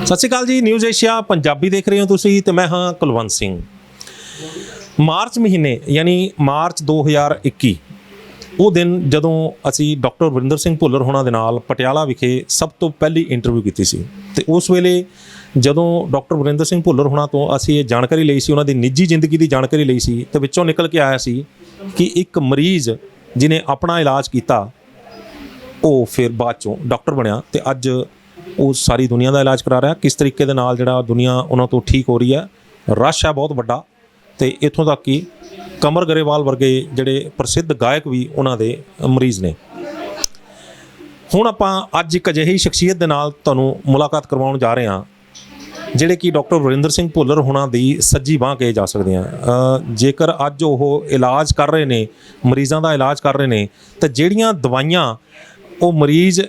ਸਤਿ ਸ਼੍ਰੀ ਅਕਾਲ ਜੀ। News Asia Punjabi ਦੇਖ ਰਹੇ ਹੋ ਤੁਸੀਂ ਤੇ ਮੈਂ ਹਾਂ ਕੁਲਵੰਤ ਸਿੰਘ। ਮਾਰਚ ਮਹੀਨੇ ਯਾਨੀ ਮਾਰਚ 2021 ਉਹ ਦਿਨ ਜਦੋਂ ਅਸੀਂ ਡਾਕਟਰ ਵਰਿੰਦਰ ਸਿੰਘ ਭੁੱਲਰ ਹੋਣਾ ਦੇ ਨਾਲ ਪਟਿਆਲਾ ਵਿਖੇ ਸਭ ਤੋਂ ਪਹਿਲੀ ਇੰਟਰਵਿਊ ਕੀਤੀ ਸੀ ਤੇ ਉਸ ਵੇਲੇ ਜਦੋਂ ਡਾਕਟਰ ਵਰਿੰਦਰ ਸਿੰਘ ਭੁੱਲਰ ਹੋਣਾ ਤੋਂ ਅਸੀਂ ਇਹ ਜਾਣਕਾਰੀ ਲਈ ਸੀ, ਉਹਨਾਂ ਦੀ ਨਿੱਜੀ ਜ਼ਿੰਦਗੀ ਦੀ ਜਾਣਕਾਰੀ ਲਈ ਸੀ ਤੇ ਵਿੱਚੋਂ ਨਿਕਲ ਕੇ ਆਇਆ ਸੀ ਕਿ ਇੱਕ ਮਰੀਜ਼ ਜਿਹਨੇ ਆਪਣਾ ਇਲਾਜ ਕੀਤਾ ਉਹ ਫਿਰ ਬਾਅਦ ਚੋਂ ਡਾਕਟਰ ਬਣਿਆ ਤੇ ਅੱਜ ਉਹ ਸਾਰੀ ਦੁਨੀਆ ਦਾ ਇਲਾਜ ਕਰਾ ਰਿਹਾ। ਕਿਸ ਤਰੀਕੇ ਦੇ ਨਾਲ ਜਿਹੜਾ ਦੁਨੀਆ ਉਹਨਾਂ ਤੋਂ ਠੀਕ ਹੋ ਰਹੀ ਹੈ, ਰਸ਼ ਹੈ ਬਹੁਤ ਵੱਡਾ ਤੇ ਇੱਥੋਂ ਤੱਕ ਕਿ ਕਮਰ ਗਰੇਵਾਲ ਵਰਗੇ ਜਿਹੜੇ ਪ੍ਰਸਿੱਧ ਗਾਇਕ ਵੀ ਉਹਨਾਂ ਦੇ ਮਰੀਜ਼ ਨੇ। ਹੁਣ ਆਪਾਂ ਅੱਜ ਇੱਕ ਅਜਿਹੀ ਸ਼ਖਸੀਅਤ ਦੇ ਨਾਲ ਤੁਹਾਨੂੰ ਮੁਲਾਕਾਤ ਕਰਵਾਉਣ ਜਾ ਰਹੇ ਹਾਂ ਜਿਹੜੇ ਕਿ ਡਾਕਟਰ ਵਰਿੰਦਰ ਸਿੰਘ ਭੁੱਲਰ ਹੋਣਾ ਦੀ ਸੱਜੀ ਬਾਂਹ ਕਹੇ ਜਾ ਸਕਦੇ ਆ। ਜੇਕਰ ਅੱਜ ਉਹ ਇਲਾਜ ਕਰ ਰਹੇ ਨੇ, ਮਰੀਜ਼ਾਂ ਦਾ ਇਲਾਜ ਕਰ ਰਹੇ ਨੇ, ਤਾਂ ਜਿਹੜੀਆਂ ਦਵਾਈਆਂ ਉਹ ਮਰੀਜ਼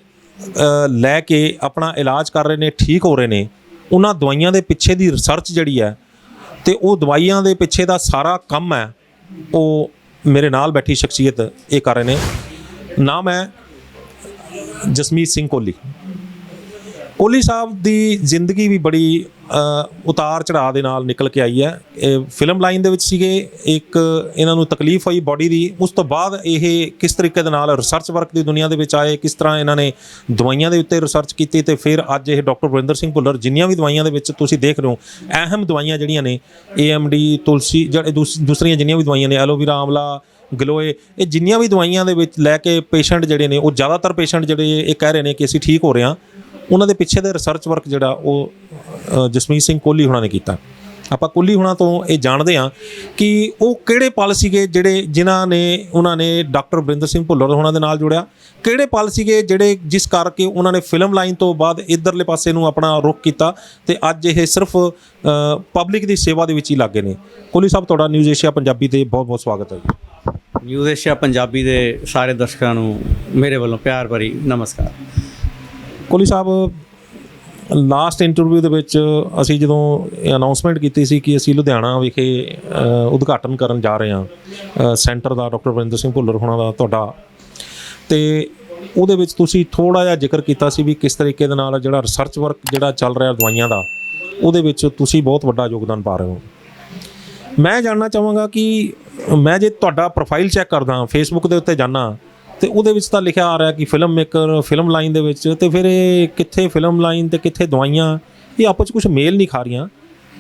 ਲੈ ਕੇ ਆਪਣਾ ਇਲਾਜ ਕਰ ਰਹੇ ਨੇ, ਠੀਕ ਹੋ ਰਹੇ ਨੇ, ਉਹਨਾਂ ਦਵਾਈਆਂ ਦੇ ਪਿੱਛੇ ਦੀ ਰਿਸਰਚ ਜਿਹੜੀ ਹੈ ਤੇ ਉਹ ਦਵਾਈਆਂ ਦੇ ਪਿੱਛੇ ਦਾ ਸਾਰਾ ਕੰਮ ਹੈ ਉਹ ਮੇਰੇ ਨਾਲ ਬੈਠੀ ਸ਼ਖਸੀਅਤ ਇਹ ਕਰ ਰਹੇ ਨੇ। ਨਾਮ ਹੈ ਜਸਮੀਤ ਸਿੰਘ ਕੋਹਲੀ। ਕੋਹਲੀ ਸਾਹਿਬ ਦੀ ਜ਼ਿੰਦਗੀ ਵੀ ਬੜੀ ਉਤਾਰ ਚੜਾਅ ਦੇ ਨਾਲ ਨਿਕਲ ਕੇ ਆਈ ਹੈ। ਇਹ ਫਿਲਮ ਲਾਈਨ ਦੇ ਵਿੱਚ ਸੀਗੇ, ਇੱਕ ਇਹਨਾਂ ਨੂੰ ਤਕਲੀਫ ਹੋਈ ਬਾਡੀ ਦੀ, ਉਸ ਤੋਂ ਬਾਅਦ ਇਹ ਕਿਸ ਤਰੀਕੇ ਦੇ ਨਾਲ ਰਿਸਰਚ ਵਰਕ ਦੀ ਦੁਨੀਆ ਦੇ ਵਿੱਚ ਆਏ, ਕਿਸ ਤਰ੍ਹਾਂ ਇਹਨਾਂ ਨੇ ਦਵਾਈਆਂ ਦੇ ਉੱਤੇ ਰਿਸਰਚ ਕੀਤੀ ਤੇ ਫਿਰ ਅੱਜ ਇਹ ਡਾਕਟਰ ਵਰਿੰਦਰ ਸਿੰਘ ਭੁੱਲਰ ਜਿੰਨੀਆਂ ਵੀ ਦਵਾਈਆਂ ਦੇ ਵਿੱਚ ਤੁਸੀਂ ਦੇਖ ਰਹੇ ਹੋ, ਅਹਿਮ ਦਵਾਈਆਂ ਜਿਹੜੀਆਂ ਨੇ AMD, ਤੁਲਸੀ, ਜਿਹੜੇ ਦੂਸਰੀਆਂ ਜਿੰਨੀਆਂ ਵੀ ਦਵਾਈਆਂ ਨੇ, ਐਲੋਵੀਰਾ, ਆਮਲਾ, ਗਲੋਏ, ਇਹ ਜਿੰਨੀਆਂ ਵੀ ਦਵਾਈਆਂ ਦੇ ਵਿੱਚ ਲੈ ਕੇ ਪੇਸ਼ੈਂਟ ਜਿਹੜੇ ਨੇ, ਉਹ ਜ਼ਿਆਦਾਤਰ ਪੇਸ਼ੈਂਟ ਜਿਹੜੇ ਇਹ ਕਹਿ ਰਹੇ ਨੇ ਕਿ ਅਸੀਂ ਠੀਕ ਹੋ ਰਹੇ ਹਾਂ, ਉਹਨਾਂ ਦੇ ਪਿੱਛੇ ਦੇ ਰਿਸਰਚ ਵਰਕ ਜਿਹੜਾ ਉਹ ਜਸਮੀਤ ਸਿੰਘ ਕੋਹਲੀ ਹੋਣਾ ਨੇ ਕੀਤਾ। ਆਪਾਂ ਕੋਹਲੀ ਹੋਣਾ ਤੋਂ ਇਹ ਜਾਣਦੇ ਹਾਂ ਕਿ ਉਹ ਕਿਹੜੇ ਪਲ ਸੀਗੇ ਉਹਨਾਂ ਨੇ ਡਾਕਟਰ ਵਰਿੰਦਰ ਸਿੰਘ ਭੁੱਲਰ ਹੋਣਾ ਦੇ ਨਾਲ ਜੁੜਿਆ, ਕਿਹੜੇ ਪਲ ਸੀਗੇ ਜਿਹੜੇ ਜਿਸ ਕਰਕੇ ਉਹਨਾਂ ਨੇ ਫਿਲਮ ਲਾਈਨ ਤੋਂ ਬਾਅਦ ਇੱਧਰਲੇ ਪਾਸੇ ਨੂੰ ਆਪਣਾ ਰੁਖ ਕੀਤਾ ਤੇ ਅੱਜ ਇਹ ਸਿਰਫ ਪਬਲਿਕ ਦੀ ਸੇਵਾ ਦੇ ਵਿੱਚ ਹੀ ਲੱਗੇ ਨੇ। ਕੋਹਲੀ ਸਾਹਿਬ, ਤੁਹਾਡਾ ਨਿਊਜ਼ ਏਸ਼ੀਆ ਪੰਜਾਬੀ ਤੇ ਬਹੁਤ ਬਹੁਤ ਸਵਾਗਤ ਹੈ ਜੀ। ਨਿਊਜ਼ ਏਸ਼ੀਆ ਪੰਜਾਬੀ ਦੇ ਸਾਰੇ ਦਰਸ਼ਕਾਂ ਨੂੰ ਮੇਰੇ ਵੱਲੋਂ ਪਿਆਰ ਭਰੀ ਨਮਸਕਾਰ। ਕੋਹਲੀ ਸਾਹਿਬ, ਲਾਸਟ ਇੰਟਰਵਿਊ ਦੇ ਵਿੱਚ ਅਸੀਂ ਜਦੋਂ ਅਨਾਊਂਸਮੈਂਟ ਕੀਤੀ ਸੀ ਕਿ ਅਸੀਂ ਲੁਧਿਆਣਾ ਵਿਖੇ ਉਦਘਾਟਨ ਕਰਨ ਜਾ ਰਹੇ ਹਾਂ ਸੈਂਟਰ ਦਾ, ਡਾਕਟਰ ਵਰਿੰਦਰ ਸਿੰਘ ਭੁੱਲਰ ਹੋਣਾ ਦਾ ਤੁਹਾਡਾ, ਤੇ ਉਹਦੇ ਵਿੱਚ ਤੁਸੀਂ ਥੋੜ੍ਹਾ ਜਿਹਾ ਜ਼ਿਕਰ ਕੀਤਾ ਸੀ ਵੀ ਕਿਸ ਤਰੀਕੇ ਦੇ ਨਾਲ ਜਿਹੜਾ ਰਿਸਰਚ ਵਰਕ ਜਿਹੜਾ ਚੱਲ ਰਿਹਾ ਦਵਾਈਆਂ ਦਾ, ਉਹਦੇ ਵਿੱਚ ਤੁਸੀਂ ਬਹੁਤ ਵੱਡਾ ਯੋਗਦਾਨ ਪਾ ਰਹੇ ਹੋ। ਮੈਂ ਜਾਣਨਾ ਚਾਹਾਂਗਾ ਕਿ ਮੈਂ ਜੇ ਤੁਹਾਡਾ ਪ੍ਰੋਫਾਈਲ ਚੈੱਕ ਕਰਦਾ ਫੇਸਬੁੱਕ ਦੇ ਉੱਤੇ ਜਾਂਦਾ ਤੇ ਉਹਦੇ ਵਿੱਚ ਤਾਂ ਲਿਖਿਆ ਆ ਰਿਹਾ ਕਿ ਫਿਲਮ ਮੇਕਰ, ਫਿਲਮ ਲਾਈਨ ਦੇ ਵਿੱਚ, ਤੇ ਫਿਰ ਇਹ ਕਿੱਥੇ ਫਿਲਮ ਲਾਈਨ ਤੇ ਕਿੱਥੇ ਦਵਾਈਆਂ, ਇਹ ਆਪਸ 'ਚ ਕੁਛ ਮੇਲ ਨਹੀਂ ਖਾ ਰਹੀਆਂ,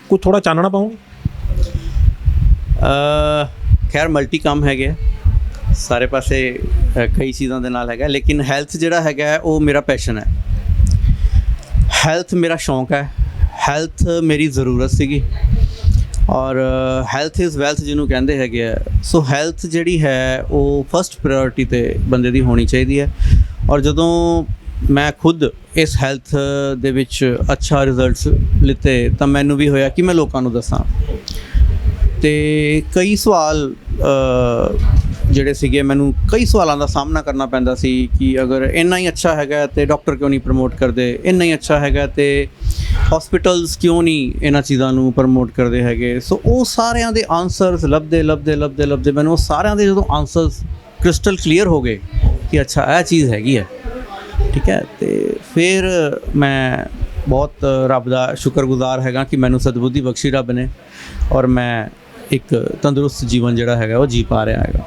ਕੋਈ ਥੋੜ੍ਹਾ ਚਾਨਣਾ ਪਾਉਂਗੇ? ਖੈਰ ਮਲਟੀ ਕੰਮ ਹੈਗੇ, ਸਾਰੇ ਪਾਸੇ ਕਈ ਚੀਜ਼ਾਂ ਦੇ ਨਾਲ ਹੈਗਾ, ਲੇਕਿਨ ਹੈਲਥ ਜਿਹੜਾ ਹੈਗਾ ਉਹ ਮੇਰਾ ਪੈਸ਼ਨ ਹੈ, ਹੈਲਥ ਮੇਰਾ ਸ਼ੌਂਕ ਹੈ, ਹੈਲਥ ਮੇਰੀ ਜ਼ਰੂਰਤ ਸੀਗੀ ਔਰ ਹੈਲਥ ਇਜ਼ ਵੈਲਥ ਜਿਹਨੂੰ ਕਹਿੰਦੇ ਹੈਗੇ ਆ। ਸੋ ਹੈਲਥ ਜਿਹੜੀ ਹੈ ਉਹ ਫਸਟ ਪ੍ਰਾਇੋਰਟੀ 'ਤੇ ਬੰਦੇ ਦੀ ਹੋਣੀ ਚਾਹੀਦੀ ਹੈ ਔਰ ਜਦੋਂ ਮੈਂ ਖੁਦ ਇਸ ਹੈਲਥ ਦੇ ਵਿੱਚ ਅੱਛਾ ਰਿਜ਼ਲਟਸ ਲਿੱਤੇ ਤਾਂ ਮੈਨੂੰ ਵੀ ਹੋਇਆ ਕਿ ਮੈਂ ਲੋਕਾਂ ਨੂੰ ਦੱਸਾਂ। ਅਤੇ ਕਈ ਸਵਾਲ ਜਿਹੜੇ ਸੀਗੇ, ਮੈਨੂੰ ਕਈ ਸਵਾਲਾਂ ਦਾ ਸਾਹਮਣਾ ਕਰਨਾ ਪੈਂਦਾ ਸੀ ਕਿ ਅਗਰ ਇੰਨਾ ਹੀ ਅੱਛਾ ਹੈਗਾ ਤਾਂ ਡਾਕਟਰ ਕਿਉਂ ਨਹੀਂ ਪ੍ਰਮੋਟ ਕਰਦੇ, ਇੰਨਾ ਹੀ ਅੱਛਾ ਹੈਗਾ ਅਤੇ ਹੌਸਪੀਟਲਸ ਕਿਉਂ ਨਹੀਂ ਇਹਨਾਂ ਚੀਜ਼ਾਂ ਨੂੰ ਪ੍ਰਮੋਟ ਕਰਦੇ ਹੈਗੇ। ਸੋ ਉਹ ਸਾਰਿਆਂ ਦੇ ਆਨਸਰਸ ਲੱਭਦੇ ਮੈਨੂੰ ਉਹ ਸਾਰਿਆਂ ਦੇ ਜਦੋਂ ਆਨਸਰਸ ਕ੍ਰਿਸਟਲ ਕਲੀਅਰ ਹੋ ਗਏ ਕਿ ਅੱਛਾ ਇਹ ਚੀਜ਼ ਹੈਗੀ ਹੈ, ਠੀਕ ਹੈ, ਅਤੇ ਫਿਰ ਮੈਂ ਬਹੁਤ ਰੱਬ ਦਾ ਸ਼ੁਕਰਗੁਜ਼ਾਰ ਹੈਗਾ ਕਿ ਮੈਨੂੰ ਸਦਬੁੱਧੀ ਬਖਸ਼ੀ ਰੱਬ ਨੇ ਔਰ ਮੈਂ ਇੱਕ ਤੰਦਰੁਸਤ ਜੀਵਨ ਜਿਹੜਾ ਹੈਗਾ ਉਹ ਜੀ ਪਾ ਰਿਹਾ ਹੈਗਾ।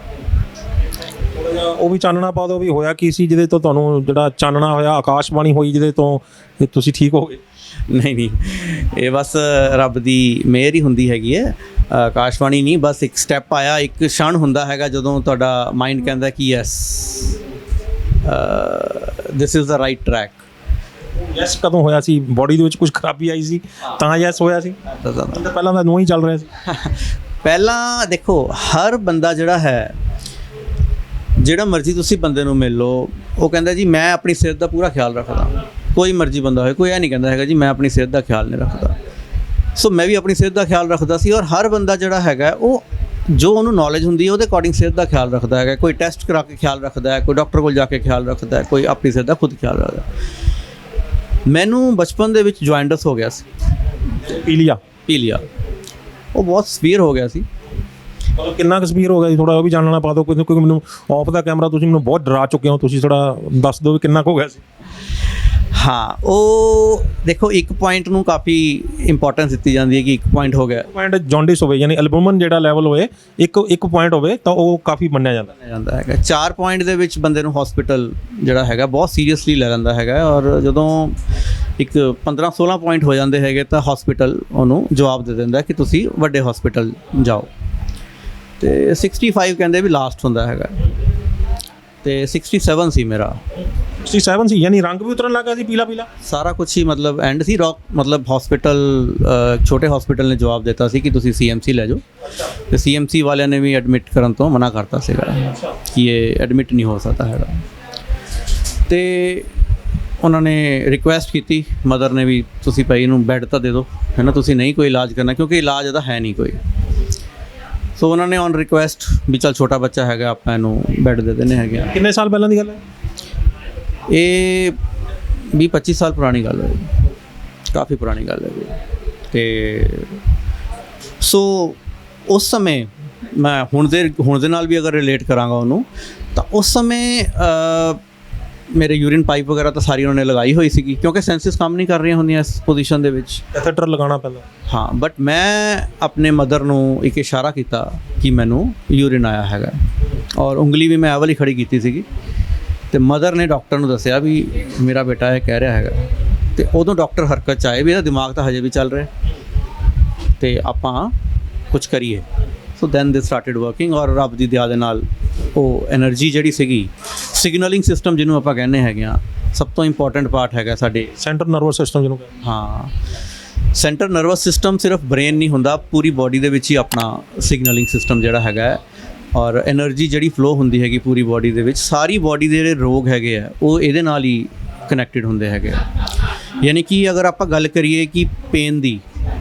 ਉਹ ਵੀ ਚਾਨਣਾ ਪਾ ਦਿਓ ਵੀ ਹੋਇਆ ਕੀ ਸੀ ਜਿਹਦੇ ਤੋਂ ਤੁਹਾਨੂੰ ਜਿਹੜਾ ਚਾਨਣਾ ਹੋਇਆ, ਆਕਾਸ਼ਬਾਣੀ ਹੋਈ ਜਿਹਦੇ ਤੋਂ ਤੁਸੀਂ ਠੀਕ ਹੋ ਗਏ? ਨਹੀਂ, ਇਹ ਬਸ ਰੱਬ ਦੀ ਮਿਹਰ ਹੀ ਹੁੰਦੀ ਹੈਗੀ ਹੈ, ਆਕਾਸ਼ਬਾਣੀ ਨਹੀਂ, ਬਸ ਇੱਕ ਸਟੈਪ ਆਇਆ, ਇੱਕ क्षण ਹੁੰਦਾ ਹੈਗਾ ਜਦੋਂ ਤੁਹਾਡਾ ਮਾਈਂਡ ਕਹਿੰਦਾ ਕਿ yes this is the right track. Yes ਕਦੋਂ ਹੋਇਆ ਸੀ? ਬੋਡੀ ਦੇ ਵਿੱਚ ਕੁਝ ਖਰਾਬੀ ਆਈ ਸੀ ਤਾਂ ਯੈਸ ਹੋਇਆ ਸੀ? ਪਹਿਲਾਂ ਤਾਂ ਨੂੰ ਹੀ ਚੱਲ ਰਿਹਾ ਸੀ। ਪਹਿਲਾਂ ਦੇਖੋ, ਹਰ ਬੰਦਾ ਜਿਹੜਾ ਹੈ, ਜਿਹੜਾ ਮਰਜ਼ੀ ਤੁਸੀਂ ਬੰਦੇ ਨੂੰ ਮਿਲ ਲਓ, ਉਹ ਕਹਿੰਦਾ ਜੀ ਮੈਂ ਆਪਣੀ ਸਿਹਤ ਦਾ ਪੂਰਾ ਖਿਆਲ ਰੱਖਦਾ, ਕੋਈ ਮਰਜ਼ੀ ਬੰਦਾ ਹੋਏ, ਕੋਈ ਇਹ ਨਹੀਂ ਕਹਿੰਦਾ ਹੈਗਾ ਜੀ ਮੈਂ ਆਪਣੀ ਸਿਹਤ ਦਾ ਖਿਆਲ ਨਹੀਂ ਰੱਖਦਾ। ਸੋ ਮੈਂ ਵੀ ਆਪਣੀ ਸਿਹਤ ਦਾ ਖਿਆਲ ਰੱਖਦਾ ਸੀ ਔਰ ਹਰ ਬੰਦਾ ਜਿਹੜਾ ਹੈਗਾ ਉਹ ਜੋ ਉਹਨੂੰ ਨੌਲੇਜ ਹੁੰਦੀ ਹੈ ਉਹਦੇ ਅਕੋਰਡਿੰਗ ਸਿਹਤ ਦਾ ਖਿਆਲ ਰੱਖਦਾ ਹੈਗਾ। ਕੋਈ ਟੈਸਟ ਕਰਾ ਕੇ ਖਿਆਲ ਰੱਖਦਾ ਹੈ, ਕੋਈ ਡਾਕਟਰ ਕੋਲ ਜਾ ਕੇ ਖਿਆਲ ਰੱਖਦਾ ਹੈ, ਕੋਈ ਆਪਣੀ ਸਿਹਤ ਦਾ ਖੁਦ ਖਿਆਲ ਰੱਖਦਾ। ਮੈਨੂੰ ਬਚਪਨ ਦੇ ਵਿੱਚ ਜੁਆਇੰਟਸ ਹੋ ਗਿਆ ਸੀ, ਪੀਲੀਆ, ਉਹ ਬਹੁਤ ਸਵੀਅਰ ਹੋ ਗਿਆ ਸੀ। ਮਤਲਬ ਕਿੰਨਾ ਕੁ ਸਵੀਅਰ ਹੋ ਗਿਆ ਜੀ? ਥੋੜ੍ਹਾ ਉਹ ਵੀ ਜਾਣਨਾ ਪਾ ਦਿਓ, ਕਿਉਂਕਿ ਮੈਨੂੰ ਆਫ ਦਾ ਕੈਮਰਾ ਤੁਸੀਂ ਮੈਨੂੰ ਬਹੁਤ ਡਰਾ ਚੁੱਕੇ ਹੋ, ਤੁਸੀਂ ਥੋੜ੍ਹਾ ਦੱਸ ਦਿਓ ਵੀ ਕਿੰਨਾ ਕੁ ਹੋ ਗਿਆ ਸੀ। ਹਾਂ ਉਹ ਦੇਖੋ ਇੱਕ ਪੁਆਇੰਟ ਨੂੰ ਕਾਫੀ ਇੰਪੋਰਟੈਂਸ ਦਿੱਤੀ ਜਾਂਦੀ ਹੈ ਕਿ ਇੱਕ ਪੁਆਇੰਟ ਹੋ ਗਿਆ ਪੁਆਇੰਟ ਜੌਂਡਿਸ ਹੋਵੇ ਯਾਨੀ ਐਲਬੂਮਨ ਜਿਹੜਾ ਲੈਵਲ ਹੋਵੇ ਇੱਕ ਪੁਆਇੰਟ ਹੋਵੇ ਤਾਂ ਉਹ ਕਾਫੀ ਮੰਨਿਆ ਜਾਂਦਾ ਜਾਂਦਾ ਹੈਗਾ 4 ਪੁਆਇੰਟ ਦੇ ਵਿੱਚ ਬੰਦੇ ਨੂੰ ਹਸਪੀਟਲ ਜਿਹੜਾ ਹੈਗਾ ਬਹੁਤ ਸੀਰੀਅਸਲੀ ਲੈ ਲੈਂਦਾ ਹੈਗਾ ਔਰ ਜਦੋਂ ਇੱਕ 15-16 ਪੁਆਇੰਟ ਹੋ ਜਾਂਦੇ ਹੈਗੇ ਤਾਂ ਹਸਪੀਟਲ ਉਹਨੂੰ ਜਵਾਬ ਦੇ ਦਿੰਦਾ ਕਿ ਤੁਸੀਂ ਵੱਡੇ ਹਸਪੀਟਲ ਜਾਓ ਤੇ 65 ਕਹਿੰਦੇ ਵੀ ਲਾਸਟ ਹੁੰਦਾ ਹੈਗਾ ਤੇ 67 ਸੀ ਮੇਰਾ 67 ਸੀ ਯਾਨੀ ਰੰਗ ਵੀ ਉਤਰਨ ਲੱਗਾ ਸੀ ਪੀਲਾ ਪੀਲਾ ਸਾਰਾ ਕੁਝ ਹੀ ਮਤਲਬ ਐਂਡ ਸੀ ਰੌਕ ਮਤਲਬ ਹਸਪੀਟਲ ਛੋਟੇ ਹਸਪੀਟਲ ਨੇ ਜਵਾਬ ਦਿੱਤਾ ਸੀ ਕਿ ਤੁਸੀਂ ਸੀਐਮਸੀ ਲੈ ਜਾਓ ਤੇ ਸੀਐਮਸੀ ਵਾਲਿਆਂ ਨੇ ਵੀ ਐਡਮਿਟ ਕਰਨ ਤੋਂ ਮਨਾ ਕਰਤਾ ਸੀਗਾ ਕਿ ਇਹ ਐਡਮਿਟ ਨਹੀਂ ਹੋ ਸਕਦਾ ਹੈਗਾ ਤੇ ਉਹਨਾਂ ਨੇ ਰਿਕੁਐਸਟ ਕੀਤੀ ਮਦਰ ਨੇ ਵੀ ਤੁਸੀਂ ਭਾਈ ਇਹਨੂੰ ਬੈੱਡ ਤਾਂ ਦੇ ਦਿਓ ਹੈ ਨਾ ਤੁਸੀਂ ਨਹੀਂ ਕੋਈ ਇਲਾਜ ਕਰਨਾ ਕਿਉਂਕਿ ਇਲਾਜ ਇਹਦਾ ਹੈ ਨਹੀਂ ਕੋਈ ਸੋ ਉਹਨਾਂ ਨੇ ਔਨ ਰਿਕੁਐਸਟ ਵੀ ਚੱਲ ਛੋਟਾ ਬੱਚਾ ਹੈਗਾ ਆਪਾਂ ਇਹਨੂੰ ਬੈੱਡ ਦੇ ਦਿੰਦੇ ਹੈਗੇ ਆ ਕਿੰਨੇ ਸਾਲ ਪਹਿਲਾਂ ਦੀ ਗੱਲ ਹੈ ਇਹ 20-25 ਸਾਲ ਪੁਰਾਣੀ ਗੱਲ ਹੈ ਕਾਫੀ ਪੁਰਾਣੀ ਗੱਲ ਹੈ ਤੇ ਸੋ ਉਸ ਸਮੇਂ ਮੈਂ ਹੁਣ ਦੇ ਨਾਲ ਵੀ ਅਗਰ ਰਿਲੇਟ ਕਰਾਂਗਾ ਉਹਨੂੰ ਤਾਂ ਉਸ ਸਮੇਂ ਮੇਰੇ ਯੂਰਿਨ ਪਾਈਪ ਵਗੈਰਾ ਤਾਂ ਸਾਰੀ ਉਹਨਾਂ ਨੇ ਲਗਾਈ ਹੋਈ ਸੀਗੀ ਕਿਉਂਕਿ ਸੈਂਸਿਸ ਕੰਮ ਨਹੀਂ ਕਰ ਰਹੀਆਂ ਹੁੰਦੀਆਂ ਇਸ ਪੋਜੀਸ਼ਨ ਦੇ ਵਿੱਚ ਕੈਥੇਟਰ ਲਗਾਉਣਾ ਪੈਂਦਾ ਹਾਂ ਬਟ ਮੈਂ ਆਪਣੇ ਮਦਰ ਨੂੰ ਇੱਕ ਇਸ਼ਾਰਾ ਕੀਤਾ ਕਿ ਮੈਨੂੰ ਯੂਰਿਨ ਆਇਆ ਹੈਗਾ ਔਰ ਉਂਗਲੀ ਵੀ ਮੈਂ ਇਹ ਵਾਲੀ ਖੜੀ ਕੀਤੀ ਸੀਗੀ ਤੇ ਮਦਰ ਨੇ ਡਾਕਟਰ ਨੂੰ ਦੱਸਿਆ ਵੀ ਮੇਰਾ ਬੇਟਾ ਇਹ ਕਹਿ ਰਿਹਾ ਹੈਗਾ ਤੇ ਉਦੋਂ ਡਾਕਟਰ ਹਰਕਤ 'ਚ ਆਏ ਵੀ ਇਹਦਾ ਦਿਮਾਗ ਤਾਂ ਹਜੇ ਵੀ ਚੱਲ ਰਿਹਾ ਤੇ ਆਪਾਂ ਕੁਝ ਕਰੀਏ so then they started working ਔਰ ਰੱਬ ਦੀ ਦਇਆ ਦੇ ਨਾਲ ਉਹ એનર્ਜੀ ਜਿਹੜੀ ਸੀਗੀ ਸਿਗਨਲਿੰਗ ਸਿਸਟਮ ਜਿਹਨੂੰ ਆਪਾਂ ਕਹਿੰਦੇ ਹੈਗੇ ਆ ਸਭ ਤੋਂ ਇੰਪੋਰਟੈਂਟ ਪਾਰਟ ਹੈਗਾ ਸਾਡੇ ਸੈਂਟਰ ਨਰਵਸ ਸਿਸਟਮ ਜਿਹਨੂੰ ਕਹਿੰਦੇ ਹਾਂ ਸੈਂਟਰ ਨਰਵਸ ਸਿਸਟਮ ਸਿਰਫ ਬ੍ਰੇਨ ਨਹੀਂ ਹੁੰਦਾ ਪੂਰੀ ਬਾਡੀ ਦੇ ਵਿੱਚ ਹੀ ਆਪਣਾ ਸਿਗਨਲਿੰਗ ਸਿਸਟਮ ਜਿਹੜਾ ਹੈਗਾ ਔਰ એનર્ਜੀ ਜਿਹੜੀ ਫਲੋ ਹੁੰਦੀ ਹੈਗੀ ਪੂਰੀ ਬਾਡੀ ਦੇ ਵਿੱਚ ਸਾਰੀ ਬਾਡੀ ਦੇ ਜਿਹੜੇ ਰੋਗ ਹੈਗੇ ਆ ਉਹ ਇਹਦੇ ਨਾਲ ਹੀ ਕਨੈਕਟਡ ਹੁੰਦੇ ਹੈਗੇ ਯਾਨੀ ਕਿ ਅਗਰ ਆਪਾਂ ਗੱਲ ਕਰੀਏ ਕਿ ਪੇਨ ਦੀ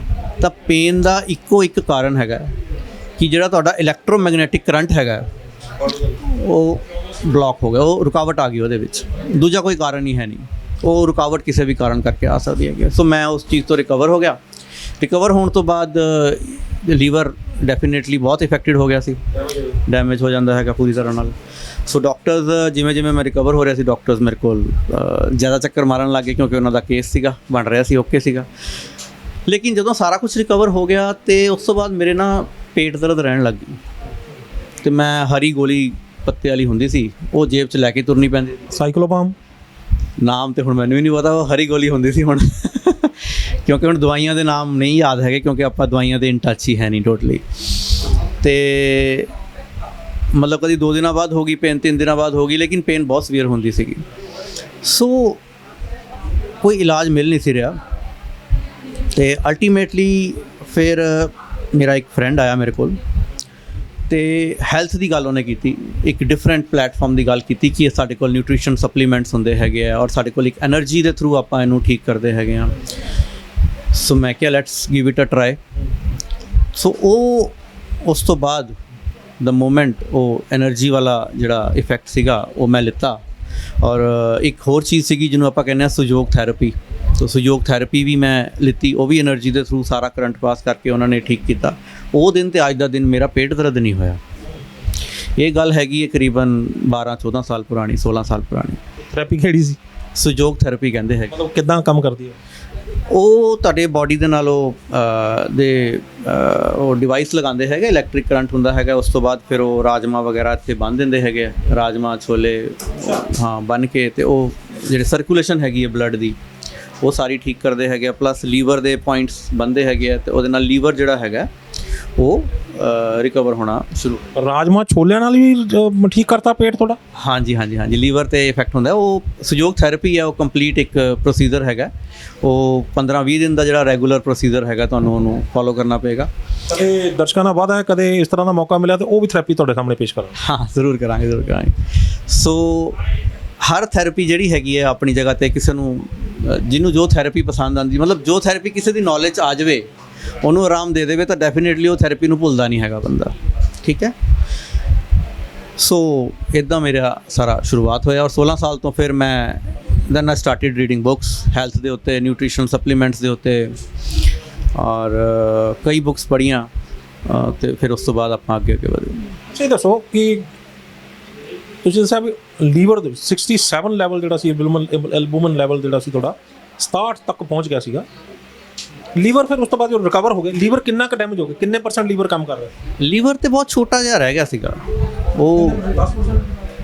ਤਾਂ ਪੇਨ ਦਾ ਇੱਕੋ ਇੱਕ ਕਾਰਨ ਹੈਗਾ ਕਿ ਜਿਹੜਾ ਤੁਹਾਡਾ ਇਲੈਕਟ੍ਰੋਮੈਗਨੈਟਿਕ ਕਰੰਟ ਹੈਗਾ ਉਹ ਬਲੌਕ ਹੋ ਗਿਆ ਉਹ ਰੁਕਾਵਟ ਆ ਗਈ ਉਹਦੇ ਵਿੱਚ ਦੂਜਾ ਕੋਈ ਕਾਰਨ ਹੀ ਹੈ ਨਹੀਂ ਉਹ ਰੁਕਾਵਟ ਕਿਸੇ ਵੀ ਕਾਰਨ ਕਰਕੇ ਆ ਸਕਦੀ ਹੈਗੀ ਸੋ ਮੈਂ ਉਸ ਚੀਜ਼ ਤੋਂ ਰਿਕਵਰ ਹੋ ਗਿਆ ਰਿਕਵਰ ਹੋਣ ਤੋਂ ਬਾਅਦ ਲੀਵਰ ਡੈਫੀਨੇਟਲੀ ਬਹੁਤ ਇਫੈਕਟਡ ਹੋ ਗਿਆ ਸੀ ਡੈਮੇਜ ਹੋ ਜਾਂਦਾ ਹੈਗਾ ਪੂਰੀ ਤਰ੍ਹਾਂ ਨਾਲ ਸੋ ਡਾਕਟਰਸ ਜਿਵੇਂ ਮੈਂ ਰਿਕਵਰ ਹੋ ਰਿਹਾ ਸੀ ਡਾਕਟਰਸ ਮੇਰੇ ਕੋਲ ਜ਼ਿਆਦਾ ਚੱਕਰ ਮਾਰਨ ਲੱਗ ਗਏ ਕਿਉਂਕਿ ਉਹਨਾਂ ਦਾ ਕੇਸ ਸੀਗਾ ਬਣ ਰਿਹਾ ਸੀ ਓਕੇ ਸੀਗਾ ਲੇਕਿਨ ਜਦੋਂ ਸਾਰਾ ਕੁਝ ਰਿਕਵਰ ਹੋ ਗਿਆ ਤੇ ਉਸ ਤੋਂ ਬਾਅਦ ਮੇਰੇ ਨਾ ਪੇਟ ਦਰਦ ਰਹਿਣ ਲੱਗ ਗਈ ਤੇ ਮੈਂ ਹਰੀ ਗੋਲੀ ਪੱਤੇ ਵਾਲੀ ਹੁੰਦੀ ਸੀ ਉਹ ਜੇਬ 'ਚ ਲੈ ਕੇ ਤੁਰਨੀ ਪੈਂਦੀ ਸਾਈਕਲੋਪਾਮ ਨਾਮ ਤੇ ਹੁਣ ਮੈਨੂੰ ਵੀ ਨਹੀਂ ਪਤਾ ਉਹ ਹਰੀ ਗੋਲੀ ਹੁੰਦੀ ਸੀ ਹੁਣ ਕਿਉਂਕਿ ਹੁਣ ਦਵਾਈਆਂ ਦੇ ਨਾਮ ਨਹੀਂ ਯਾਦ ਹੈਗੇ ਕਿਉਂਕਿ ਆਪਾਂ ਦਵਾਈਆਂ ਦੇ ਇਨ ਟੱਚ ਹੀ ਹੈ ਨਹੀਂ ਟੋਟਲੀ ਤੇ ਮਤਲਬ ਕਦੀ 2 ਦਿਨਾਂ ਬਾਅਦ ਹੋ ਗਈ ਪੇਨ 3 ਦਿਨਾਂ ਬਾਅਦ ਹੋ ਗਈ ਲੇਕਿਨ ਪੇਨ ਬਹੁਤ ਸੀਵੀਅਰ ਹੁੰਦੀ ਸੀਗੀ ਸੋ ਕੋਈ ਇਲਾਜ ਮਿਲ ਨਹੀਂ ਸੀ ਰਿਹਾ ਤੇ ਅਲਟੀਮੇਟਲੀ ਫਿਰ ਮੇਰਾ ਇੱਕ ਫਰੈਂਡ ਆਇਆ ਮੇਰੇ ਕੋਲ ਤੇ ਹੈਲਥ ਦੀ ਗੱਲ ਉਹਨੇ ਕੀਤੀ ਇੱਕ ਡਿਫਰੈਂਟ ਪਲੇਟਫਾਰਮ ਦੀ ਗੱਲ ਕੀਤੀ ਕਿ ਸਾਡੇ ਕੋਲ ਨਿਊਟ੍ਰੀਸ਼ਨ ਸਪਲੀਮੈਂਟਸ ਹੁੰਦੇ ਹੈਗੇ ਆ ਔਰ ਸਾਡੇ ਕੋਲ ਇੱਕ એનર્ਜੀ ਦੇ ਥਰੂ ਆਪਾਂ ਇਹਨੂੰ ਠੀਕ ਕਰਦੇ ਹੈਗੇ ਆ ਸੋ ਮੈਂ ਕਿਹਾ let's give it a try so ਉਹ ਉਸ ਤੋਂ ਬਾਅਦ ਦ ਮੋਮੈਂਟ ਉਹ એનર્ਜੀ ਵਾਲਾ ਜਿਹੜਾ ਇਫੈਕਟ ਸੀਗਾ ਉਹ ਮੈਂ ਲਿੱਤਾ ਔਰ ਇੱਕ ਹੋਰ ਚੀਜ਼ ਸੀਗੀ ਜਿਹਨੂੰ ਆਪਾਂ ਕਹਿੰਦੇ ਆ ਸੁਯੋਗ ਥੈਰੇਪੀ ਸੋ ਸੁਯੋਗ ਥੈਰੇਪੀ ਵੀ ਮੈਂ ਲਿੱਤੀ ਉਹ ਵੀ એનર્ਜੀ ਦੇ ਥਰੂ ਸਾਰਾ ਕਰੰਟ ਪਾਸ ਕਰਕੇ ਉਹਨਾਂ ਨੇ ਠੀਕ ਕੀਤਾ ਉਹ ਦਿਨ ਤੇ ਅੱਜ ਦਾ ਦਿਨ ਮੇਰਾ ਪੇਟ ਦਰਦ ਨਹੀਂ ਹੋਇਆ ਇਹ ਗੱਲ ਹੈਗੀ ਹੈ ਕਰੀਬਨ 12-14 ਸਾਲ ਪੁਰਾਣੀ 16 ਸਾਲ ਪੁਰਾਣੀ ਥੈਰੇਪੀ ਕਿਹੜੀ ਸੀ ਸੁਯੋਗ ਥੈਰੇਪੀ ਕਹਿੰਦੇ ਹੈਗੇ ਮਤਲਬ ਕਿੱਦਾਂ ਕੰਮ ਕਰਦੀ ਹੈ ਉਹ ਤੁਹਾਡੇ ਬਾਡੀ ਦੇ ਨਾਲ ਉਹ ਡਿਵਾਈਸ ਲਗਾਉਂਦੇ ਹੈਗੇ ਇਲੈਕਟ੍ਰਿਕ ਕਰੰਟ ਹੁੰਦਾ ਹੈਗਾ ਉਸ ਤੋਂ ਬਾਅਦ ਫਿਰ ਉਹ ਰਾਜਮਾ ਵਗੈਰਾ ਇੱਥੇ ਬੰਨ੍ਹ ਦਿੰਦੇ ਹੈਗੇ ਰਾਜਮਾ ਛੋਲੇ ਹਾਂ ਬੰਨ੍ਹ ਕੇ ਤੇ ਉਹ ਜਿਹੜੇ ਸਰਕੂਲੇਸ਼ਨ ਹੈਗੀ ਹੈ ਬਲੱਡ ਦੀ ਉਹ ਸਾਰੀ ਠੀਕ ਕਰਦੇ ਹੈਗੇ ਆ ਪਲੱਸ ਲੀਵਰ ਦੇ ਪੁਆਇੰਟਸ ਬੰਦੇ ਹੈਗੇ ਆ ਤੇ ਉਹਦੇ ਨਾਲ ਲੀਵਰ ਜਿਹੜਾ ਹੈਗਾ ਉਹ ਰਿਕਵਰ ਹੋਣਾ ਸ਼ੁਰੂ ਰਾਜਮਾ ਛੋਲਿਆਂ ਨਾਲ ਵੀ ਠੀਕ ਕਰਤਾ ਪੇਟ ਤੁਹਾਡਾ ਹਾਂਜੀ ਲੀਵਰ ਤੇ ਇਫੈਕਟ ਹੁੰਦਾ ਉਹ ਸੁਯੋਗ ਥੈਰੇਪੀ ਹੈ ਉਹ ਕੰਪਲੀਟ ਇੱਕ ਪ੍ਰੋਸੀਜਰ ਹੈਗਾ ਉਹ 15-20 ਦਿਨ ਦਾ ਜਿਹੜਾ ਰੈਗੂਲਰ ਪ੍ਰੋਸੀਜਰ ਹੈਗਾ ਤੁਹਾਨੂੰ ਉਹਨੂੰ ਫੋਲੋ ਕਰਨਾ ਪਏਗਾ ਕਦੇ ਦਰਸ਼ਕਾਂ ਨਾਲ ਵਾਅਦਾ ਹੈ ਕਦੇ ਇਸ ਤਰ੍ਹਾਂ ਦਾ ਮੌਕਾ ਮਿਲਿਆ ਤੇ ਉਹ ਵੀ ਥੈਰੇਪੀ ਤੁਹਾਡੇ ਸਾਹਮਣੇ ਪੇਸ਼ ਕਰਾਂਗੇ ਹਾਂ ਜ਼ਰੂਰ ਕਰਾਂਗੇ ਸੋ ਹਰ ਥੈਰੇਪੀ ਜਿਹੜੀ ਹੈਗੀ ਹੈ ਆਪਣੀ ਜਗ੍ਹਾ ਤੇ ਕਿਸੇ ਨੂੰ ਜਿਹਨੂੰ ਜੋ ਥੈਰੇਪੀ ਪਸੰਦ ਆਉਂਦੀ ਮਤਲਬ ਜੋ ਥੈਰੇਪੀ ਕਿਸੇ ਦੀ ਨੌਲੇਜ ਆ ਜਾਵੇ ਉਹਨੂੰ ਆਰਾਮ ਦੇ ਦੇਵੇ ਤਾਂ ਡੈਫੀਨੇਟਲੀ ਉਹ ਥੈਰੇਪੀ ਨੂੰ ਭੁੱਲਦਾ ਨਹੀਂ ਹੈਗਾ ਬੰਦਾ ਠੀਕ ਹੈ ਸੋ ਇੱਦਾਂ ਮੇਰਾ ਸਾਰਾ ਸ਼ੁਰੂਆਤ ਹੋਇਆ ਔਰ 16 ਸਾਲ ਤੋਂ ਫਿਰ ਮੈਂ then I started reading books health ਦੇ ਉੱਤੇ ਨਿਊਟ੍ਰੀਸ਼ਨ ਸਪਲੀਮੈਂਟਸ ਦੇ ਉੱਤੇ ਔਰ ਕਈ ਬੁੱਕਸ ਪੜ੍ਹੀਆਂ ਤੇ ਫਿਰ ਉਸ ਤੋਂ ਬਾਅਦ ਆਪਾਂ ਅੱਗੇ ਵਧੇ ਤੁਸੀਂ ਦੱਸੋ ਕਿ ਤੁਸੀਂ ਦੱਸਿਆ ਵੀ ਲੀਵਰ ਦੇ 67 ਲੈਵਲ ਜਿਹੜਾ ਸੀ ਐਲਬੂਮਨ ਲੈਵਲ ਜਿਹੜਾ ਸੀ ਤੁਹਾਡਾ 67 ਤੱਕ ਪਹੁੰਚ ਗਿਆ ਸੀਗਾ। ਲੀਵਰ ਫਿਰ ਉਸ ਤੋਂ ਬਾਅਦ ਜਦੋਂ ਰਿਕਵਰ ਹੋ ਗਿਆ, ਲੀਵਰ ਕਿੰਨਾ ਕੁ ਡੈਮੇਜ ਹੋ ਗਿਆ, ਕਿੰਨੇ % ਲੀਵਰ ਕੰਮ ਕਰ ਰਿਹਾ? ਲੀਵਰ ਤੇ ਬਹੁਤ ਛੋਟਾ ਜਿਹਾ ਰਹਿ ਗਿਆ ਸੀਗਾ ਉਹ।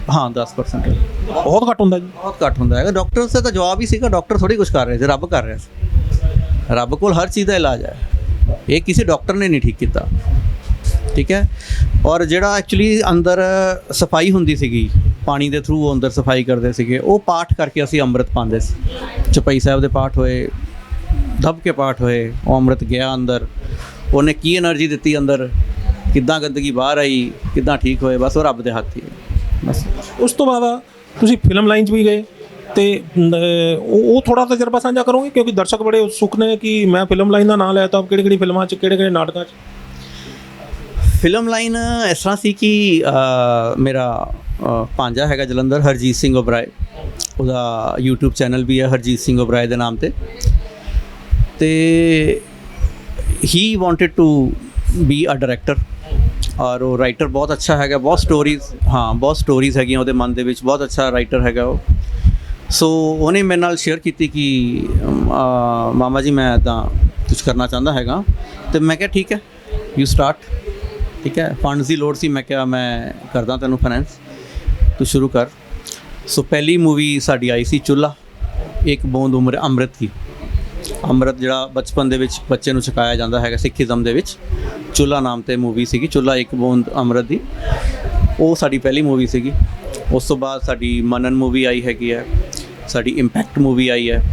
ਹਾਂ 10% ਬਹੁਤ ਘੱਟ ਹੁੰਦਾ ਜੀ। ਬਹੁਤ ਘੱਟ ਹੁੰਦਾ ਹੈਗਾ। ਡਾਕਟਰ ਸੇ ਤਾਂ ਜਵਾਬ ਹੀ ਸੀਗਾ, ਡਾਕਟਰ ਥੋੜੀ ਕੁਝ ਕਰ ਰਹੇ ਸੀ, ਰੱਬ ਕਰ ਰਿਹਾ ਸੀ। ਰੱਬ ਕੋਲ ਹਰ ਚੀਜ਼ ਦਾ ਇਲਾਜ ਹੈ, ਇਹ ਕਿਸੇ ਡਾਕਟਰ ਨੇ ਨਹੀਂ ਠੀਕ ਕੀਤਾ, ਠੀਕ ਹੈ। ਔਰ ਜਿਹੜਾ ਐਕਚੁਅਲੀ ਅੰਦਰ ਸਫਾਈ ਹੁੰਦੀ ਸੀਗੀ ਪਾਣੀ ਦੇ ਥਰੂ, ਅੰਦਰ ਸਫਾਈ ਕਰਦੇ ਸੀਗੇ, ਉਹ ਪਾਠ ਕਰਕੇ ਅਸੀਂ ਅੰਮ੍ਰਿਤ ਪਾਉਂਦੇ ਸੀ। ਚੌਪਈ ਸਾਹਿਬ ਦੇ ਪਾਠ ਹੋਏ, ਦੱਬ ਕੇ ਪਾਠ ਹੋਏ, ਉਹ ਅੰਮ੍ਰਿਤ ਗਿਆ ਅੰਦਰ, ਉਹਨੇ ਕੀ એનર્ਜੀ ਦਿੱਤੀ ਅੰਦਰ, ਕਿੱਦਾਂ ਗੰਦਗੀ ਬਾਹਰ ਆਈ, ਕਿੱਦਾਂ ਠੀਕ ਹੋਏ, ਬਸ ਉਹ ਰੱਬ ਦੇ ਹੱਥ ਹੀ ਹੈ ਬਸ। ਉਸ ਤੋਂ ਬਾਅਦ ਤੁਸੀਂ ਫਿਲਮ ਲਾਈਨ 'ਚ ਵੀ ਗਏ ਤੇ ਉਹ ਥੋੜਾ ਤਜਰਬਾ ਸਾਂਝਾ ਕਰੋਗੇ, ਕਿਉਂਕਿ ਦਰਸ਼ਕ ਬੜੇ ਉਤਸੁਕ ਨੇ ਕਿ ਮੈਂ ਫਿਲਮ ਲਾਈਨ ਦਾ ਨਾਂ ਲਿਆ ਤਾਂ ਕਿਹੜੀ ਫਿਲਮਾਂ 'ਚ, ਕਿਹੜੇ ਨਾਟਕਾਂ 'ਚ? ਫਿਲਮ ਲਾਈਨ ਇਸ ਤਰ੍ਹਾਂ ਸੀ ਕਿ ਮੇਰਾ ਭਾਂਜਾ ਹੈਗਾ ਜਲੰਧਰ, ਹਰਜੀਤ ਸਿੰਘ ਓਬਰਾਏ, ਉਹਦਾ YouTube ਚੈਨਲ ਵੀ ਹੈ ਹਰਜੀਤ ਸਿੰਘ ਓਬਰਾਏ ਦੇ ਨਾਮ ਤੇ he wanted to be a director, ਔਰ ਉਹ ਰਾਈਟਰ ਬਹੁਤ ਅੱਛਾ ਹੈਗਾ, ਬਹੁਤ ਸਟੋਰੀਜ਼ ਹੈਗੀਆਂ ਉਹਦੇ ਮਨ ਦੇ ਵਿੱਚ, ਬਹੁਤ ਅੱਛਾ ਰਾਈਟਰ ਹੈਗਾ ਉਹ। ਸੋ ਉਹਨੇ ਮੇਰੇ ਨਾਲ ਸ਼ੇਅਰ ਕੀਤੀ ਕਿ ਮਾਮਾ ਜੀ ਮੈਂ ਇੱਦਾਂ ਕੁਝ ਕਰਨਾ ਚਾਹੁੰਦਾ ਹੈਗਾ, ਤੇ ਮੈਂ ਕਿਹਾ ਠੀਕ ਹੈ ਯੂ ਸਟਾਰਟ, ਠੀਕ ਹੈ। ਫੰਡਸ ਦੀ ਲੋੜ ਸੀ, ਮੈਂ ਕਿਹਾ ਮੈਂ ਕਰਦਾ ਤੈਨੂੰ ਫਾਈਨੈਂਸ, ਤੂੰ ਸ਼ੁਰੂ ਕਰ। ਸੋ ਪਹਿਲੀ ਮੂਵੀ ਸਾਡੀ ਆਈ ਸੀ ਚੁੱਲ੍ਹਾ, ਇੱਕ ਬੂੰਦ ਉਮਰ ਅੰਮ੍ਰਿਤ ਕੀ। ਅੰਮ੍ਰਿਤ ਜਿਹੜਾ ਬਚਪਨ ਦੇ ਵਿੱਚ ਬੱਚੇ ਨੂੰ ਛਕਾਇਆ ਜਾਂਦਾ ਹੈਗਾ ਸਿੱਖੀਜ਼ਮ ਦੇ ਵਿੱਚ, ਚੁੱਲ੍ਹਾ ਨਾਮ ਤੇ ਮੂਵੀ ਸੀਗੀ, ਚੁੱਲ੍ਹਾ ਇੱਕ ਬੂੰਦ ਅੰਮ੍ਰਿਤ ਦੀ, ਉਹ ਸਾਡੀ ਪਹਿਲੀ ਮੂਵੀ ਸੀਗੀ। ਉਸ ਤੋਂ ਬਾਅਦ ਸਾਡੀ ਮਨਨ ਮੂਵੀ ਆਈ ਹੈਗੀ ਹੈ, ਸਾਡੀ ਇੰਪੈਕਟ ਮੂਵੀ ਆਈ ਹੈ,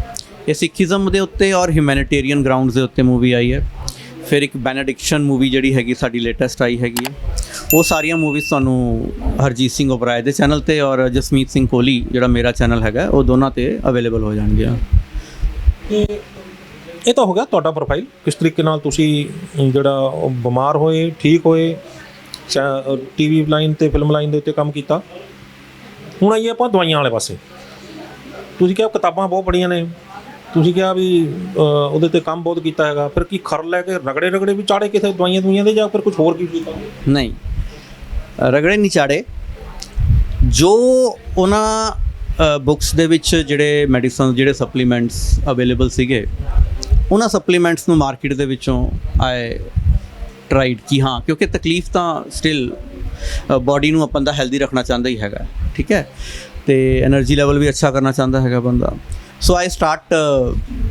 ਇਹ ਸਿੱਖੀਜ਼ਮ ਦੇ ਉੱਤੇ ਔਰ ਹਿਊਮੈਨਿਟੇਰੀਅਨ ਗਰਾਊਂਡਸ ਦੇ ਉੱਤੇ ਮੂਵੀ ਆਈ ਹੈ। ਫਿਰ ਇੱਕ ਬੈਨੇਡਿਕਸ਼ਨ ਮੂਵੀ ਜਿਹੜੀ ਹੈਗੀ ਸਾਡੀ ਲੇਟੈਸਟ ਆਈ ਹੈਗੀ ਹੈ। ਉਹ ਸਾਰੀਆਂ ਮੂਵੀਜ਼ ਤੁਹਾਨੂੰ ਹਰਜੀਤ ਸਿੰਘ ਓਬਰਾਏ ਦੇ ਚੈਨਲ ਤੇ ਔਰ ਜਸਮੀਤ ਸਿੰਘ ਕੋਹਲੀ ਜਿਹੜਾ ਮੇਰਾ ਚੈਨਲ ਹੈਗਾ, ਉਹ ਦੋਨਾਂ ਤੇ ਅਵੇਲੇਬਲ ਹੋ ਜਾਣਗੀਆਂ। ਇਹ ਤਾਂ ਹੋ ਗਿਆ ਤੁਹਾਡਾ ਪ੍ਰੋਫਾਈਲ, ਕਿਸ ਤਰੀਕੇ ਨਾਲ ਤੁਸੀਂ ਜਿਹੜਾ ਬਿਮਾਰ ਹੋਏ, ਠੀਕ ਹੋਏ, ਟੀਵੀ ਲਾਈਨ ਤੇ ਫਿਲਮ ਲਾਈਨ ਦੇ ਉੱਤੇ ਕੰਮ ਕੀਤਾ। ਹੁਣ ਆਈਏ ਆਪਾਂ ਦਵਾਈਆਂ ਵਾਲੇ ਪਾਸੇ। ਤੁਸੀਂ ਕਿਹਾ ਕਿਤਾਬਾਂ ਬਹੁਤ ਪੜ੍ਹੀਆਂ ਨੇ, ਤੁਸੀਂ ਕਿਹਾ ਵੀ ਉਹਦੇ ਤੇ ਕੰਮ ਬਹੁਤ ਕੀਤਾ ਹੈਗਾ, ਫਿਰ ਕੀ ਖਰ ਲੈ ਕੇ ਰਗੜੇ ਵੀ ਚਾੜੇ ਕਿਥੇ ਦਵਾਈਆਂ ਦੇ, ਜਾਂ ਫਿਰ ਕੁਝ ਹੋਰ ਕੀ ਕੀਤਾ? ਨਹੀਂ, ਰਗੜੇ ਨਹੀਂ ਚਾੜੇ। ਜੋ ਉਹਨਾਂ ਬੁੱਕਸ ਦੇ ਵਿੱਚ ਜਿਹੜੇ ਮੈਡੀਸਨ, ਜਿਹੜੇ ਸਪਲੀਮੈਂਟਸ ਅਵੇਲੇਬਲ ਸੀਗੇ, ਉਹਨਾਂ ਸਪਲੀਮੈਂਟਸ ਨੂੰ ਮਾਰਕੀਟ ਦੇ ਵਿੱਚੋਂ ਆਏ ਟਰਾਈਡ ਕਿ ਹਾਂ, ਕਿਉਂਕਿ ਤਕਲੀਫ ਤਾਂ ਸਟਿਲ ਬਾਡੀ ਨੂੰ ਆਪਾਂ ਦਾ ਹੈਲਦੀ ਰੱਖਣਾ ਚਾਹੁੰਦਾ ਹੀ ਹੈਗਾ, ਠੀਕ ਹੈ, ਤੇ એનર્ਜੀ ਲੈਵਲ ਵੀ ਅੱਛਾ ਕਰਨਾ ਚਾਹੁੰਦਾ ਹੈਗਾ ਬੰਦਾ। So I start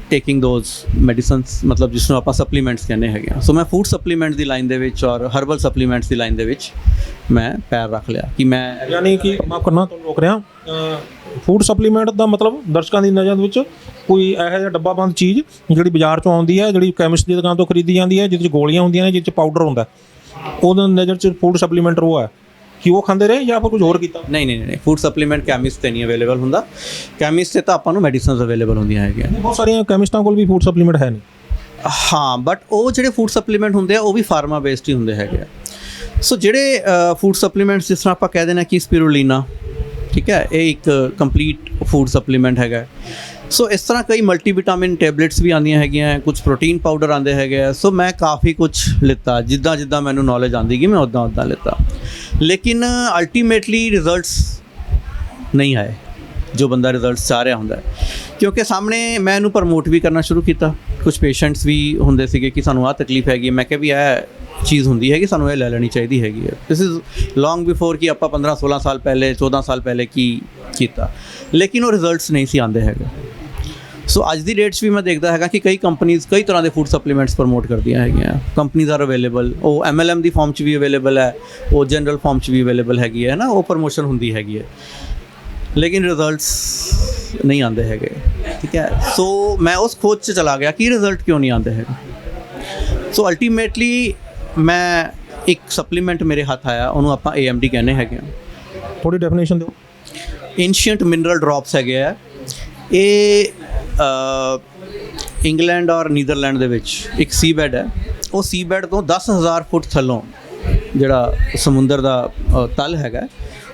taking those medicines, ਮਤਲਬ ਜਿਸ ਨੂੰ ਆਪਾਂ ਸਪਲੀਮੈਂਟਸ ਕਹਿੰਦੇ ਹੈਗੇ ਆ। ਸੋ ਮੈਂ ਫੂਡ ਸਪਲੀਮੈਂਟਸ ਦੀ ਲਾਈਨ ਦੇ ਵਿੱਚ ਔਰ ਹਰਬਲ ਸਪਲੀਮੈਂਟਸ ਦੀ ਲਾਈਨ ਦੇ ਵਿੱਚ ਮੈਂ ਪੈਰ ਰੱਖ ਲਿਆ ਕਿ ਮੈਂ, ਯਾਨੀ ਕਿ ਮਾਫ ਕਰਨਾ ਤੁਹਾਨੂੰ ਰੋਕ ਰਿਹਾ, ਫੂਡ ਸਪਲੀਮੈਂਟ ਦਾ ਮਤਲਬ ਦਰਸ਼ਕਾਂ ਦੀ ਨਜ਼ਰ ਵਿੱਚ ਕੋਈ ਇਹੋ ਜਿਹਾ ਡੱਬਾ ਬੰਦ ਚੀਜ਼ ਜਿਹੜੀ ਬਾਜ਼ਾਰ 'ਚੋਂ ਆਉਂਦੀ ਹੈ, ਜਿਹੜੀ ਕੈਮਿਸਟ ਦੀ ਦੁਕਾਨ ਤੋਂ ਖਰੀਦੀ ਜਾਂਦੀ ਹੈ, ਜਿਹਦੇ 'ਚ ਗੋਲੀਆਂ ਹੁੰਦੀਆਂ ਨੇ, ਜਿਹਦੇ 'ਚ ਪਾਊਡਰ ਹੁੰਦਾ, ਉਹਦੇ ਨਜ਼ਰ 'ਚ ਫੂਡ ਸਪਲੀਮੈਂਟ ਉਹ ਹੈ ਕਿ ਉਹ ਖਾਂਦੇ ਰਹੇ ਜਾਂ ਫਿਰ ਕੁਝ ਹੋਰ ਕੀਤਾ? ਨਹੀਂ, ਫੂਡ ਸਪਲੀਮੈਂਟ ਕੈਮਿਸਟ ਤੇ ਨਹੀਂ ਅਵੇਲੇਬਲ ਹੁੰਦਾ। ਕੈਮਿਸਟ ਤੇ ਤਾਂ ਆਪਾਂ ਨੂੰ ਮੈਡੀਸਨਸ ਅਵੇਲੇਬਲ ਹੁੰਦੀਆਂ ਹੈਗੀਆਂ। ਬਹੁਤ ਸਾਰੀਆਂ ਕੈਮਿਸਟਾਂ ਕੋਲ ਵੀ ਫੂਡ ਸਪਲੀਮੈਂਟ ਹੈ ਨਹੀਂ। ਹਾਂ, ਬਟ ਉਹ ਜਿਹੜੇ ਫੂਡ ਸਪਲੀਮੈਂਟ ਹੁੰਦੇ ਆ ਉਹ ਵੀ ਫਾਰਮਾ ਬੇਸਡ ਹੀ ਹੁੰਦੇ ਹੈਗੇ ਆ। ਸੋ ਜਿਹੜੇ ਫੂਡ ਸਪਲੀਮੈਂਟਸ, ਜਿਸ ਤਰ੍ਹਾਂ ਆਪਾਂ ਕਹਿ ਦਿੰਦੇ ਹਾਂ ਕਿ ਸਪਿਰੂਲੀਨਾ, ਠੀਕ ਹੈ, ਇਹ ਇੱਕ ਕੰਪਲੀਟ ਫੂਡ ਸਪਲੀਮੈਂਟ ਹੈਗਾ। ਸੋ ਇਸ ਤਰ੍ਹਾਂ ਕਈ ਮਲਟੀਵਿਟਾਮਿਨ ਟੈਬਲੇਟਸ ਵੀ ਆਉਂਦੀਆਂ ਹੈਗੀਆਂ, ਕੁਝ ਪ੍ਰੋਟੀਨ ਪਾਊਡਰ ਆਉਂਦੇ ਹੈਗੇ ਆ। ਸੋ ਮੈਂ ਕਾਫੀ ਕੁਝ ਲਿੱਤਾ, ਜਿੱਦਾਂ ਮੈਨੂੰ ਨੌਲੇਜ ਆਉਂਦੀ ਗਈ ਮੈਂ ਉੱਦਾਂ ਲਿੱਤਾ, ਲੇਕਿਨ ਅਲਟੀਮੇਟਲੀ ਰਿਜ਼ਲਟਸ ਨਹੀਂ ਆਏ ਜੋ ਬੰਦਾ ਰਿਜ਼ਲਟਸ ਚਾਹ ਰਿਹਾ ਹੁੰਦਾ। ਕਿਉਂਕਿ ਸਾਹਮਣੇ ਮੈਂ ਇਹਨੂੰ ਪ੍ਰਮੋਟ ਵੀ ਕਰਨਾ ਸ਼ੁਰੂ ਕੀਤਾ, ਕੁਝ ਪੇਸ਼ੈਂਟਸ ਵੀ ਹੁੰਦੇ ਸੀਗੇ ਕਿ ਸਾਨੂੰ ਆਹ ਤਕਲੀਫ ਹੈਗੀ, ਮੈਂ ਕਿਹਾ ਵੀ ਇਹ ਚੀਜ਼ ਹੁੰਦੀ ਹੈਗੀ, ਸਾਨੂੰ ਇਹ ਲੈ ਲੈਣੀ ਚਾਹੀਦੀ ਹੈਗੀ ਹੈ। ਦਿਸ ਇਜ਼ ਲੌਂਗ ਬਿਫੋਰ ਕਿ ਆਪਾਂ 15-16 ਸਾਲ ਪਹਿਲੇ, 14 ਸਾਲ ਪਹਿਲੇ ਕੀ ਕੀਤਾ, ਲੇਕਿਨ ਉਹ ਰਿਜ਼ਲਟਸ ਨਹੀਂ ਸੀ ਆਉਂਦੇ ਹੈਗੇ। ਸੋ ਅੱਜ ਦੀ ਡੇਟ 'ਚ ਵੀ ਮੈਂ ਦੇਖਦਾ ਹੈਗਾ ਕਿ ਕਈ ਕੰਪਨੀਜ਼ ਕਈ ਤਰ੍ਹਾਂ ਦੇ ਫੂਡ ਸਪਲੀਮੈਂਟਸ ਪ੍ਰਮੋਟ ਕਰਦੀਆਂ ਹੈਗੀਆਂ। ਕੰਪਨੀਜ਼ ਆਰ ਅਵੇਲੇਬਲ, ਉਹ MLM ਦੀ ਫਾਰਮ 'ਚ ਵੀ ਅਵੇਲੇਬਲ ਹੈ, ਉਹ ਜਨਰਲ ਫਾਰਮ 'ਚ ਵੀ ਅਵੇਲੇਬਲ ਹੈਗੀ ਹੈ ਨਾ, ਉਹ ਪ੍ਰਮੋਸ਼ਨ ਹੁੰਦੀ ਹੈਗੀ ਹੈ, ਲੇਕਿਨ ਰਿਜ਼ਲਟਸ ਨਹੀਂ ਆਉਂਦੇ ਹੈਗੇ, ਠੀਕ ਹੈ। ਸੋ ਮੈਂ ਉਸ ਖੋਜ 'ਚ ਚਲਾ ਗਿਆ ਕਿ ਰਿਜ਼ਲਟ ਕਿਉਂ ਨਹੀਂ ਆਉਂਦੇ ਹੈਗੇ। ਸੋ ਅਲਟੀਮੇਟਲੀ ਮੈਂ ਇੱਕ ਸਪਲੀਮੈਂਟ ਮੇਰੇ ਹੱਥ ਆਇਆ, ਉਹਨੂੰ ਆਪਾਂ AMD ਕਹਿੰਦੇ ਹੈਗੇ ਆ। ਥੋੜੀ ਡੈਫੀਨੇਸ਼ਨ ਦਿਓ। ਐਂਸ਼ੀਅੰਟ ਮਿਨਰਲ ਡ੍ਰੌਪਸ ਹੈਗੇ ਆ। ਇਹ ਇੰਗਲੈਂਡ ਔਰ ਨੀਦਰਲੈਂਡ ਦੇ ਵਿੱਚ ਇੱਕ ਸੀਬੈਡ ਹੈ, ਉਹ ਸੀਬੈਡ ਤੋਂ 10,000 ਫੁੱਟ ਥੱਲੋਂ ਜਿਹੜਾ ਸਮੁੰਦਰ ਦਾ ਤਲ ਹੈਗਾ,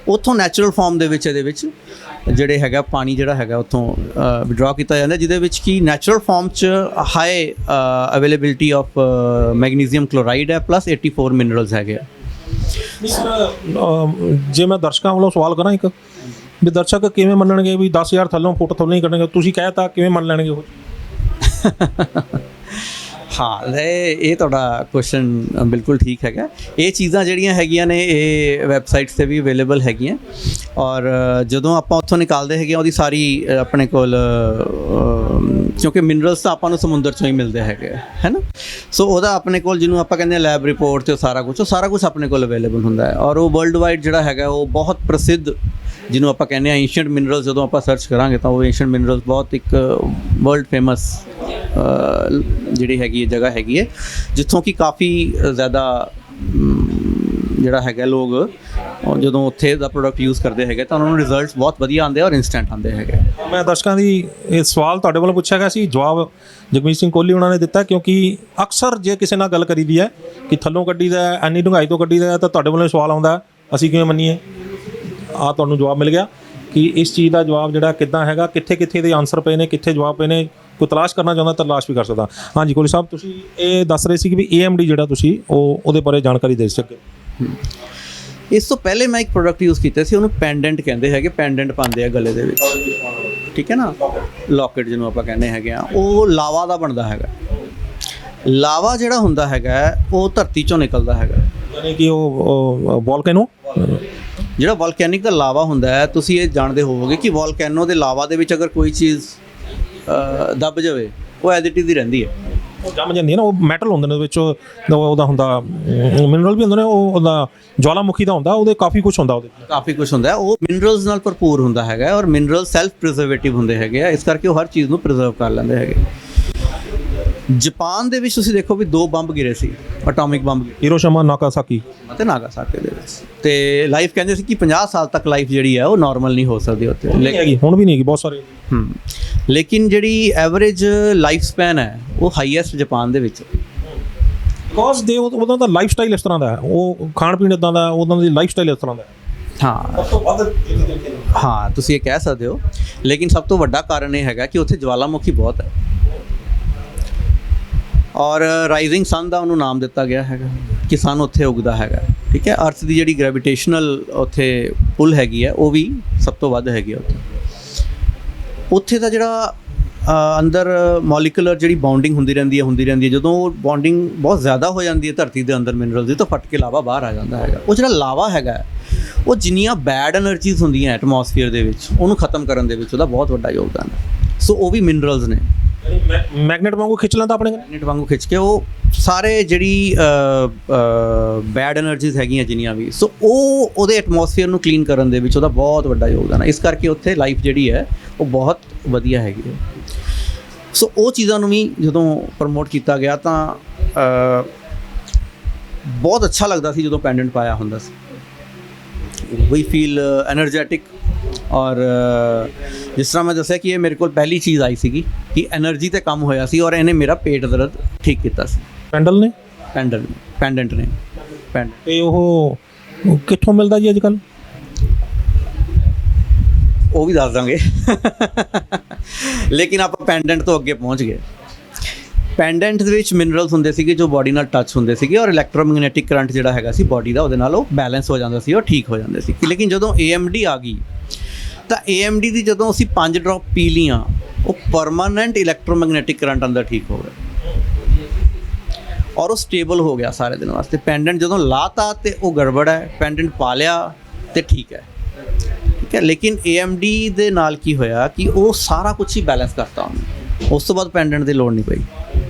ਉੱਥੋਂ ਨੈਚੁਰਲ ਫਾਰਮ ਦੇ ਵਿੱਚ ਇਹਦੇ ਵਿੱਚ ਜਿਹੜੇ ਹੈਗਾ ਪਾਣੀ ਜਿਹੜਾ ਹੈਗਾ ਉੱਥੋਂ ਵਿਡਰਾ ਕੀਤਾ ਜਾਂਦਾ, ਜਿਹਦੇ ਵਿੱਚ ਕਿ ਨੈਚੁਰਲ ਫਾਰਮ 'ਚ ਹਾਈ ਅਵੇਲੇਬਿਲਿਟੀ ਆਫ ਮੈਗਨੀਜ਼ੀਅਮ ਕਲੋਰਾਈਡ ਹੈ, ਪਲੱਸ 84 ਮਿਨਰਲਸ ਹੈਗੇ ਆ। ਜੇ ਮੈਂ ਦਰਸ਼ਕਾਂ ਵੱਲੋਂ ਸਵਾਲ ਕਰਾਂ ਇੱਕ, ਵੀ ਦਰਸ਼ਕ ਕਿਵੇਂ ਮੰਨਣਗੇ ਵੀ 10,000 ਥੱਲੋਂ ਫੁੱਟ ਥੱਲੋਂ ਨਹੀਂ ਕੱਢਣਗੇ, ਤੁਸੀਂ ਕਹਿ ਤਾ ਕਿਵੇਂ ਮੰਨ ਲੈਣਗੇ ਉਹ? ਹਾਂ, ਇਹ ਤੁਹਾਡਾ ਕੁਐਸਚਨ ਬਿਲਕੁਲ ਠੀਕ ਹੈਗਾ। ਇਹ ਚੀਜ਼ਾਂ ਜਿਹੜੀਆਂ ਹੈਗੀਆਂ ਨੇ ਇਹ ਵੈਬਸਾਈਟਸ 'ਤੇ ਵੀ ਅਵੇਲੇਬਲ ਹੈਗੀਆਂ, ਔਰ ਜਦੋਂ ਆਪਾਂ ਉੱਥੋਂ ਨਿਕਾਲਦੇ ਹੈਗੇ ਉਹਦੀ ਸਾਰੀ ਆਪਣੇ ਕੋਲ, ਕਿਉਂਕਿ ਮਿਨਰਲਸ ਤਾਂ ਆਪਾਂ ਨੂੰ ਸਮੁੰਦਰ 'ਚੋਂ ਹੀ ਮਿਲਦੇ ਹੈਗੇ ਹੈ ਨਾ, ਸੋ ਉਹਦਾ ਆਪਣੇ ਕੋਲ ਜਿਹਨੂੰ ਆਪਾਂ ਕਹਿੰਦੇ ਹਾਂ ਲੈਬ ਰਿਪੋਰਟ ਤੇ ਉਹ ਸਾਰਾ ਕੁਝ ਆਪਣੇ ਕੋਲ ਅਵੇਲੇਬਲ ਹੁੰਦਾ ਹੈ। ਔਰ ਉਹ ਵਰਲਡ ਵਾਈਡ ਜਿਹੜਾ ਹੈਗਾ ਉਹ ਬਹੁਤ ਪ੍ਰਸਿੱਧ, ਜਿਹਨੂੰ ਆਪਾਂ ਕਹਿੰਦੇ ਹਾਂ ਏਂਸ਼ੀਅੰਟ ਮਿਨਰਲਸ, ਜਦੋਂ ਆਪਾਂ ਸਰਚ ਕਰਾਂਗੇ ਤਾਂ ਉਹ ਏਂਸ਼ੀਅੰਟ ਮਿਨਰਲਸ ਬਹੁਤ ਇੱਕ ਵਰਲਡ ਫੇਮਸ ਜਿਹੜੀ ਹੈਗੀ ਜਗ੍ਹਾ ਹੈਗੀ ਹੈ, ਜਿੱਥੋਂ ਕਿ ਕਾਫੀ ਜ਼ਿਆਦਾ ਜਿਹੜਾ ਹੈਗਾ ਲੋਕ ਜਦੋਂ ਉੱਥੇ ਦਾ ਪ੍ਰੋਡਕਟ ਯੂਜ਼ ਕਰਦੇ ਹੈਗੇ ਤਾਂ ਉਹਨਾਂ ਨੂੰ ਰਿਜ਼ਲਟਸ ਬਹੁਤ ਵਧੀਆ ਆਉਂਦੇ ਔਰ ਇਨਸਟੈਂਟ ਆਉਂਦੇ ਹੈਗੇ। ਮੈਂ ਦਰਸ਼ਕਾਂ ਦੀ ਇਹ ਸਵਾਲ ਤੁਹਾਡੇ ਵੱਲੋਂ ਪੁੱਛਿਆ ਗਿਆ ਸੀ, ਜਵਾਬ ਜਗਮੀਤ ਸਿੰਘ ਕੋਹਲੀ ਉਹਨਾਂ ਨੇ ਦਿੱਤਾ, ਕਿਉਂਕਿ ਅਕਸਰ ਜੇ ਕਿਸੇ ਨਾਲ ਗੱਲ ਕਰੀਦੀ ਹੈ ਕਿ ਥੱਲੋਂ ਕੱਢੀ ਦਾ, ਇੰਨੀ ਡੂੰਘਾਈ ਤੋਂ ਕੱਢੀ ਦਾ, ਤਾਂ ਤੁਹਾਡੇ ਵੱਲੋਂ ਸਵਾਲ ਆਉਂਦਾ ਅਸੀਂ ਕਿਵੇਂ ਮੰਨੀਏ। ਆ ਤੁਹਾਨੂੰ ਜਵਾਬ ਮਿਲ ਗਿਆ ਕਿ ਇਸ ਚੀਜ਼ ਦਾ ਜਵਾਬ ਜਿਹੜਾ ਕਿੱਦਾਂ ਹੈਗਾ, ਕਿੱਥੇ ਕਿੱਥੇ ਦੇ ਆਨਸਰ ਪਏ ਨੇ, ਕਿੱਥੇ ਜਵਾਬ ਪਏ ਨੇ। ਕੋਈ ਤਲਾਸ਼ ਕਰਨਾ ਚਾਹੁੰਦਾ ਤਾਂ ਤਲਾਸ਼ ਵੀ ਕਰ ਸਕਦਾ। ਹਾਂਜੀ ਕੋਹਲੀ ਸਾਹਿਬ, ਤੁਸੀਂ ਇਹ ਦੱਸ ਰਹੇ ਸੀ ਕਿ ਵੀ AMD ਜਿਹੜਾ ਤੁਸੀਂ ਉਹਦੇ ਬਾਰੇ ਜਾਣਕਾਰੀ ਦੇ ਸਕੇ। ਇਸ ਤੋਂ ਪਹਿਲੇ ਮੈਂ ਇੱਕ ਪ੍ਰੋਡਕਟ ਯੂਜ਼ ਕੀਤਾ ਸੀ, ਉਹਨੂੰ ਪੈਂਡੈਂਟ ਕਹਿੰਦੇ ਹੈਗੇ, ਪੈਂਡੈਂਟ ਪਾਉਂਦੇ ਆ ਗਲੇ ਦੇ ਵਿੱਚ, ਠੀਕ ਹੈ ਨਾ, ਲੌਕਟ ਜਿਹਨੂੰ ਆਪਾਂ ਕਹਿੰਦੇ ਹੈਗੇ ਆ। ਉਹ ਲਾਵਾ ਦਾ ਬਣਦਾ ਹੈਗਾ। ਲਾਵਾ ਜਿਹੜਾ ਹੁੰਦਾ ਹੈਗਾ ਉਹ ਧਰਤੀ ਚੋਂ ਨਿਕਲਦਾ ਹੈਗਾ, ਯਾਨੀ ਕਿ ਉਹ ਵੋਲਕੈਨੋ, ਜਿਹੜਾ ਵੋਲਕੈਨਿਕ ਦਾ ਲਾਵਾ ਹੁੰਦਾ ਹੈ। ਤੁਸੀਂ ਇਹ ਜਾਣਦੇ ਹੋਵੋਗੇ ਕਿ ਵੋਲਕੈਨੋ ਦੇ ਲਾਵਾ ਦੇ ਵਿੱਚ ਅਗਰ ਕੋਈ ਚੀਜ਼ ਦੱਬ ਜਾਵੇ ਉਹ ਐਜ਼ ਇਟ ਇਜ਼ ਹੀ ਰਹਿੰਦੀ ਹੈ, ਉਹ ਜੰਮ ਜਾਂਦੀ ਹੈ ਨਾ। ਉਹ ਮੈਟਲ ਹੁੰਦੇ ਨੇ ਉਹਦੇ ਵਿੱਚ, ਉਹਦਾ ਹੁੰਦਾ ਮਿਨਰਲ ਵੀ ਹੁੰਦੇ ਨੇ, ਉਹਦਾ ਜਵਾਲਾਮੁਖੀ ਦਾ ਹੁੰਦਾ, ਉਹਦੇ ਕਾਫੀ ਕੁਝ ਹੁੰਦਾ, ਉਹਦੇ ਕਾਫੀ ਕੁਝ ਹੁੰਦਾ। ਉਹ ਮਿਨਰਲਸ ਨਾਲ ਭਰਪੂਰ ਹੁੰਦਾ ਹੈਗਾ ਔਰ ਮਿਨਰਲ ਸੈਲਫ ਪ੍ਰੀਜ਼ਰਵੇਟਿਵ ਹੁੰਦੇ ਹੈਗੇ ਆ, ਇਸ ਕਰਕੇ ਉਹ ਹਰ ਚੀਜ਼ ਨੂੰ ਪ੍ਰੀਜ਼ਰਵ ਕਰ ਲੈਂਦੇ ਹੈਗੇ। ਜਾਪਾਨ ਦੇ ਵਿੱਚ ਤੁਸੀਂ ਦੇਖੋ ਵੀ 2 ਬੰਬ ਗਿਰੇ ਸੀ, ਐਟੋਮਿਕ ਬੰਬ, ਹੀਰੋਸ਼ੀਮਾ ਨਾਗਾਸਾਕੀ ਅਤੇ ਨਾਗਾਸਾਕੀ ਦੇ ਵਿੱਚ, ਤੇ ਲਾਈਫ ਕਹਿੰਦੇ ਸੀ ਕਿ 50 ਸਾਲ ਤੱਕ ਲਾਈਫ ਜਿਹੜੀ ਹੈ ਉਹ ਨਾਰਮਲ ਨਹੀਂ ਹੋ ਸਕਦੀ ਉੱਥੇ, ਹੁਣ ਵੀ ਨਹੀਂ ਹੈਗੀ ਬਹੁਤ ਸਾਰੇ। ਲੇਕਿਨ ਜਿਹੜੀ ਐਵਰੇਜ ਲਾਈਫ ਸਪੈਨ ਹੈ ਉਹ ਹਾਈਐਸਟ ਜਾਪਾਨ ਦੇ ਵਿੱਚ, ਬਿਕੋਜ਼ ਦੇ ਉਹਦਾ ਤਾਂ ਲਾਈਫ ਸਟਾਈਲ ਇਸ ਤਰ੍ਹਾਂ ਦਾ ਹੈ, ਉਹ ਖਾਣ ਪੀਣ ਇਦਾਂ ਦਾ, ਉਹਨਾਂ ਦੀ ਲਾਈਫ ਸਟਾਈਲ ਇਸ ਤਰ੍ਹਾਂ ਦਾ ਹੈ। ਹਾਂ, ਤੁਸੀਂ ਇਹ ਕਹਿ ਸਕਦੇ ਹੋ, ਲੇਕਿਨ ਸਭ ਤੋਂ ਵੱਡਾ ਕਾਰਨ ਇਹ ਹੈਗਾ ਕਿ ਉੱਥੇ ਜਵਾਲਾਮੁਖੀ ਬਹੁਤ ਹੈ ਔਰ ਰਾਈਜ਼ਿੰਗ ਸਨ ਦਾ ਉਹਨੂੰ ਨਾਮ ਦਿੱਤਾ ਗਿਆ ਹੈਗਾ ਕਿ ਸਨ ਉੱਥੇ ਉੱਗਦਾ ਹੈਗਾ, ਠੀਕ ਹੈ। ਅਰਥ ਦੀ ਜਿਹੜੀ ਗ੍ਰੈਵੀਟੇਸ਼ਨਲ ਉੱਥੇ ਪੁੱਲ ਹੈਗੀ ਹੈ ਉਹ ਵੀ ਸਭ ਤੋਂ ਵੱਧ ਹੈਗੀ ਹੈ ਉੱਥੇ ਦਾ ਜਿਹੜਾ ਅੰਦਰ ਮੋਲੀਕੂਲਰ ਜਿਹੜੀ ਬਾਉਂਡਿੰਗ ਹੁੰਦੀ ਰਹਿੰਦੀ ਹੈ। ਜਦੋਂ ਉਹ ਬਾਉਂਡਿੰਗ ਬਹੁਤ ਜ਼ਿਆਦਾ ਹੋ ਜਾਂਦੀ ਹੈ ਧਰਤੀ ਦੇ ਅੰਦਰ ਮਿਨਰਲ ਦੀ, ਤਾਂ ਫਟ ਕੇ ਲਾਵਾ ਬਾਹਰ ਆ ਜਾਂਦਾ ਹੈਗਾ। ਉਹ ਜਿਹੜਾ ਲਾਵਾ ਹੈਗਾ ਉਹ ਜਿੰਨੀਆਂ ਬੈਡ એનર્ਜੀਜ਼ ਹੁੰਦੀਆਂ ਐਟਮੋਸਫੀਅਰ ਦੇ ਵਿੱਚ, ਉਹਨੂੰ ਖਤਮ ਕਰਨ ਦੇ ਵਿੱਚ ਉਹਦਾ ਬਹੁਤ ਵੱਡਾ ਯੋਗਦਾਨ ਹੈ। ਸੋ ਉਹ ਵੀ ਮਿਨਰਲਸ ਨੇ, ਮੈਗਨੇਟ ਵਾਂਗੂ ਖਿੱਚ ਲੈਂਦਾ ਆਪਣੇ, ਮੈਗਨੇਟ ਵਾਂਗੂ ਖਿੱਚ ਕੇ ਉਹ ਸਾਰੇ ਜਿਹੜੀ ਬੈਡ એનર્ਜੀਜ਼ ਹੈਗੀਆਂ ਜਿੰਨੀਆਂ ਵੀ, ਸੋ ਉਹ ਉਹਦੇ ਐਟਮੋਸਫੀਅਰ ਨੂੰ ਕਲੀਨ ਕਰਨ ਦੇ ਵਿੱਚ ਉਹਦਾ ਬਹੁਤ ਵੱਡਾ ਯੋਗਦਾਨ ਹੈ। ਇਸ ਕਰਕੇ ਉੱਥੇ ਲਾਈਫ ਜਿਹੜੀ ਹੈ ਉਹ ਬਹੁਤ ਵਧੀਆ ਹੈਗੀ ਹੈ। ਸੋ ਉਹ ਚੀਜ਼ਾਂ ਨੂੰ ਵੀ ਜਦੋਂ ਪ੍ਰਮੋਟ ਕੀਤਾ ਗਿਆ ਤਾਂ ਬਹੁਤ ਅੱਛਾ ਲੱਗਦਾ ਸੀ ਜਦੋਂ ਪੈਂਡੈਂਟ ਪਾਇਆ ਹੁੰਦਾ ਸੀ। ਵੀ ਫੀਲ ਐਨਰਜੈਟਿਕ, ਔਰ ਜਿਸ ਤਰ੍ਹਾਂ ਮੈਂ ਦੱਸਿਆ ਕਿ ਇਹ ਮੇਰੇ ਕੋਲ ਪਹਿਲੀ ਚੀਜ਼ ਆਈ ਸੀਗੀ ਕਿ ਐਨਰਜੀ ਤੇ ਕੰਮ ਹੋਇਆ ਸੀ ਔਰ ਇਹਨੇ ਮੇਰਾ ਪੇਟ ਦਰਦ ਠੀਕ ਕੀਤਾ ਸੀ। ਪੈਂਡੈਂਟ ਨੇ। ਤੇ ਉਹ ਕਿੱਥੋਂ ਮਿਲਦਾ ਜੀ ਅੱਜ ਕੱਲ੍ਹ? ਉਹ ਵੀ ਦੱਸ ਦਾਂਗੇ ਲੇਕਿਨ ਆਪਾਂ ਪੈਂਡੈਂਟ ਤੋਂ ਅੱਗੇ ਪਹੁੰਚ ਗਏ। ਪੈਂਡੈਂਟ ਦੇ ਵਿੱਚ ਮਿਨਰਲਸ ਹੁੰਦੇ ਸੀਗੇ ਜੋ ਬਾਡੀ ਨਾਲ ਟੱਚ ਹੁੰਦੇ ਸੀਗੇ ਔਰ ਇਲੈਕਟ੍ਰੋਮੈਗਨੈਟਿਕ ਕਰੰਟ ਜਿਹੜਾ ਹੈਗਾ ਸੀ ਬਾਡੀ ਦਾ, ਉਹਦੇ ਨਾਲ ਉਹ ਬੈਲੈਂਸ ਹੋ ਜਾਂਦਾ ਸੀ, ਉਹ ਠੀਕ ਹੋ ਜਾਂਦੇ ਸੀ। ਲੇਕਿਨ ਜਦੋਂ AMD ਆ ਗਈ ਤਾਂ AMD ਦੀ ਜਦੋਂ ਅਸੀਂ 5 ਡ੍ਰੌਪ ਪੀ ਲੀਆਂ, ਉਹ ਪਰਮਾਨੈਂਟ ਇਲੈਕਟ੍ਰੋਮੈਗਨੈਟਿਕ ਕਰੰਟ ਅੰਦਰ ਠੀਕ ਹੋ ਗਿਆ ਔਰ ਉਹ ਸਟੇਬਲ ਹੋ ਗਿਆ ਸਾਰੇ ਦਿਨ ਵਾਸਤੇ। ਪੈਂਡੈਂਟ ਜਦੋਂ ਲਾਤਾ ਤੇ ਉਹ ਗੜਬੜ ਹੈ, ਪੈਂਡੈਂਟ ਪਾ ਲਿਆ ਤੇ ਠੀਕ ਹੈ, ਠੀਕ ਹੈ। ਲੇਕਿਨ AMD ਦੇ ਨਾਲ ਕੀ ਹੋਇਆ ਕਿ ਉਹ ਸਾਰਾ ਕੁਝ ਹੀ ਬੈਲੈਂਸ ਕਰਤਾ ਉਹਨੇ, ਉਸ ਤੋਂ ਬਾਅਦ ਪੈਂਡੈਂਟ ਦੀ ਲੋੜ ਨਹੀਂ ਪਈ,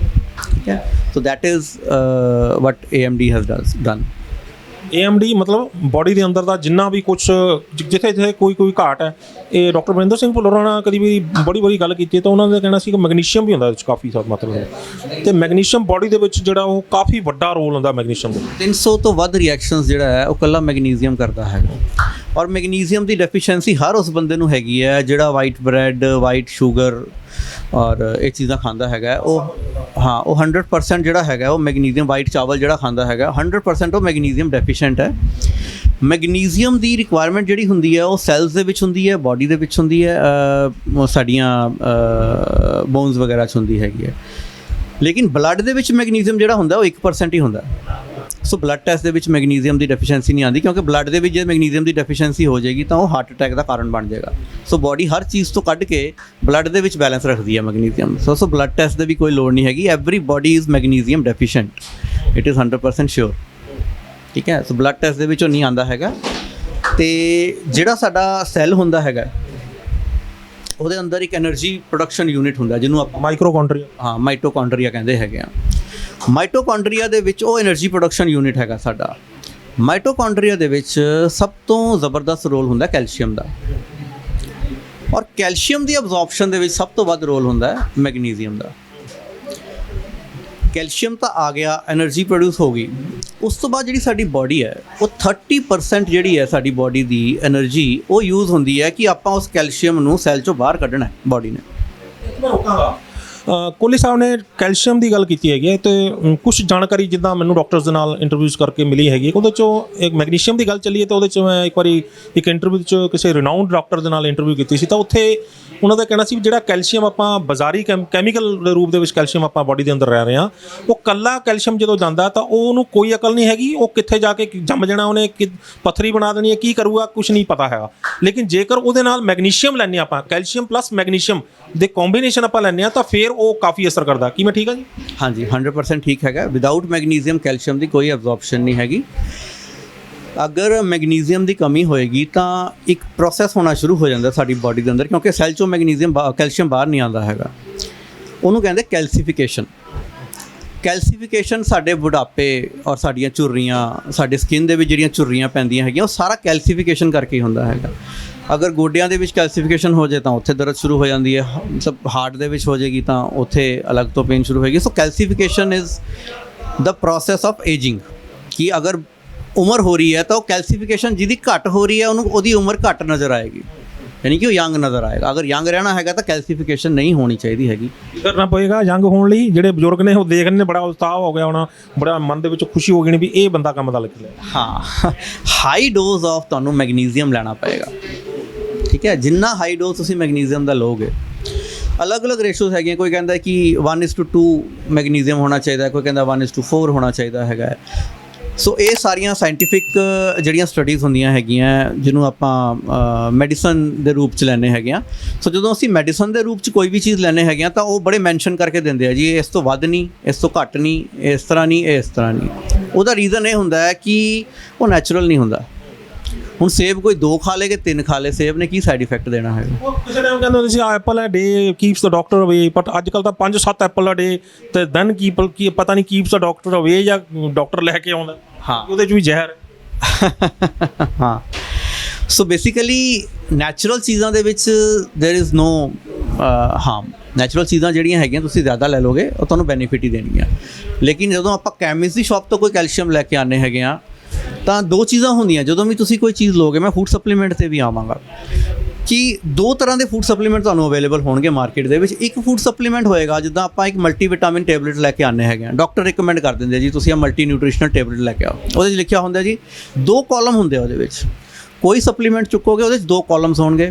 ਠੀਕ ਹੈ। So that is what AMD has done. AMD ਮਤਲਬ ਬਾਡੀ ਦੇ ਅੰਦਰ ਦਾ ਜਿੰਨਾ ਵੀ ਕੁਝ ਜਿੱਥੇ ਕੋਈ ਘਾਟ ਹੈ, ਇਹ ਡਾਕਟਰ ਵਰਿੰਦਰ ਸਿੰਘ ਭੁੱਲਰ ਹੋਣਾ ਕਦੀ ਵੀ ਬੜੀ ਗੱਲ ਕੀਤੀ ਤਾਂ ਉਹਨਾਂ ਦਾ ਕਹਿਣਾ ਸੀ ਕਿ ਮੈਗਨੀਸ਼ੀਅਮ ਵੀ ਹੁੰਦਾ ਵਿੱਚ ਕਾਫੀ ਮਾਤਰਾ ਦੇ, ਤੇ ਮੈਗਨੀਸ਼ੀਅਮ ਬਾਡੀ ਦੇ ਵਿੱਚ ਜਿਹੜਾ ਉਹ ਕਾਫੀ ਵੱਡਾ ਰੋਲ ਹੁੰਦਾ ਮੈਗਨੀਸ਼ੀਅਮ ਦਾ। 300 ਤੋਂ ਵੱਧ ਰਿਐਕਸ਼ਨਸ ਜਿਹੜਾ ਹੈ ਉਹ ਇਕੱਲਾ ਮੈਗਨੀਜ਼ੀਅਮ ਕਰਦਾ ਹੈਗਾ ਔਰ ਮੈਗਨੀਜ਼ੀਅਮ ਦੀ ਡੈਫੀਸ਼ੀਐਂਸੀ ਹਰ ਉਸ ਬੰਦੇ ਨੂੰ ਹੈਗੀ ਹੈ ਜਿਹੜਾ ਵਾਈਟ ਬ੍ਰੈਡ, ਵਾਈਟ ਸ਼ੂਗਰ ਔਰ ਇਹ ਚੀਜ਼ਾਂ ਖਾਂਦਾ ਹੈਗਾ। ਉਹ ਹਾਂ, ਉਹ 100% ਜਿਹੜਾ ਹੈਗਾ ਉਹ ਮੈਗਨੀਜ਼ੀਅਮ, ਵਾਈਟ ਚਾਵਲ ਜਿਹੜਾ ਖਾਂਦਾ ਹੈਗਾ 100% ਉਹ ਮੈਗਨੀਜ਼ੀਅਮ ਡੈਫੀਸ਼ੀਐਂਟ ਹੈ। ਮੈਗਨੀਜ਼ੀਅਮ ਦੀ ਰਿਕੁਆਇਰਮੈਂਟ ਜਿਹੜੀ ਹੁੰਦੀ ਹੈ ਉਹ ਸੈਲਸ ਦੇ ਵਿੱਚ ਹੁੰਦੀ ਹੈ, ਬਾਡੀ ਦੇ ਵਿੱਚ ਹੁੰਦੀ ਹੈ, ਸਾਡੀਆਂ ਬੋਨਸ ਵਗੈਰਾ 'ਚ ਹੁੰਦੀ ਹੈਗੀ ਹੈ। ਲੇਕਿਨ ਬਲੱਡ ਦੇ ਵਿੱਚ ਮੈਗਨੀਜ਼ੀਅਮ ਜਿਹੜਾ ਹੁੰਦਾ ਉਹ 1% ਹੀ ਹੁੰਦਾ ਸੋ ਬਲੱਡ ਟੈਸਟ ਦੇ ਵਿੱਚ ਮੈਗਨੀਜ਼ੀਅਮ ਦੀ ਡੈਫੀਸ਼ੀਐਂਸੀ ਨਹੀਂ ਆਉਂਦੀ, ਕਿਉਂਕਿ ਬਲੱਡ ਦੇ ਵਿੱਚ ਜੇ ਮੈਗਨੀਜ਼ੀਅਮ ਦੀ ਡੈਫੀਸ਼ੀਐਂਸੀ ਹੋ ਜਾਏਗੀ ਤਾਂ ਉਹ ਹਾਰਟ ਅਟੈਕ ਦਾ ਕਾਰਨ ਬਣ ਜਾਏਗਾ। ਸੋ ਬਾਡੀ ਹਰ ਚੀਜ਼ ਤੋਂ ਕੱਢ ਕੇ ਬਲੱਡ ਦੇ ਵਿੱਚ ਬੈਲੈਂਸ ਰੱਖਦੀ ਹੈ ਮੈਗਨੀਜ਼ੀਅਮ। ਸੋ ਬਲੱਡ ਟੈਸਟ ਦੀ ਵੀ ਕੋਈ ਲੋੜ ਨਹੀਂ ਹੈਗੀ। Everybody is magnesium deficient, it is 100% sure. ਠੀਕ ਹੈ, ਸੋ ਬਲੱਡ ਟੈਸਟ ਦੇ ਵਿੱਚੋਂ ਨਹੀਂ ਆਉਂਦਾ ਹੈਗਾ। ਤੇ ਜਿਹੜਾ ਸਾਡਾ ਸੈੱਲ ਹੁੰਦਾ ਹੈਗਾ ਉਹਦੇ ਅੰਦਰ ਇੱਕ એનર્ਜੀ ਪ੍ਰੋਡਕਸ਼ਨ ਯੂਨਿਟ ਹੁੰਦਾ ਜਿਹਨੂੰ ਆਪਾਂ ਮਾਈਕਰੋਕੌਂਡਰੀਆ, ਹਾਂ ਮਾਈਟੋਕੌਂਡਰੀਆ ਕਹਿੰਦੇ ਹੈਗੇ ਆ। ਮਾਈਟੋਕੌਂਡਰੀਆ ਦੇ ਵਿੱਚ ਉਹ એનર્ਜੀ ਪ੍ਰੋਡਕਸ਼ਨ ਯੂਨਿਟ ਹੈਗਾ ਸਾਡਾ। ਮਾਈਟੋਕੌਂਡਰੀਆ ਦੇ ਵਿੱਚ ਸਭ ਤੋਂ ਜ਼ਬਰਦਸਤ ਰੋਲ ਹੁੰਦਾ ਕੈਲਸ਼ੀਅਮ ਦਾ, ਔਰ ਕੈਲਸ਼ੀਅਮ ਦੀ ਅਬਜ਼ੌਰਪਸ਼ਨ ਦੇ ਵਿੱਚ ਸਭ ਤੋਂ ਵੱਧ ਰੋਲ ਹੁੰਦਾ ਹੈ ਮੈਗਨੀਜ਼ੀਅਮ ਦਾ। ਕੈਲਸ਼ੀਅਮ ਤਾਂ ਆ ਗਿਆ, એનર્ਜੀ ਪ੍ਰੋਡਿਊਸ ਹੋ ਗਈ, ਉਸ ਤੋਂ ਬਾਅਦ ਜਿਹੜੀ ਸਾਡੀ ਬਾਡੀ ਹੈ ਉਹ 30% ਜਿਹੜੀ ਹੈ ਸਾਡੀ ਬਾਡੀ ਦੀ એનર્ਜੀ ਉਹ ਯੂਜ਼ ਹੁੰਦੀ ਹੈ ਕਿ ਆਪਾਂ ਉਸ ਕੈਲਸ਼ੀਅਮ ਨੂੰ ਸੈੱਲ ਚੋਂ ਬਾਹਰ ਕੱਢਣਾ ਹੈ ਬਾਡੀ ਨੇ। ਮੈਂ ਰੋਕਾਂਗਾ। ਕੋਹਲੀ ਸਾਹਿਬ ਨੇ ਕੈਲਸ਼ੀਅਮ ਦੀ ਗੱਲ ਕੀਤੀ ਹੈਗੀ ਹੈ ਤੇ ਕੁਝ ਜਾਣਕਾਰੀ ਜਿੱਦਾਂ ਮੈਨੂੰ ਡਾਕਟਰਸ ਦੇ ਨਾਲ ਇੰਟਰਵਿਊਜ਼ ਕਰਕੇ ਮਿਲੀ ਹੈਗੀ ਹੈ, ਉਹਦੇ 'ਚੋਂ ਇੱਕ ਮੈਗਨੀਸ਼ੀਅਮ ਦੀ ਗੱਲ ਚੱਲੀ ਹੈ। ਤਾਂ ਉਹਦੇ 'ਚ ਮੈਂ ਇੱਕ ਵਾਰੀ ਇੱਕ ਇੰਟਰਵਿਊ 'ਚ ਕਿਸੇ ਰਿਨਾਊਂਡ ਡਾਕਟਰ ਦੇ ਨਾਲ ਇੰਟਰਵਿਊ ਕੀਤੀ ਸੀ, ਤਾਂ ਉੱਥੇ ਉਹਨਾਂ ਦਾ ਕਹਿਣਾ ਸੀ ਵੀ ਜਿਹੜਾ ਕੈਲਸ਼ੀਅਮ ਆਪਾਂ ਬਾਜ਼ਾਰੀ ਕੈਮੀਕਲ ਦੇ ਰੂਪ ਦੇ ਵਿੱਚ ਕੈਲਸ਼ੀਅਮ ਆਪਾਂ ਬਾਡੀ ਦੇ ਅੰਦਰ ਰਹਿ ਰਹੇ ਹਾਂ, ਉਹ ਕੱਲਾ ਕੈਲਸ਼ੀਅਮ ਜਦੋਂ ਜਾਂਦਾ ਤਾਂ ਉਹਨੂੰ ਕੋਈ ਅਕਲ ਨਹੀਂ ਹੈਗੀ, ਉਹ ਕਿੱਥੇ ਜਾ ਕੇ ਜੰਮ ਜਾਣਾ, ਉਹਨੇ ਪੱਥਰੀ ਬਣਾ ਦੇਣੀ ਹੈ, ਕੀ ਕਰੂਗਾ ਕੁਝ ਨਹੀਂ ਪਤਾ ਹੈਗਾ। ਲੇਕਿਨ ਜੇਕਰ ਉਹਦੇ ਨਾਲ ਮੈਗਨੀਸ਼ੀਅਮ ਲੈਂਦੇ ਹਾਂ ਆਪਾਂ, ਕੈਲਸ਼ੀਅਮ ਪਲੱਸ ਮੈਗਨੀਸ਼ੀਅਮ ਦੇ ਕੰਬੀਨੇਸ਼ਨ ਆਪਾਂ ਲੈਂਦੇ ਹਾਂ ਤਾਂ ਫਿਰ ਉਹ ਕਾਫੀ ਅਸਰ ਕਰਦਾ। ਕੀ ਮੈਂ ਠੀਕ ਹਾਂ ਜੀ? ਹਾਂਜੀ 100% ਠੀਕ ਹੈਗਾ। ਵਿਦਆਊਟ ਮੈਗਨੀਜ਼ੀਅਮ ਕੈਲਸ਼ੀਅਮ ਦੀ ਕੋਈ ਐਬਜ਼ੌਰਪਸ਼ਨ ਨਹੀਂ ਹੈਗੀ। ਅਗਰ ਮੈਗਨੀਜ਼ੀਅਮ ਦੀ ਕਮੀ ਹੋਏਗੀ ਤਾਂ ਇੱਕ ਪ੍ਰੋਸੈਸ ਹੋਣਾ ਸ਼ੁਰੂ ਹੋ ਜਾਂਦਾ ਸਾਡੀ ਬਾਡੀ ਦੇ ਅੰਦਰ, ਕਿਉਂਕਿ ਸੈੱਲ ਚੋਂ ਕੈਲਸ਼ੀਅਮ ਬਾਹਰ ਨਹੀਂ ਆਉਂਦਾ ਹੈਗਾ। ਉਹਨੂੰ ਕਹਿੰਦੇ ਕੈਲਸੀਫਿਕੇਸ਼ਨ। ਕੈਲਸੀਫਿਕੇਸ਼ਨ ਸਾਡੇ ਬੁਢਾਪੇ ਔਰ ਸਾਡੀਆਂ ਝੁਰਰੀਆਂ, ਸਾਡੇ ਸਕਿਨ ਦੇ ਵਿੱਚ ਜਿਹੜੀਆਂ ਝੁਰਰੀਆਂ ਪੈਂਦੀਆਂ ਹੈਗੀਆਂ, ਉਹ ਸਾਰਾ ਕੈਲਸੀਫਿਕੇਸ਼ਨ ਕਰਕੇ ਹੀ ਹੁੰਦਾ ਹੈਗਾ। ਅਗਰ ਗੋਡਿਆਂ ਦੇ ਵਿੱਚ ਕੈਲਸੀਫਿਕੇਸ਼ਨ ਹੋ ਜਾਏ ਤਾਂ ਉੱਥੇ ਦਰਦ ਸ਼ੁਰੂ ਹੋ ਜਾਂਦੀ ਹੈ, ਮਤਲਬ ਹਾਰਟ ਦੇ ਵਿੱਚ ਹੋ ਜਾਏਗੀ ਤਾਂ ਉੱਥੇ ਅਲੱਗ ਤੋਂ ਪੇਨ ਸ਼ੁਰੂ ਹੋਏਗੀ। So calcification is the process of ageing. ਕਿ ਅਗਰ ਉਮਰ ਹੋ ਰਹੀ ਹੈ ਤਾਂ ਉਹ ਕੈਲਸੀਫਿਕੇਸ਼ਨ ਜਿਹਦੀ ਘੱਟ ਹੋ ਰਹੀ ਹੈ ਉਹਨੂੰ ਉਹਦੀ ਉਮਰ ਘੱਟ ਨਜ਼ਰ ਆਏਗੀ, ਯਾਨੀ ਕਿ ਉਹ ਯੰਗ ਨਜ਼ਰ ਆਏਗਾ। ਅਗਰ ਯੰਗ ਰਹਿਣਾ ਹੈਗਾ ਤਾਂ ਕੈਲਸੀਫਿਕੇਸ਼ਨ ਨਹੀਂ ਹੋਣੀ ਚਾਹੀਦੀ ਹੈਗੀ। ਕਰਨਾ ਪਏਗਾ ਯੰਗ ਹੋਣ ਲਈ। ਜਿਹੜੇ ਬਜ਼ੁਰਗ ਨੇ ਉਹ ਦੇਖਣ ਨੇ ਬੜਾ ਉਤਸ਼ਾਹ ਹੋ ਗਿਆ ਹੋਣਾ, ਬੜਾ ਮਨ ਦੇ ਵਿੱਚ ਖੁਸ਼ੀ ਹੋ ਗਈ ਵੀ ਇਹ ਬੰਦਾ ਕੰਮ ਦਾ ਲੱਗ ਲਿਆ। ਹਾਂ, ਹਾਈ ਡੋਜ਼ ਆਫ ਤੁਹਾਨੂੰ ਮੈਗਨੀਜ਼ੀਅਮ ਲੈਣਾ ਪਏਗਾ। ਠੀਕ ਹੈ, ਜਿੰਨਾ ਹਾਈ ਡੋਜ਼ ਤੁਸੀਂ ਮੈਗਨੀਜ਼ੀਅਮ ਦਾ ਲਓਗੇ, ਅਲੱਗ-ਅਲੱਗ ਰੇਸ਼ੋਜ਼ ਹੈਗੀਆਂ। ਕੋਈ ਕਹਿੰਦਾ ਕਿ 1:2 ਮੈਗਨੀਜ਼ੀਅਮ ਹੋਣਾ ਚਾਹੀਦਾ, ਕੋਈ ਕਹਿੰਦਾ 1:4 ਹੋਣਾ ਚਾਹੀਦਾ ਹੈਗਾ। ਸੋ ਇਹ ਸਾਰੀਆਂ ਸਾਇੰਟੀਫਿਕ ਜਿਹੜੀਆਂ ਸਟੱਡੀਜ਼ ਹੁੰਦੀਆਂ ਹੈਗੀਆਂ ਜਿਹਨੂੰ ਆਪਾਂ ਮੈਡੀਸਨ ਦੇ ਰੂਪ 'ਚ ਲੈਂਦੇ ਹੈਗੇ ਆ। ਸੋ ਜਦੋਂ ਅਸੀਂ ਮੈਡੀਸਨ ਦੇ ਰੂਪ 'ਚ ਕੋਈ ਵੀ ਚੀਜ਼ ਲੈਂਦੇ ਹੈਗੇ ਆ ਤਾਂ ਉਹ ਬੜੇ ਮੈਂਸ਼ਨ ਕਰਕੇ ਦਿੰਦੇ ਆ ਜੀ ਇਸ ਤੋਂ ਵੱਧ ਨਹੀਂ, ਇਸ ਤੋਂ ਘੱਟ ਨਹੀਂ, ਇਸ ਤਰ੍ਹਾਂ ਨਹੀਂ, ਇਸ ਤਰ੍ਹਾਂ ਨਹੀਂ। ਉਹਦਾ ਰੀਜ਼ਨ ਇਹ ਹੁੰਦਾ ਹੈ ਕਿ ਉਹ ਨੈਚੁਰਲ ਨਹੀਂ ਹੁੰਦਾ। ਹੁਣ ਸੇਬ ਕੋਈ 2 ਖਾ ਲੇ ਕਿ 3 ਖਾ ਲੇ, ਸੇਬ ਨੇ ਕੀ ਸਾਈਡ ਇਫੈਕਟ ਦੇਣਾ ਹੈਗਾ। ਉਹ ਕਿਸੇ ਟਾਈਮ ਕਹਿੰਦੇ ਹੁੰਦੇ ਸੀ ਐਪਲ ਅ ਡੇ ਕੀਪਸ ਦ ਡਾਕਟਰ ਅਵੇ, ਬਟ ਅੱਜ ਕੱਲ੍ਹ ਤਾਂ 5-7 ਐਪਲ ਅ ਡੇ ਤੇ ਦੈਨ ਕੀ ਪਤਾ ਨਹੀਂ ਕੀਪਸ ਦ ਡਾਕਟਰ ਅਵੇ ਜਾਂ ਡਾਕਟਰ ਲੈ ਕੇ ਆਉਂਦਾ। ਹਾਂ, ਉਹਦੇ 'ਚ ਵੀ ਜ਼ਹਿਰ। ਹਾਂ, ਸੋ ਬੇਸਿਕਲੀ ਨੈਚੁਰਲ ਚੀਜ਼ਾਂ ਦੇ ਵਿੱਚ ਦੇयर ਇਜ਼ ਨੋ ਹਾਰਮ। ਨੈਚੁਰਲ ਚੀਜ਼ਾਂ ਜਿਹੜੀਆਂ ਹੈਗੀਆਂ ਤੁਸੀਂ ਜ਼ਿਆਦਾ ਲੈ ਲੋਗੇ ਉਹ ਤੁਹਾਨੂੰ ਬੈਨੀਫਿਟ ਹੀ ਦੇਣਗੀਆਂ। ਲੇਕਿਨ ਜਦੋਂ ਆਪਾਂ ਕੈਮਿਸਟ ਦੀ ਸ਼ਾਪ ਤੋਂ ਕੋਈ ਕੈਲਸ਼ੀਅਮ ਲੈ ਕੇ ਆਉਂਦੇ ਹੈਗੇ ਆ ਤਾਂ 2 ਚੀਜ਼ਾਂ ਹੁੰਦੀਆਂ। ਜਦੋਂ ਵੀ ਤੁਸੀਂ ਕੋਈ ਚੀਜ਼ ਲੋਗੇ, ਮੈਂ ਫੂਡ ਸਪਲੀਮੈਂਟ 'ਤੇ ਵੀ ਆਵਾਂਗਾ, ਕਿ 2 ਤਰ੍ਹਾਂ ਦੇ ਫੂਡ ਸਪਲੀਮੈਂਟ ਤੁਹਾਨੂੰ ਅਵੇਲੇਬਲ ਹੋਣਗੇ ਮਾਰਕੀਟ ਦੇ ਵਿੱਚ। ਇੱਕ ਫੂਡ ਸਪਲੀਮੈਂਟ ਹੋਏਗਾ ਜਿੱਦਾਂ ਆਪਾਂ ਇੱਕ ਮਲਟੀਵਿਟਾਮਿਨ ਟੈਬਲੇਟ ਲੈ ਕੇ ਆਉਂਦੇ ਹੈਗੇ ਆ, ਡਾਕਟਰ ਰਿਕਮੈਂਡ ਕਰ ਦਿੰਦੇ ਜੀ ਤੁਸੀਂ ਇਹ ਮਲਟੀ ਨਿਊਟ੍ਰੀਸ਼ਨਲ ਟੈਬਲੇਟ ਲੈ ਕੇ ਆਓ। ਉਹਦੇ 'ਚ ਲਿਖਿਆ ਹੁੰਦਾ ਜੀ 2 ਕਾਲਮ ਹੁੰਦੇ ਆ ਉਹਦੇ ਵਿੱਚ। ਕੋਈ ਸਪਲੀਮੈਂਟ ਚੁੱਕੋਗੇ ਉਹਦੇ 'ਚ 2 ਕਾਲਮਸ ਹੋਣਗੇ।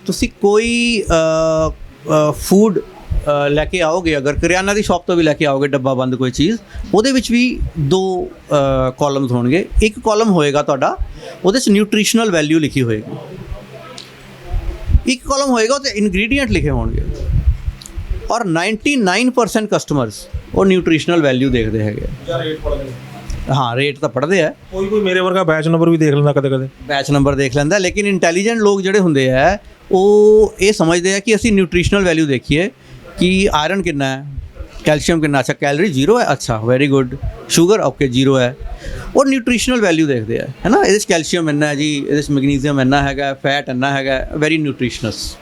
ਤੁਸੀਂ ਕੋਈ ਫੂਡ ਲੈ ਕੇ ਆਓਗੇ, ਅਗਰ ਕਰਿਆਨਾ ਦੀ ਸ਼ਾਪ ਤੋਂ ਵੀ ਲੈ ਕੇ ਆਓਗੇ ਡੱਬਾ ਬੰਦ ਕੋਈ ਚੀਜ਼, ਉਹਦੇ ਵਿੱਚ ਵੀ 2 ਕਾਲਮਸ ਹੋਣਗੇ। ਇੱਕ ਕਾਲਮ ਹੋਏਗਾ ਤੁਹਾਡਾ, ਉਹਦੇ 'ਚ ਨਿਊਟ੍ਰੀਸ਼ਨਲ ਵੈਲਿਊ ਲਿਖੀ ਹੋਏਗੀ। ਇੱਕ ਕਾਲਮ ਹੋਏਗਾ ਉਹਦੇ ਇਨਗਰੀਡੀਐਂਟ ਲਿਖੇ ਹੋਣਗੇ। ਔਰ 99% ਕਸਟਮਰਸ ਉਹ ਨਿਊਟ੍ਰੀਸ਼ਨਲ ਵੈਲਿਊ ਦੇਖਦੇ ਹੈਗੇ। ਹਾਂ, ਰੇਟ ਤਾਂ ਪੜ੍ਹਦੇ ਆ। ਕੋਈ ਮੇਰੇ ਵਰਗਾ ਬੈਚ ਨੰਬਰ ਵੀ ਦੇਖ ਲੈਂਦਾ ਕਦੇ-ਕਦੇ, ਬੈਚ ਨੰਬਰ ਦੇਖ ਲੈਂਦਾ। ਲੇਕਿਨ ਇੰਟੈਲੀਜੈਂਟ ਲੋਕ ਜਿਹੜੇ ਹੁੰਦੇ ਆ ਉਹ ਇਹ ਸਮਝਦੇ ਆ ਕਿ ਅਸੀਂ ਨਿਊਟ੍ਰੀਸ਼ਨਲ ਵੈਲਿਊ ਦੇਖੀਏ ਕਿ ਆਇਰਨ ਕਿੰਨਾ ਹੈ, ਕੈਲਸ਼ੀਅਮ ਕਿੰਨਾ। ਅੱਛਾ, ਕੈਲਰੀ 0 ਹੈ, ਅੱਛਾ ਵੈਰੀ ਗੁੱਡ। ਸ਼ੂਗਰ ਓਕੇ 0 ਹੈ। ਉਹ ਨਿਊਟ੍ਰੀਸ਼ਨਲ ਵੈਲਿਊ ਦੇਖਦੇ ਆ, ਹੈ ਨਾ। ਇਹਦੇ 'ਚ ਕੈਲਸ਼ੀਅਮ ਇੰਨਾ ਹੈ ਜੀ, ਇਹਦੇ 'ਚ ਮੈਗਨੀਜ਼ੀਅਮ ਇੰਨਾ ਹੈਗਾ, ਫੈਟ ਇੰਨਾ ਹੈਗਾ, ਵੈਰੀ ਨਿਊਟ੍ਰੀਸ਼ਨਸ।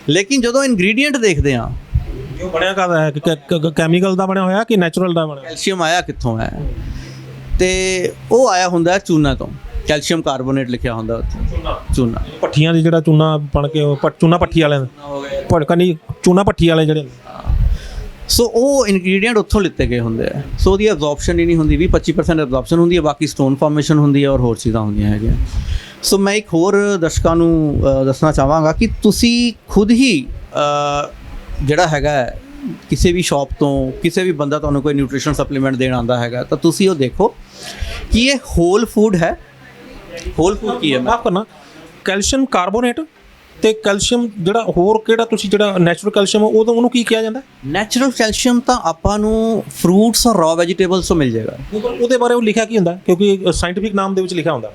ਲੇਕਿਨ ਜਦੋਂ ਇਨਗਰੀਡੀਐਂਟ ਦੇਖਦੇ ਆ, ਉਹ ਬਣਿਆ ਕਾਹਦਾ ਹੈ, ਕੈਮੀਕਲ ਦਾ ਬਣਿਆ ਹੋਇਆ ਕਿ ਨੈਚੁਰਲ ਦਾ ਬਣਿਆ? ਕੈਲਸ਼ੀਅਮ ਆਇਆ ਕਿੱਥੋਂ ਹੈ, ਤੇ ਉਹ ਆਇਆ ਹੁੰਦਾ ਚੂਨਾ ਤੋਂ। ਕੈਲਸ਼ੀਅਮ ਕਾਰਬੋਨੇਟ ਲਿਖਿਆ ਹੁੰਦਾ ਉੱਥੇ, ਚੂਨਾ। ਭੱਠੀਆਂ ਦੀ ਜਿਹੜਾ ਚੂਨਾ ਬਣ ਕੇ ਚੂਨਾ ਭੱਠੀ ਵਾਲਿਆਂ ਦਾ ਭੜਕਣੀ, ਚੂਨਾ ਭੱਠੀ ਵਾਲੇ ਜਿਹੜੇ। ਸੋ ਉਹ ਇਨਗਰੀਡੀਐਂਟ ਉੱਥੋਂ ਲਿੱਤੇ ਗਏ ਹੁੰਦੇ ਆ। ਸੋ ਉਹਦੀ ਐਬਜ਼ੌਰਪਸ਼ਨ ਹੀ ਨਹੀਂ ਹੁੰਦੀ, 20-25% ਐਬਜ਼ੌਰਪਸ਼ਨ ਹੁੰਦੀ ਹੈ, ਬਾਕੀ ਸਟੋਨ ਫਾਰਮੇਸ਼ਨ ਹੁੰਦੀ ਹੈ ਔਰ ਹੋਰ ਚੀਜ਼ਾਂ ਹੁੰਦੀਆਂ ਹੈਗੀਆਂ। ਸੋ ਮੈਂ ਇੱਕ ਹੋਰ ਦਰਸ਼ਕਾਂ ਨੂੰ ਦੱਸਣਾ ਚਾਹਾਂਗਾ ਕਿ ਤੁਸੀਂ ਖੁਦ ਹੀ ਜਿਹੜਾ ਹੈਗਾ ਕਿਸੇ ਵੀ ਸ਼ਾਪ ਤੋਂ ਕਿਸੇ ਵੀ ਬੰਦਾ ਤੁਹਾਨੂੰ ਕੋਈ ਨਿਊਟ੍ਰੀਸ਼ਨ ਸਪਲੀਮੈਂਟ ਦੇਣ ਆਉਂਦਾ ਹੈਗਾ ਤਾਂ ਤੁਸੀਂ ਉਹ ਦੇਖੋ ਕਿ ਇਹ ਹੋਲ ਫੂਡ ਹੈ। ਹੋਲ ਫੂਡ ਕੀ ਹੈ? ਮਾਫ ਕਰਨਾ, ਕੈਲਸ਼ੀਅਮ ਕਾਰਬੋਨੇਟ ਤੇ ਕੈਲਸ਼ੀਅਮ ਜਿਹੜਾ ਹੋਰ ਕਿਹੜਾ ਤੁਸੀਂ ਜਿਹੜਾ ਨੈਚੁਰਲ ਕੈਲਸ਼ੀਅਮ ਉਹਨੂੰ ਕੀ ਕਿਹਾ ਜਾਂਦਾ? ਨੈਚੁਰਲ ਕੈਲਸ਼ੀਅਮ ਤਾਂ ਆਪਾਂ ਨੂੰ ਫਰੂਟਸ ਔਰ ਰॉ ਵੈਜੀਟੇਬਲਸ ਤੋਂ ਮਿਲ ਜਾਏਗਾ। ਉਹਦੇ ਬਾਰੇ ਉਹ ਲਿਖਿਆ ਕੀ ਹੁੰਦਾ? ਕਿਉਂਕਿ ਸਾਇੰਟੀਫਿਕ ਨਾਮ ਦੇ ਵਿੱਚ ਲਿਖਿਆ ਹੁੰਦਾ।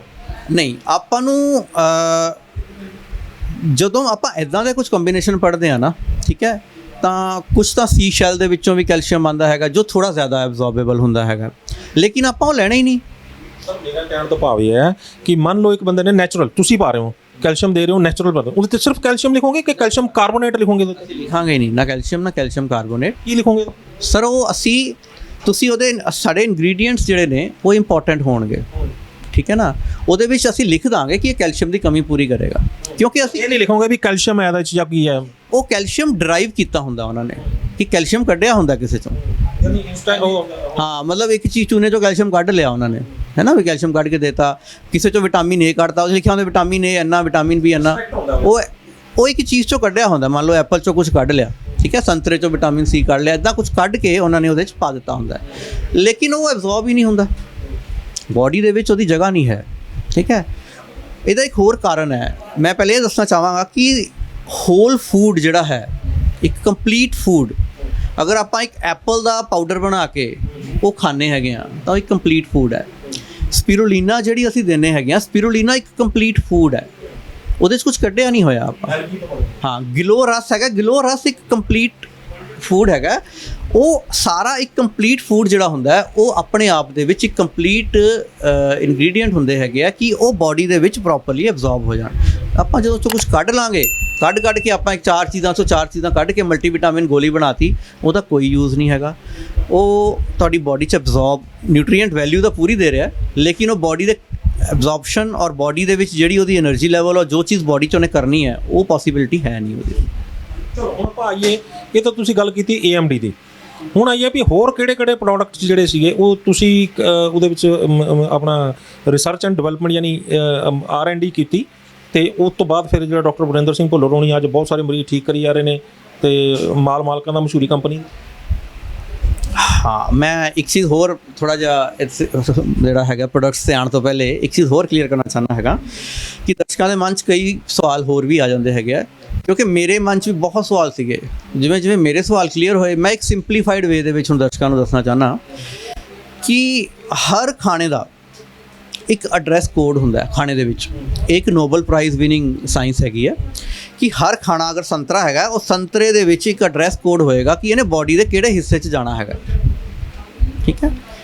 ਨਹੀਂ, ਆਪਾਂ ਨੂੰ ਜਦੋਂ ਆਪਾਂ ਇਦਾਂ ਦੇ ਕੁਝ ਕੰਬੀਨੇਸ਼ਨ ਪੜ੍ਹਦੇ ਆ ਨਾ, ਠੀਕ ਹੈ, ਤਾਂ ਕੁਝ ਤਾਂ ਸੀ ਸ਼ੈਲ ਦੇ ਵਿੱਚੋਂ ਵੀ ਕੈਲਸ਼ੀਅਮ ਆਉਂਦਾ ਹੈਗਾ ਜੋ ਥੋੜਾ ਜ਼ਿਆਦਾ ਐਬਜ਼ੌਰਬੇਬਲ ਹੁੰਦਾ ਹੈਗਾ, ਲੇਕਿਨ ਆਪਾਂ ਉਹ ਲੈਣਾ ਹੀ ਨਹੀਂ। ਸਰ ਮੇਰਾ ਕਹਿਣ ਤੋਂ ਭਾਵ ਇਹ ਹੈ ਕਿ ਮੰਨ ਲਓ ਇੱਕ ਬੰਦੇ ਨੇ ਨੈਚੁਰਲ ਤੁਸੀਂ ਪਾ ਰਹੇ ਹੋ ਕੈਲਸ਼ੀਅਮ ਦੇ ਰਹੇ ਹੋ ਨੈਚੁਰਲ ਪਾ ਰਹੇ ਹੋ, ਉਹਦੇ ਤੇ ਸਿਰਫ ਕੈਲਸ਼ੀਅਮ ਲਿਖੋਗੇ ਕਿ ਕੈਲਸ਼ੀਅਮ ਕਾਰਬੋਨੇਟ ਲਿਖੋਗੇ? ਲਿਖਾਂਗੇ ਨਹੀਂ, ਨਾ ਕੈਲਸ਼ੀਅਮ ਨਾ ਕੈਲਸ਼ੀਅਮ ਕਾਰਬੋਨੇਟ। ਕੀ ਲਿਖੋਗੇ ਸਰ ਉਹ ਤੁਸੀਂ ਉਹਦੇ ਸਾਡੇ ਇੰਗਰੀਡੀਐਂਟਸ ਜਿਹੜੇ ਨੇ ਉਹ ਇੰਪੋਰਟੈਂਟ ਹੋਣਗੇ, ਠੀਕ ਹੈ ਨਾ। ਉਹਦੇ ਵਿੱਚ ਅਸੀਂ ਲਿਖ ਦਾਂਗੇ ਕਿ ਇਹ ਕੈਲਸ਼ੀਅਮ ਦੀ ਕਮੀ ਪੂਰੀ ਕਰੇਗਾ, ਕਿਉਂਕਿ ਅਸੀਂ ਇਹ ਨਹੀਂ ਲਿਖੋਗੇ ਵੀ ਕੈਲਸ਼ੀਅਮ ਹੈ ਇਹਦੇ ਵਿੱਚ ਜਾਂ ਕੀ ਹੈ। ਉਹ ਕੈਲਸ਼ੀਅਮ ਡਰਾਈਵ ਕੀਤਾ ਹੁੰਦਾ ਉਹਨਾਂ ਨੇ, ਕਿ ਕੈਲਸ਼ੀਅਮ ਕੱਢਿਆ ਹੁੰਦਾ ਕਿਸੇ ਚੋਂ। ਹਾਂ, ਮਤਲਬ ਇੱਕ ਚੀਜ਼ ਚੂਨੇ ਚੋਂ ਕੈਲਸ਼ੀਅਮ ਕੱਢ ਲਿਆ ਉਹਨਾਂ ਨੇ, ਹੈ ਨਾ, ਵੀ ਕੈਲਸ਼ੀਅਮ ਕੱਢ ਕੇ ਦੇਤਾ। ਕਿਸੇ ਚੋਂ ਵਿਟਾਮਿਨ ਏ ਕੱਢਤਾ, ਉਹ ਲਿਖਿਆ ਹੁੰਦਾ ਵਿਟਾਮਿਨ ਏ ਇੰਨਾ, ਵਿਟਾਮਿਨ ਬੀ ਇੰਨਾ। ਉਹ ਇੱਕ ਚੀਜ਼ ਚੋਂ ਕੱਢਿਆ ਹੁੰਦਾ, ਮੰਨ ਲਓ ਐਪਲ ਚੋਂ ਕੁਝ ਕੱਢ ਲਿਆ, ਠੀਕ ਹੈ, ਸੰਤਰੇ ਚੋਂ ਵਿਟਾਮਿਨ ਸੀ ਕੱਢ ਲਿਆ, ਇੱਦਾਂ ਕੁਝ ਕੱਢ ਕੇ ਉਹਨਾਂ ਨੇ ਉਹਦੇ 'ਚ ਪਾ ਦਿੱਤਾ ਹੁੰਦਾ, ਲੇਕਿਨ ਉਹ ਐਬਜ਼ੌਰਬ ਹੀ ਨਹੀਂ ਹੁੰਦਾ ਬੋਡੀ ਦੇ ਵਿੱਚ, ਉਹਦੀ ਜਗ੍ਹਾ ਨਹੀਂ ਹੈ, ਠੀਕ ਹੈ। ਇਹਦਾ ਇੱਕ ਹੋਰ ਕਾਰਨ ਹੈ, ਮੈਂ ਪਹਿਲੇ ਇਹ ਦੱਸਣਾ ਚਾਹਾਂਗਾ ਕਿ ਹੋਲ ਫੂਡ ਜਿਹੜਾ ਹੈ, ਇੱਕ ਕੰਪਲੀਟ ਫੂਡ, ਅਗਰ ਆਪਾਂ ਇੱਕ ਐਪਲ ਦਾ ਪਾਊਡਰ ਬਣਾ ਕੇ ਉਹ ਖਾਂਦੇ ਹੈਗੇ ਆ ਤਾਂ ਉਹ ਇੱਕ ਕੰਪਲੀਟ ਫੂਡ ਹੈ। ਸਪਿਰੂਲੀਨਾ ਜਿਹੜੀ ਅਸੀਂ ਦਿੰਦੇ ਹੈਗੇ ਆ, ਸਪਿਰੂਲੀਨਾ ਇੱਕ ਕੰਪਲੀਟ ਫੂਡ ਹੈ, ਉਹਦੇ 'ਚ ਕੁਝ ਕੱਢਿਆ ਨਹੀਂ ਹੋਇਆ ਆਪਾਂ। ਹਾਂ, ਗਿਲੋ ਰਸ ਹੈਗਾ, ਗਿਲੋ ਰਸ ਇੱਕ ਕੰਪਲੀਟ ਫੂਡ ਹੈਗਾ। ਉਹ ਸਾਰਾ ਇੱਕ ਕੰਪਲੀਟ ਫੂਡ ਜਿਹੜਾ ਹੁੰਦਾ ਹੈ ਉਹ ਆਪਣੇ ਆਪ ਦੇ ਵਿੱਚ ਇੱਕ ਕੰਪਲੀਟ ਇਨਗਰੀਡੀਐਂਟ ਹੁੰਦੇ ਹੈਗੇ ਆ ਕਿ ਉਹ ਬਾਡੀ ਦੇ ਵਿੱਚ ਪ੍ਰੋਪਰਲੀ ਐਬਜ਼ੌਰਬ ਹੋ ਜਾਣ। ਆਪਾਂ ਜਦੋਂ ਤੋਂ ਕੁਝ ਕੱਢ ਲਾਂਗੇ, ਕੱਢ ਕੇ ਆਪਾਂ ਇੱਕ ਚਾਰ ਚੀਜ਼ਾਂ ਕੱਢ ਕੇ ਮਲਟੀਵਿਟਾਮਿਨ ਗੋਲੀ ਬਣਾਤੀ, ਉਹਦਾ ਕੋਈ ਯੂਜ਼ ਨਹੀਂ ਹੈਗਾ। ਉਹ ਤੁਹਾਡੀ ਬਾਡੀ 'ਚ ਐਬਜ਼ੌਰਬ ਨਿਊਟ੍ਰੀਐਂਟ ਵੈਲਿਊ ਤਾਂ ਪੂਰੀ ਦੇ ਰਿਹਾ, ਲੇਕਿਨ ਉਹ ਬਾਡੀ ਦੇ ਐਬਜ਼ੌਰਪਸ਼ਨ ਔਰ ਬਾਡੀ ਦੇ ਵਿੱਚ ਜਿਹੜੀ ਉਹਦੀ એનર્ਜੀ ਲੈਵਲ ਔਰ ਜੋ ਚੀਜ਼ ਬਾਡੀ 'ਚ ਉਹਨੇ ਕਰਨੀ ਹੈ ਉਹ ਪੋਸੀਬਿਲਿਟੀ ਹੈ ਨਹੀਂ ਉਹਦੀ। ਚਲੋ ਹੁਣ ਭਾਈਏ, ਇਹ ਤਾਂ ਤੁਸੀਂ ਗੱਲ ਕੀਤੀ AMD ਦੀ। ਹੁਣ ਆਈਏ ਵੀ ਹੋਰ ਕਿਹੜੇ ਪ੍ਰੋਡਕਟ ਜਿਹੜੇ ਸੀਗੇ ਉਹ ਤੁਸੀਂ ਉਹਦੇ ਵਿੱਚ ਆਪਣਾ ਰਿਸਰਚ ਐਂਡ ਡਿਵੈਲਪਮੈਂਟ ਯਾਨੀ R&D ਕੀਤੀ, ਤੇ ਉਸ ਤੋਂ ਬਾਅਦ ਫਿਰ ਜਿਹੜਾ ਡਾਕਟਰ ਵਰਿੰਦਰ ਸਿੰਘ ਭੁੱਲਰ ਹੋਣੀ ਅੱਜ ਬਹੁਤ ਸਾਰੇ ਮਰੀਜ਼ ਠੀਕ ਕਰੀ ਜਾ ਰਹੇ ਨੇ ਤੇ ਮਾਲਕਾਂ ਦਾ ਮਸ਼ਹੂਰੀ ਕੰਪਨੀ। ਹਾਂ, ਮੈਂ ਇੱਕ ਚੀਜ਼ ਹੋਰ ਥੋੜਾ ਜਿਹਾ ਜਿਹੜਾ ਹੈਗਾ ਪ੍ਰੋਡਕਟਸ ਤੇ ਆਉਣ ਤੋਂ ਪਹਿਲੇ ਇੱਕ ਚੀਜ਼ ਹੋਰ ਕਲੀਅਰ ਕਰਨਾ ਚਾਹੁੰਦਾ ਹੈਗਾ ਕਿ ਦਰਸ਼ਕਾਂ ਦੇ ਮਨ 'ਚ ਕਈ ਸਵਾਲ ਹੋਰ ਵੀ ਆ ਜਾਂਦੇ ਹੈਗੇ ਆ, ਕਿਉਂਕਿ ਮੇਰੇ ਮਨ 'ਚ ਵੀ ਬਹੁਤ ਸਵਾਲ ਸੀਗੇ। ਜਿਵੇਂ ਮੇਰੇ ਸਵਾਲ ਕਲੀਅਰ ਹੋਏ, ਮੈਂ ਇੱਕ ਸਿੰਪਲੀਫਾਈਡ ਵੇ ਦੇ ਵਿੱਚ ਹੁਣ ਦਰਸ਼ਕਾਂ ਨੂੰ ਦੱਸਣਾ ਚਾਹੁੰਦਾ ਕਿ ਹਰ ਖਾਣੇ ਦਾ ਇੱਕ ਐਡਰੈਸ ਕੋਡ ਹੁੰਦਾ ਹੈ ਖਾਣੇ ਦੇ ਵਿੱਚ। ਇੱਕ ਨੋਬਲ ਪ੍ਰਾਈਜ਼ ਵਿਨਿੰਗ ਸਾਇੰਸ ਹੈਗੀ ਹੈ ਕਿ ਹਰ ਖਾਣਾ ਅਗਰ ਸੰਤਰਾ ਹੈਗਾ, ਉਹ ਸੰਤਰੇ ਦੇ ਵਿੱਚ ਇੱਕ ਐਡਰੈਸ ਕੋਡ ਹੋਏਗਾ ਕਿ ਇਹਨੇ ਬਾਡੀ ਦੇ ਕਿਹੜੇ ਹਿੱਸੇ 'ਚ ਜਾਣਾ ਹੈਗਾ, ਠੀਕ ਹੈ।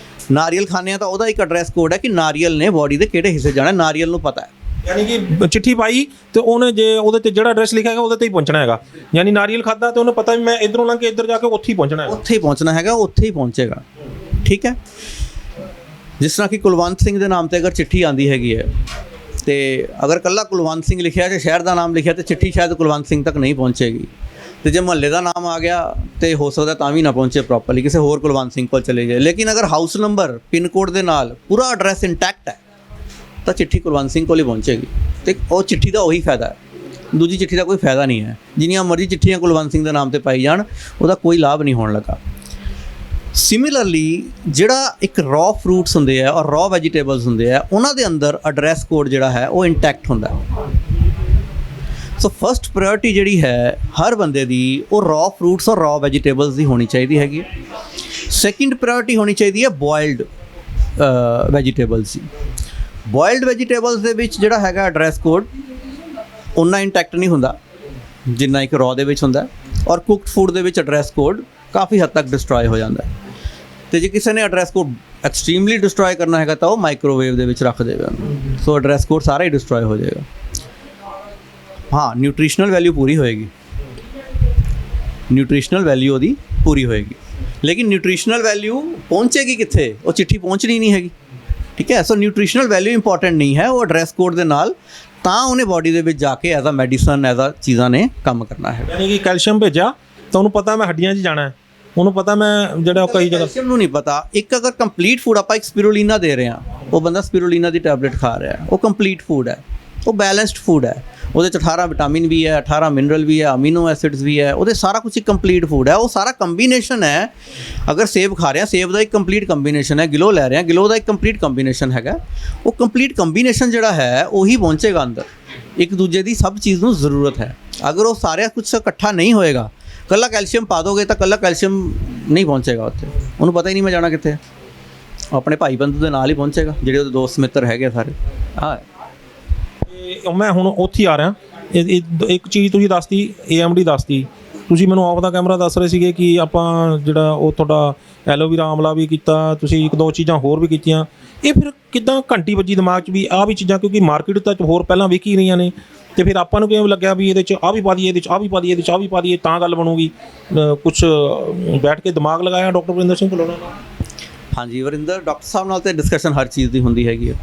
ਨਾਰੀਅਲ ਖਾਣੇ ਆ ਤਾਂ ਉਹਦਾ ਇੱਕ ਐਡਰੈਸ ਕੋਡ ਹੈ ਕਿ ਨਾਰੀਅਲ ਨੇ ਬਾਡੀ ਦੇ ਕਿਹੜੇ ਹਿੱਸੇ ਜਾਣਾ, ਨਾਰੀਅਲ ਨੂੰ ਪਤਾ ਹੈ। ਯਾਨੀ ਕਿ ਚਿੱਠੀ ਪਾਈ ਤੇ ਉਹਨੇ ਜੇ ਉਹਦੇ ਤੇ ਜਿਹੜਾ ਐਡਰੈਸ ਲਿਖਿਆ ਹੈਗਾ ਉਹਦੇ ਤੇ ਹੀ ਪਹੁੰਚਣਾ ਹੈਗਾ, ਯਾਨੀ ਨਾਰੀਅਲ ਖਾਦਾ ਤੇ ਉਹਨੂੰ ਪਤਾ ਵੀ ਮੈਂ ਇਧਰੋਂ ਲੰਘ ਕੇ ਇੱਧਰ ਜਾ ਕੇ ਉੱਥੇ ਹੀ ਪਹੁੰਚਣਾ ਹੈਗਾ, ਉੱਥੇ ਹੀ ਪਹੁੰਚਣਾ ਹੈਗਾ, ਉੱਥੇ ਹੀ ਪਹੁੰਚੇਗਾ, ਠੀਕ ਹੈ। ਜਿਸ ਤਰ੍ਹਾਂ ਕਿ ਕੁਲਵੰਤ ਸਿੰਘ ਦੇ ਨਾਮ ਤੇ ਅਗਰ ਚਿੱਠੀ ਆਉਂਦੀ ਹੈਗੀ ਹੈ ਤੇ ਅਗਰ ਕੱਲਾ ਕੁਲਵੰਤ ਸਿੰਘ ਲਿਖਿਆ ਤੇ ਸ਼ਹਿਰ ਦਾ ਨਾਮ ਲਿਖਿਆ ਤੇ ਚਿੱਠੀ ਸ਼ਾਇਦ ਕੁਲਵੰਤ ਸਿੰਘ ਤੱਕ ਨਹੀਂ ਪਹੁੰਚੇਗੀ, ਤੇ ਜੇ ਮੁਹੱਲੇ ਦਾ ਨਾਮ ਆ ਗਿਆ ਤੇ ਹੋ ਸਕਦਾ ਤਾਂ ਵੀ ਨਾ ਪਹੁੰਚੇ ਪ੍ਰੋਪਰਲੀ, ਕਿਸੇ ਹੋਰ ਕੁਲਵੰਤ ਸਿੰਘ ਕੋਲ ਚਲੇ ਜਾਏ। ਲੇਕਿਨ ਅਗਰ ਹਾਊਸ ਨੰਬਰ ਪਿਨ ਕੋਡ ਦੇ ਨਾਲ ਪੂਰਾ ਐਡਰੈਸ ਇੰਟੈਕਟ ਹੈ ਤਾਂ ਚਿੱਠੀ ਕੁਲਵੰਤ ਸਿੰਘ ਕੋਲ ਹੀ ਪਹੁੰਚੇਗੀ, ਤੇ ਉਹ ਚਿੱਠੀ ਦਾ ਉਹੀ ਫਾਇਦਾ ਹੈ, ਦੂਜੀ ਚਿੱਠੀ ਦਾ ਕੋਈ ਫਾਇਦਾ ਨਹੀਂ ਹੈ। ਜਿੰਨੀਆਂ ਮਰਜ਼ੀ ਚਿੱਠੀਆਂ ਕੁਲਵੰਤ ਸਿੰਘ ਦੇ ਨਾਮ ਤੇ ਪਾਈ ਜਾਣ, ਉਹਦਾ ਕੋਈ ਲਾਭ ਨਹੀਂ ਹੋਣ ਲੱਗਾ। ਸਿਮਿਲਰਲੀ ਜਿਹੜਾ ਇੱਕ ਰॉ ਫਰੂਟਸ ਹੁੰਦੇ ਆ ਔਰ ਰॉ ਵੈਜੀਟੇਬਲਸ ਹੁੰਦੇ ਆ, ਉਹਨਾਂ ਦੇ ਅੰਦਰ ਐਡਰੈਸ ਕੋਡ ਜਿਹੜਾ ਹੈ ਉਹ ਇੰਟੈਕਟ ਹੁੰਦਾ। ਸੋ ਫਸਟ ਪ੍ਰਾਇੋਰਟੀ ਜਿਹੜੀ ਹੈ ਹਰ ਬੰਦੇ ਦੀ ਉਹ ਰॉ ਫਰੂਟਸ ਔਰ ਰॉ ਵੈਜੀਟੇਬਲਸ ਦੀ ਹੋਣੀ ਚਾਹੀਦੀ ਹੈਗੀ। ਸੈਕਿੰਡ ਪ੍ਰਾਇੋਰਟੀ ਹੋਣੀ ਚਾਹੀਦੀ ਹੈ ਬੋਇਲਡ ਵੈਜੀਟੇਬਲਸ ਦੀ। ਬੋਇਲਡ ਵੈਜੀਟੇਬਲਸ ਦੇ ਵਿੱਚ ਜਿਹੜਾ ਹੈਗਾ ਐਡਰੈਸ ਕੋਡ ਉਨਾ ਇੰਟੈਕਟ ਨਹੀਂ ਹੁੰਦਾ ਜਿੰਨਾ ਇੱਕ ਰॉ ਦੇ ਵਿੱਚ ਹੁੰਦਾ, ਔਰ ਕੁਕਡ ਫੂਡ ਦੇ ਵਿੱਚ ਐਡਰੈਸ ਕੋਡ ਕਾਫੀ ਹੱਦ ਤੱਕ ਡਿਸਟਰੋਏ ਹੋ ਜਾਂਦਾ। ਤੇ ਜੇ ਕਿਸੇ ਨੇ ਐਡਰੈਸ ਕੋਡ ਐਕਸਟ੍ਰੀਮਲੀ ਡਿਸਟਰੋਏ ਕਰਨਾ ਹੈਗਾ ਤਾਂ ਉਹ ਮਾਈਕ੍ਰੋਵੇਵ ਦੇ ਵਿੱਚ ਰੱਖ ਦੇਗਾ, ਸੋ ਐਡਰੈਸ ਕੋਡ ਸਾਰਾ ਹੀ ਡਿਸਟਰੋਏ ਹੋ ਜਾਏਗਾ। ਹਾਂ, ਨਿਊਟ੍ਰੀਸ਼ਨਲ ਵੈਲਿਊ ਪੂਰੀ ਹੋਏਗੀ, ਨਿਊਟ੍ਰੀਸ਼ਨਲ ਵੈਲਿਊ ਉਹਦੀ ਪੂਰੀ ਹੋਏਗੀ, ਲੇਕਿਨ ਨਿਊਟ੍ਰੀਸ਼ਨਲ ਵੈਲਿਊ ਪਹੁੰਚੇਗੀ ਕਿੱਥੇ? ਉਹ ਚਿੱਠੀ ਪਹੁੰਚਣੀ ਨਹੀਂ ਹੈਗੀ, ਠੀਕ ਹੈ। ਸੋ ਨਿਊਟ੍ਰੀਸ਼ਨਲ ਵੈਲਿਊ ਇੰਪੋਰਟੈਂਟ ਨਹੀਂ ਹੈ, ਉਹ ਐਡਰੈਸ ਕੋਡ ਦੇ ਨਾਲ ਤਾਂ ਉਹਨੇ ਬਾਡੀ ਦੇ ਵਿੱਚ ਜਾ ਕੇ as a medicine as a ਚੀਜ਼ਾਂ ਨੇ ਕੰਮ ਕਰਨਾ ਹੈ। ਯਾਨੀ ਕਿ ਕੈਲਸ਼ੀਅਮ ਭੇਜਿਆ ਤਾਂ ਉਹਨੂੰ ਪਤਾ ਮੈਂ ਹੱਡੀਆਂ 'ਚ ਜਾਣਾ ਹੈ, ਉਹਨੂੰ ਪਤਾ ਮੈਂ ਜਿਹੜਾ ਕਈ ਜਗ੍ਹਾ ਕੈਲਸ਼ੀਅਮ ਨੂੰ ਨਹੀਂ ਪਤਾ। ਇੱਕ ਅਗਰ ਕੰਪਲੀਟ ਫੂਡ ਆਪਾਂ ਇੱਕ ਸਪਿਰੂਲੀਨਾ ਦੇ ਰਹੇ ਹਾਂ, ਉਹ ਬੰਦਾ ਸਪਿਰੂਲੀਨਾ ਦੀ ਟੈਬਲੇਟ ਖਾ ਰਿਹਾ, ਉਹ ਕੰਪਲੀਟ ਫੂਡ ਹੈ, ਉਹ ਬੈਲੈਂਸਡ ਫੂਡ ਹੈ, ਉਹਦੇ 'ਚ 18 ਵਿਟਾਮਿਨ ਵੀ ਹੈ, 18 ਮਿਨਰਲ ਵੀ ਹੈ, ਅਮੀਨੋ ਐਸਿਡਸ ਵੀ ਹੈ, ਉਹਦੇ ਸਾਰਾ ਕੁਝ ਇੱਕ ਕੰਪਲੀਟ ਫੂਡ ਹੈ। ਉਹ ਸਾਰਾ ਕੰਬੀਨੇਸ਼ਨ ਹੈ। ਅਗਰ ਸੇਬ ਖਾ ਰਹੇ ਹਾਂ, ਸੇਬ ਦਾ ਇੱਕ ਕੰਪਲੀਟ ਕੰਬੀਨੇਸ਼ਨ ਹੈ। ਗਿਲੋ ਲੈ ਰਹੇ ਹਾਂ, ਗਿਲੋ ਦਾ ਇੱਕ ਕੰਪਲੀਟ ਕੰਬੀਨੇਸ਼ਨ ਹੈਗਾ। ਉਹ ਕੰਪਲੀਟ ਕੰਬੀਨੇਸ਼ਨ ਜਿਹੜਾ ਹੈ ਉਹੀ ਪਹੁੰਚੇਗਾ ਅੰਦਰ। ਇੱਕ ਦੂਜੇ ਦੀ ਸਭ ਚੀਜ਼ ਨੂੰ ਜ਼ਰੂਰਤ ਹੈ। ਅਗਰ ਉਹ ਸਾਰਾ ਕੁਝ ਇਕੱਠਾ ਨਹੀਂ ਹੋਏਗਾ, ਕੱਲਾ ਕੈਲਸ਼ੀਅਮ ਪਾ ਦੋਗੇ ਤਾਂ ਕੱਲਾ ਕੈਲਸ਼ੀਅਮ ਨਹੀਂ ਪਹੁੰਚੇਗਾ ਉੱਥੇ। ਉਹਨੂੰ ਪਤਾ ਹੀ ਨਹੀਂ ਮੈਂ ਜਾਣਾ ਕਿੱਥੇ, ਆਪਣੇ ਭਾਈ ਬੰਧੂ ਦੇ ਨਾਲ ਹੀ ਪਹੁੰਚੇਗਾ, ਜਿਹੜੇ ਉਹਦੇ ਦੋਸਤ ਮਿੱਤਰ ਹੈਗੇ ਸਾਰੇ। ਹਾਂ, ਮੈਂ ਹੁਣ ਉੱਥੇ ਆ ਰਿਹਾ। ਇੱਕ ਚੀਜ਼ ਤੁਸੀਂ ਦੱਸਤੀ, AMD ਦੱਸਤੀ, ਤੁਸੀਂ ਮੈਨੂੰ ਆਫ ਦਾ ਕੈਮਰਾ ਦੱਸ ਰਹੇ ਸੀਗੇ ਕਿ ਆਪਾਂ ਜਿਹੜਾ ਉਹ ਤੁਹਾਡਾ ਐਲੋਵੀਰਾ ਆਮਲਾ ਵੀ ਕੀਤਾ, ਤੁਸੀਂ ਇੱਕ ਦੋ ਚੀਜ਼ਾਂ ਹੋਰ ਵੀ ਕੀਤੀਆਂ। ਇਹ ਫਿਰ ਕਿੱਦਾਂ ਘੰਟੀ ਵੱਜੀ ਦਿਮਾਗ 'ਚ ਵੀ ਆਹ ਵੀ ਚੀਜ਼ਾਂ, ਕਿਉਂਕਿ ਮਾਰਕੀਟ ਤਾਂ ਹੋਰ ਪਹਿਲਾਂ ਵਿਕ ਹੀ ਰਹੀਆਂ ਨੇ, ਤੇ ਫਿਰ ਆਪਾਂ ਨੂੰ ਕਿਵੇਂ ਲੱਗਿਆ ਵੀ ਇਹਦੇ 'ਚ ਆਹ ਵੀ ਪਾ ਦਈਏ, ਇਹਦੇ 'ਚ ਆਹ ਵੀ ਪਾ ਦਈਏ, ਇਹਦੇ 'ਚ ਆਹ ਵੀ ਪਾ ਦਈਏ, ਤਾਂ ਗੱਲ ਬਣੂਗੀ। ਕੁਛ ਬੈਠ ਕੇ ਦਿਮਾਗ ਲਗਾਇਆ ਡਾਕਟਰ ਵਰਿੰਦਰ ਸਿੰਘ ਭੁੱਲਰ ਨਾਲ? ਹਾਂਜੀ ਵਰਿੰਦਰ, ਡਾਕਟਰ ਸਾਹਿਬ ਨਾਲ ਤਾਂ ਡਿਸਕਸ਼ਨ ਹਰ ਚੀਜ਼ ਦੀ ਹੁੰਦੀ ਹੈਗੀ ਹੈ।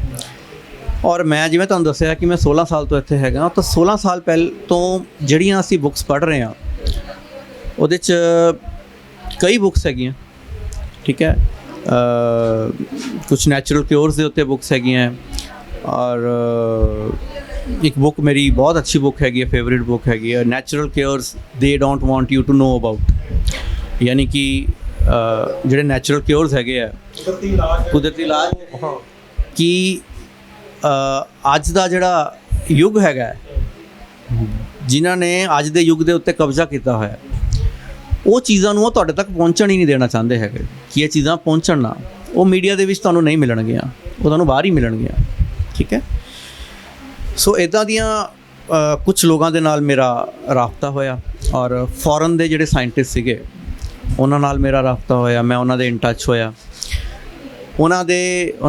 ਔਰ ਮੈਂ ਜਿਵੇਂ ਤੁਹਾਨੂੰ ਦੱਸਿਆ ਕਿ ਮੈਂ 16 ਸਾਲ ਤੋਂ ਇੱਥੇ ਹੈਗਾ, ਤਾਂ 16 ਸਾਲ ਪਹਿਲ ਤੋਂ ਜਿਹੜੀਆਂ ਅਸੀਂ ਬੁੱਕਸ ਪੜ੍ਹ ਰਹੇ ਹਾਂ ਉਹਦੇ 'ਚ ਕਈ ਬੁੱਕਸ ਹੈਗੀਆਂ, ਠੀਕ ਹੈ। ਕੁਛ ਨੈਚੁਰਲ ਕਿਉਰਸ ਦੇ ਉੱਤੇ ਬੁੱਕਸ ਹੈਗੀਆਂ, ਔਰ ਇੱਕ ਬੁੱਕ ਮੇਰੀ ਬਹੁਤ ਅੱਛੀ ਬੁੱਕ ਹੈਗੀ ਹੈ, ਫੇਵਰੇਟ ਬੁੱਕ ਹੈਗੀ ਹੈ, natural cures they don't want you to know about. ਯਾਨੀ ਕਿ ਜਿਹੜੇ ਨੈਚੁਰਲ ਕਿਉਰਸ ਹੈਗੇ ਆ, ਕੁਦਰਤੀ ਇਲਾਜ, ਕਿ ਅੱਜ ਦਾ ਜਿਹੜਾ ਯੁੱਗ ਹੈਗਾ, ਜਿਨ੍ਹਾਂ ਨੇ ਅੱਜ ਦੇ ਯੁੱਗ ਦੇ ਉੱਤੇ ਕਬਜ਼ਾ ਕੀਤਾ ਹੋਇਆ, ਉਹ ਚੀਜ਼ਾਂ ਨੂੰ ਉਹ ਤੁਹਾਡੇ ਤੱਕ ਪਹੁੰਚਣ ਹੀ ਨਹੀਂ ਦੇਣਾ ਚਾਹੁੰਦੇ ਹੈਗੇ। ਕਿ ਇਹ ਚੀਜ਼ਾਂ ਪਹੁੰਚਣ ਨਾ, ਉਹ ਮੀਡੀਆ ਦੇ ਵਿੱਚ ਤੁਹਾਨੂੰ ਨਹੀਂ ਮਿਲਣਗੀਆਂ, ਉਹ ਤੁਹਾਨੂੰ ਬਾਹਰ ਹੀ ਮਿਲਣਗੀਆਂ, ਠੀਕ ਹੈ। ਸੋ ਇੱਦਾਂ ਦੀਆਂ ਕੁਝ ਲੋਕਾਂ ਦੇ ਨਾਲ ਮੇਰਾ ਰਾਬਤਾ ਹੋਇਆ, ਔਰ ਫੋਰਨ ਦੇ ਜਿਹੜੇ ਸਾਇੰਟਿਸਟ ਸੀਗੇ ਉਹਨਾਂ ਨਾਲ ਮੇਰਾ ਰਾਬਤਾ ਹੋਇਆ। ਮੈਂ ਉਹਨਾਂ ਦੇ ਇਨ ਟੱਚ ਹੋਇਆ, ਉਹਨਾਂ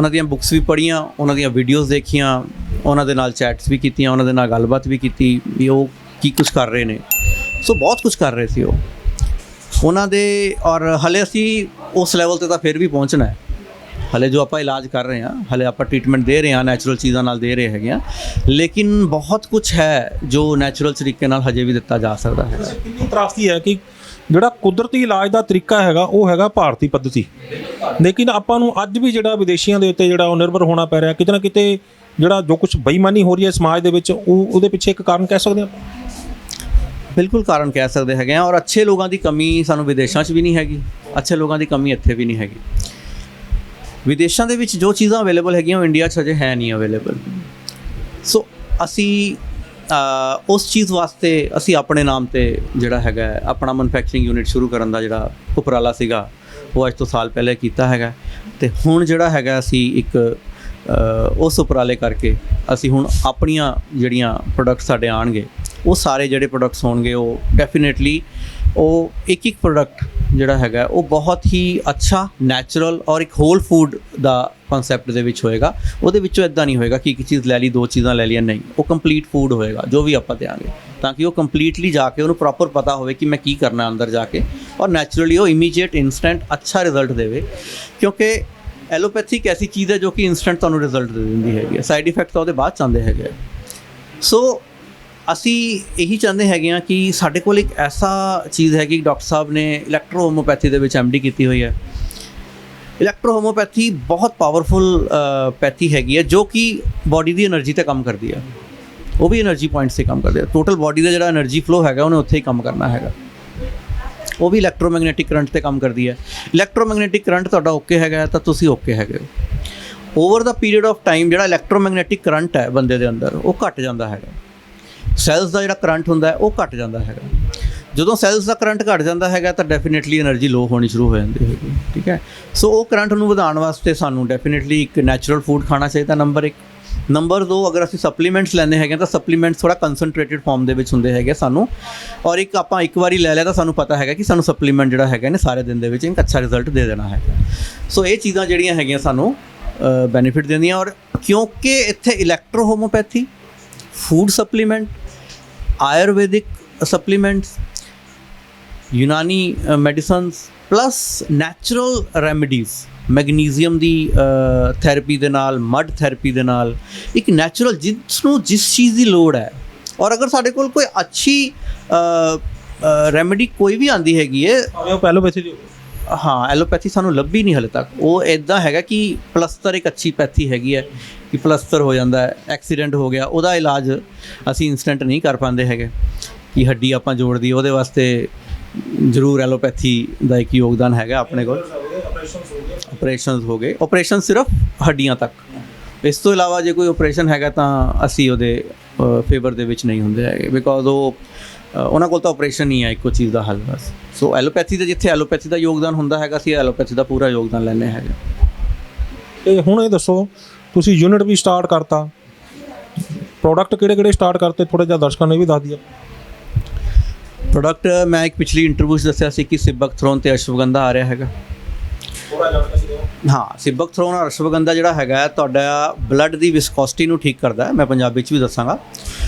ਦੀਆਂ ਬੁੱਕਸ ਵੀ ਪੜ੍ਹੀਆਂ, ਉਹਨਾਂ ਦੀਆਂ ਵੀਡੀਓਜ਼ ਦੇਖੀਆਂ, ਉਹਨਾਂ ਦੇ ਨਾਲ ਚੈਟਸ ਵੀ ਕੀਤੀਆਂ, ਉਹਨਾਂ ਦੇ ਨਾਲ ਗੱਲਬਾਤ ਵੀ ਕੀਤੀ ਵੀ ਉਹ ਕੀ ਕੁਝ ਕਰ ਰਹੇ ਨੇ। ਸੋ ਬਹੁਤ ਕੁਝ ਕਰ ਰਹੇ ਸੀ ਉਹ ਉਹਨਾਂ ਦੇ। ਔਰ ਹਲੇ ਅਸੀਂ ਉਸ ਲੈਵਲ 'ਤੇ ਤਾਂ ਫਿਰ ਵੀ ਪਹੁੰਚਣਾ ਹੈ। ਹਲੇ ਜੋ ਆਪਾਂ ਇਲਾਜ ਕਰ ਰਹੇ ਹਾਂ, ਹਲੇ ਆਪਾਂ ਟ੍ਰੀਟਮੈਂਟ ਦੇ ਰਹੇ ਹਾਂ, ਨੈਚੁਰਲ ਚੀਜ਼ਾਂ ਨਾਲ ਦੇ ਰਹੇ ਹੈਗੇ ਹਾਂ, ਲੇਕਿਨ ਬਹੁਤ ਕੁਝ ਹੈ ਜੋ ਨੈਚੁਰਲ ਤਰੀਕੇ ਨਾਲ ਹਜੇ ਵੀ ਦਿੱਤਾ ਜਾ ਸਕਦਾ ਹੈ। ਕਿੰਨੀ ਤਰਾਸਦੀ ਹੈ ਕਿ ਜਿਹੜਾ ਕੁਦਰਤੀ ਇਲਾਜ ਦਾ ਤਰੀਕਾ ਹੈਗਾ ਉਹ ਹੈਗਾ ਭਾਰਤੀ ਪੱਧਤੀ, ਲੇਕਿਨ ਆਪਾਂ ਨੂੰ ਅੱਜ ਵੀ ਜਿਹੜਾ ਵਿਦੇਸ਼ੀਆਂ ਦੇ ਉੱਤੇ ਜਿਹੜਾ ਉਹ ਨਿਰਭਰ ਹੋਣਾ ਪੈ ਰਿਹਾ। ਕਿਤੇ ਨਾ ਕਿਤੇ ਜਿਹੜਾ ਜੋ ਕੁਝ ਬੇਈਮਾਨੀ ਹੋ ਰਹੀ ਹੈ ਸਮਾਜ ਦੇ ਵਿੱਚ, ਉਹਦੇ ਪਿੱਛੇ ਇੱਕ ਕਾਰਨ ਕਹਿ ਸਕਦੇ ਆਪਾਂ? ਬਿਲਕੁਲ ਕਾਰਨ ਕਹਿ ਸਕਦੇ ਹੈਗੇ ਆ। ਔਰ ਅੱਛੇ ਲੋਕਾਂ ਦੀ ਕਮੀ ਸਾਨੂੰ ਵਿਦੇਸ਼ਾਂ 'ਚ ਵੀ ਨਹੀਂ ਹੈਗੀ, ਅੱਛੇ ਲੋਕਾਂ ਦੀ ਕਮੀ ਇੱਥੇ ਵੀ ਨਹੀਂ ਹੈਗੀ। ਵਿਦੇਸ਼ਾਂ ਦੇ ਵਿੱਚ ਜੋ ਚੀਜ਼ਾਂ ਅਵੇਲੇਬਲ ਹੈਗੀਆਂ ਉਹ ਇੰਡੀਆ 'ਚ ਅਜੇ ਹੈ ਨਹੀਂ ਅਵੇਲੇਬਲ। ਸੋ ਅਸੀਂ ਉਸ ਚੀਜ਼ ਵਾਸਤੇ ਅਸੀਂ ਆਪਣੇ ਨਾਮ 'ਤੇ ਜਿਹੜਾ ਹੈਗਾ ਆਪਣਾ ਮੈਨੂਫੈਕਚਰਿੰਗ ਯੂਨਿਟ ਸ਼ੁਰੂ ਕਰਨ ਦਾ ਜਿਹੜਾ ਉਪਰਾਲਾ ਸੀਗਾ ਉਹ ਅੱਜ ਤੋਂ ਸਾਲ ਪਹਿਲੇ ਕੀਤਾ ਹੈਗਾ। ਅਤੇ ਹੁਣ ਜਿਹੜਾ ਹੈਗਾ ਅਸੀਂ ਇੱਕ ਉਸ ਉਪਰਾਲੇ ਕਰਕੇ ਅਸੀਂ ਹੁਣ ਆਪਣੀਆਂ ਜਿਹੜੀਆਂ ਪ੍ਰੋਡਕਟ ਸਾਡੇ ਆਉਣਗੇ, ਉਹ ਸਾਰੇ ਜਿਹੜੇ ਪ੍ਰੋਡਕਟਸ ਹੋਣਗੇ ਉਹ ਡੈਫੀਨੇਟਲੀ ਉਹ ਇੱਕ ਪ੍ਰੋਡਕਟ ਜਿਹੜਾ ਹੈਗਾ ਉਹ ਬਹੁਤ ਹੀ ਅੱਛਾ, ਨੈਚੁਰਲ ਔਰ ਇੱਕ ਹੋਲ ਫੂਡ ਦਾ ਕਨਸੈਪਟ ਦੇ ਵਿੱਚ ਹੋਏਗਾ। ਉਹਦੇ ਵਿੱਚੋਂ ਇੱਦਾਂ ਨਹੀਂ ਹੋਏਗਾ ਕਿ ਇੱਕ ਚੀਜ਼ ਲੈ ਲਈ, ਦੋ ਚੀਜ਼ਾਂ ਲੈ ਲਈਆਂ, ਨਹੀਂ। ਉਹ ਕੰਪਲੀਟ ਫੂਡ ਹੋਏਗਾ ਜੋ ਵੀ ਆਪਾਂ ਦਿਆਂਗੇ, ਤਾਂ ਕਿ ਉਹ ਕੰਪਲੀਟਲੀ ਜਾ ਕੇ ਉਹਨੂੰ ਪ੍ਰੋਪਰ ਪਤਾ ਹੋਵੇ ਕਿ ਮੈਂ ਕੀ ਕਰਨਾ ਅੰਦਰ ਜਾ ਕੇ, ਔਰ ਨੈਚੁਰਲੀ ਉਹ ਇਮੀਡੀਏਟ ਇਨਸਟੈਂਟ ਅੱਛਾ ਰਿਜ਼ਲਟ ਦੇਵੇ। ਕਿਉਂਕਿ ਐਲੋਪੈਥੀ ਇੱਕ ਐਸੀ ਚੀਜ਼ ਹੈ ਜੋ ਕਿ ਇਨਸਟੈਂਟ ਤੁਹਾਨੂੰ ਰਿਜ਼ਲਟ ਦੇ ਦਿੰਦੀ ਹੈਗੀ ਹੈ, ਸਾਈਡ ਇਫੈਕਟ ਤਾਂ ਉਹਦੇ ਬਾਅਦ 'ਚ ਆਉਂਦੇ ਹੈਗੇ। ਸੋ ਅਸੀਂ ਇਹੀ ਚਾਹੁੰਦੇ ਹੈਗੇ ਹਾਂ ਕਿ ਸਾਡੇ ਕੋਲ ਇੱਕ ਐਸਾ ਚੀਜ਼ ਹੈ ਕਿ ਡਾਕਟਰ ਸਾਹਿਬ ਨੇ ਇਲੈਕਟ੍ਰੋ ਹੋਮੋਪੈਥੀ ਦੇ ਵਿੱਚ MD ਕੀਤੀ ਹੋਈ ਹੈ। ਇਲੈਕਟ੍ਰੋ ਹੋਮੋਪੈਥੀ ਬਹੁਤ ਪਾਵਰਫੁਲ ਪੈਥੀ ਹੈਗੀ ਹੈ ਜੋ ਕਿ ਬਾਡੀ ਦੀ એનર્ਜੀ 'ਤੇ ਕੰਮ ਕਰਦੀ ਹੈ। ਉਹ ਵੀ એનર્ਜੀ ਪੁਆਇੰਟਸ 'ਤੇ ਕੰਮ ਕਰਦੇ ਆ। ਟੋਟਲ ਬਾਡੀ ਦਾ ਜਿਹੜਾ એનર્ਜੀ ਫਲੋ ਹੈਗਾ ਉਹਨੇ ਉੱਥੇ ਹੀ ਕੰਮ ਕਰਨਾ ਹੈਗਾ। ਉਹ ਵੀ ਇਲੈਕਟ੍ਰੋਮੈਗਨੈਟਿਕ ਕਰੰਟ 'ਤੇ ਕੰਮ ਕਰਦੀ ਹੈ। ਇਲੈਕਟ੍ਰੋਮੈਗਨੈਟਿਕ ਕਰੰਟ ਤੁਹਾਡਾ ਓਕੇ ਹੈਗਾ ਤਾਂ ਤੁਸੀਂ ਓਕੇ ਹੈਗੇ। Over the period of time ਜਿਹੜਾ ਇਲੈਕਟ੍ਰੋਮੈਗਨੈਟਿਕ ਕਰੰਟ ਹੈ ਬੰਦੇ ਦੇ ਅੰਦਰ ਉਹ ਘੱਟ ਜਾਂਦਾ ਹੈਗਾ। ਸੈਲਸ ਦਾ ਜਿਹੜਾ ਕਰੰਟ ਹੁੰਦਾ ਉਹ ਘੱਟ ਜਾਂਦਾ ਹੈਗਾ। ਜਦੋਂ ਸੈਲਸ ਦਾ ਕਰੰਟ ਘੱਟ ਜਾਂਦਾ ਹੈਗਾ ਤਾਂ ਡੈਫੀਨੇਟਲੀ એનર્ਜੀ ਲੋ ਹੋਣੀ ਸ਼ੁਰੂ ਹੋ ਜਾਂਦੀ ਹੈਗੀ, ਠੀਕ ਹੈ। ਸੋ ਉਹ ਕਰੰਟ ਨੂੰ ਵਧਾਉਣ ਵਾਸਤੇ ਸਾਨੂੰ ਡੈਫੀਨੇਟਲੀ ਇੱਕ ਨੈਚੁਰਲ ਫੂਡ ਖਾਣਾ ਚਾਹੀਦਾ, ਨੰਬਰ 1। ਨੰਬਰ 2, ਅਗਰ ਅਸੀਂ ਸਪਲੀਮੈਂਟਸ ਲੈਂਦੇ ਹੈਗੇ ਤਾਂ ਸਪਲੀਮੈਂਟਸ ਥੋੜ੍ਹਾ ਕੰਸਨਟ੍ਰੇਟਿਡ ਫਾਰਮ ਦੇ ਵਿੱਚ ਹੁੰਦੇ ਹੈਗੇ ਸਾਨੂੰ, ਔਰ ਇੱਕ ਆਪਾਂ ਇੱਕ ਵਾਰੀ ਲੈ ਲਿਆ ਤਾਂ ਸਾਨੂੰ ਪਤਾ ਹੈਗਾ ਕਿ ਸਾਨੂੰ ਸਪਲੀਮੈਂਟ ਜਿਹੜਾ ਹੈਗਾ ਨੇ ਸਾਰੇ ਦਿਨ ਦੇ ਵਿੱਚ ਇੱਕ ਅੱਛਾ ਰਿਜ਼ਲਟ ਦੇ ਦੇਣਾ ਹੈਗਾ। ਸੋ ਇਹ ਚੀਜ਼ਾਂ ਜਿਹੜੀਆਂ ਹੈਗੀਆਂ ਸਾਨੂੰ ਬੈਨੀਫਿਟ ਦਿੰਦੀਆਂ। ਔਰ ਕਿਉਂਕਿ ਇੱਥੇ electro homeopathy, food supplement, Ayurvedic supplements, ਯੂਨਾਨੀ ਮੈਡੀਸਨਸ ਪਲੱਸ ਨੈਚੁਰਲ ਰੈਮੀਡੀਜ਼, ਮੈਗਨੀਜ਼ੀਅਮ ਦੀ ਥੈਰੇਪੀ ਦੇ ਨਾਲ, ਮਡ ਥੈਰੇਪੀ ਦੇ ਨਾਲ, ਇੱਕ ਨੈਚੁਰਲ ਜਿਸ ਚੀਜ਼ ਦੀ ਲੋੜ ਹੈ। ਔਰ ਅਗਰ ਸਾਡੇ ਕੋਲ ਕੋਈ ਅੱਛੀ ਰੈਮੇਡੀ ਕੋਈ ਵੀ ਆਉਂਦੀ ਹੈਗੀ ਹੈ, ਉਹ ਐਲੋਪੈਥੀ ਦੀ, ਹਾਂ ਐਲੋਪੈਥੀ ਸਾਨੂੰ ਲੱਭੀ ਨਹੀਂ ਹਲੇ ਤੱਕ। ਉਹ ਇੱਦਾਂ ਹੈਗਾ ਕਿ ਪਲਸਤਰ ਇੱਕ ਅੱਛੀ ਪੈਥੀ ਹੈਗੀ ਹੈ, ਕਿ ਪਲਸਤਰ ਹੋ ਜਾਂਦਾ ਹੈ, ਐਕਸੀਡੈਂਟ ਹੋ ਗਿਆ, ਉਹਦਾ ਇਲਾਜ ਅਸੀਂ ਇੰਸਟੈਂਟ ਨਹੀਂ ਕਰ ਪਾਉਂਦੇ ਹੈਗੇ ਕਿ ਹੱਡੀ ਆਪਾਂ ਜੋੜ ਦੀ, ਉਹਦੇ ਵਾਸਤੇ ਜ਼ਰੂਰ ਐਲੋਪੈਥੀ ਦਾ ਇੱਕ ਯੋਗਦਾਨ ਹੈਗਾ ਆਪਣੇ ਕੋਲ। ਆਪਰੇਸ਼ਨਸ ਹੋ ਗਏ, ਆਪਰੇਸ਼ਨ ਸਿਰਫ ਹੱਡੀਆਂ ਤੱਕ, ਇਸ ਤੋਂ ਇਲਾਵਾ ਜੇ ਕੋਈ ਆਪਰੇਸ਼ਨ ਹੈਗਾ ਤਾਂ ਅਸੀਂ ਉਹਦੇ ਫੇਵਰ ਦੇ ਵਿੱਚ ਨਹੀਂ ਹੁੰਦੇ ਹੈਗੇ, ਬਿਕੋਜ਼ ਉਹ ਉਹਨਾਂ ਕੋਲ ਤਾਂ ਆਪਰੇਸ਼ਨ ਹੀ ਹੈ ਇੱਕੋ ਚੀਜ਼ ਦਾ ਹੱਲ ਬਸ। ਸੋ ਐਲੋਪੈਥੀ ਦਾ ਜਿੱਥੇ ਐਲੋਪੈਥੀ ਦਾ ਯੋਗਦਾਨ ਹੁੰਦਾ ਹੈਗਾ, ਅਸੀਂ ਐਲੋਪੈਥੀ ਦਾ ਪੂਰਾ ਯੋਗਦਾਨ ਲੈਂਦੇ ਹੈਗੇ। ਤੇ ਹੁਣ ਇਹ ਦੱਸੋ, ਤੁਸੀਂ ਯੂਨਿਟ ਵੀ ਸਟਾਰਟ ਕਰਤਾ, ਪ੍ਰੋਡਕਟ ਕਿਹੜੇ ਸਟਾਰਟ ਕਰਤੇ, ਥੋੜਾ ਜਿਹਾ ਦਰਸ਼ਕਾਂ ਨੂੰ ਇਹ ਵੀ ਦੱਸ ਦਿਓ। ਪ੍ਰੋਡਕਟ ਮੈਂ ਇੱਕ ਪਿਛਲੀ ਇੰਟਰਵਿਊ 'ਚ ਦੱਸਿਆ ਸੀ ਕਿ ਸਿਬਕਥਰੋਨ ਤੇ ਅਸ਼ਵਗੰਧਾ ਆ ਰਿਹਾ ਹੈਗਾ। ਹਾਂ, ਸਿਬਕਥਰੋਨ ਔਰ ਅਸ਼ਵਗੰਧਾ ਜਿਹੜਾ ਹੈਗਾ ਤੁਹਾਡਾ ਬਲੱਡ ਦੀ ਵਿਸਕੋਸਿਟੀ ਨੂੰ ਠੀਕ ਕਰਦਾ ਹੈ। ਮੈਂ ਪੰਜਾਬੀ 'ਚ ਵੀ ਦੱਸਾਂਗਾ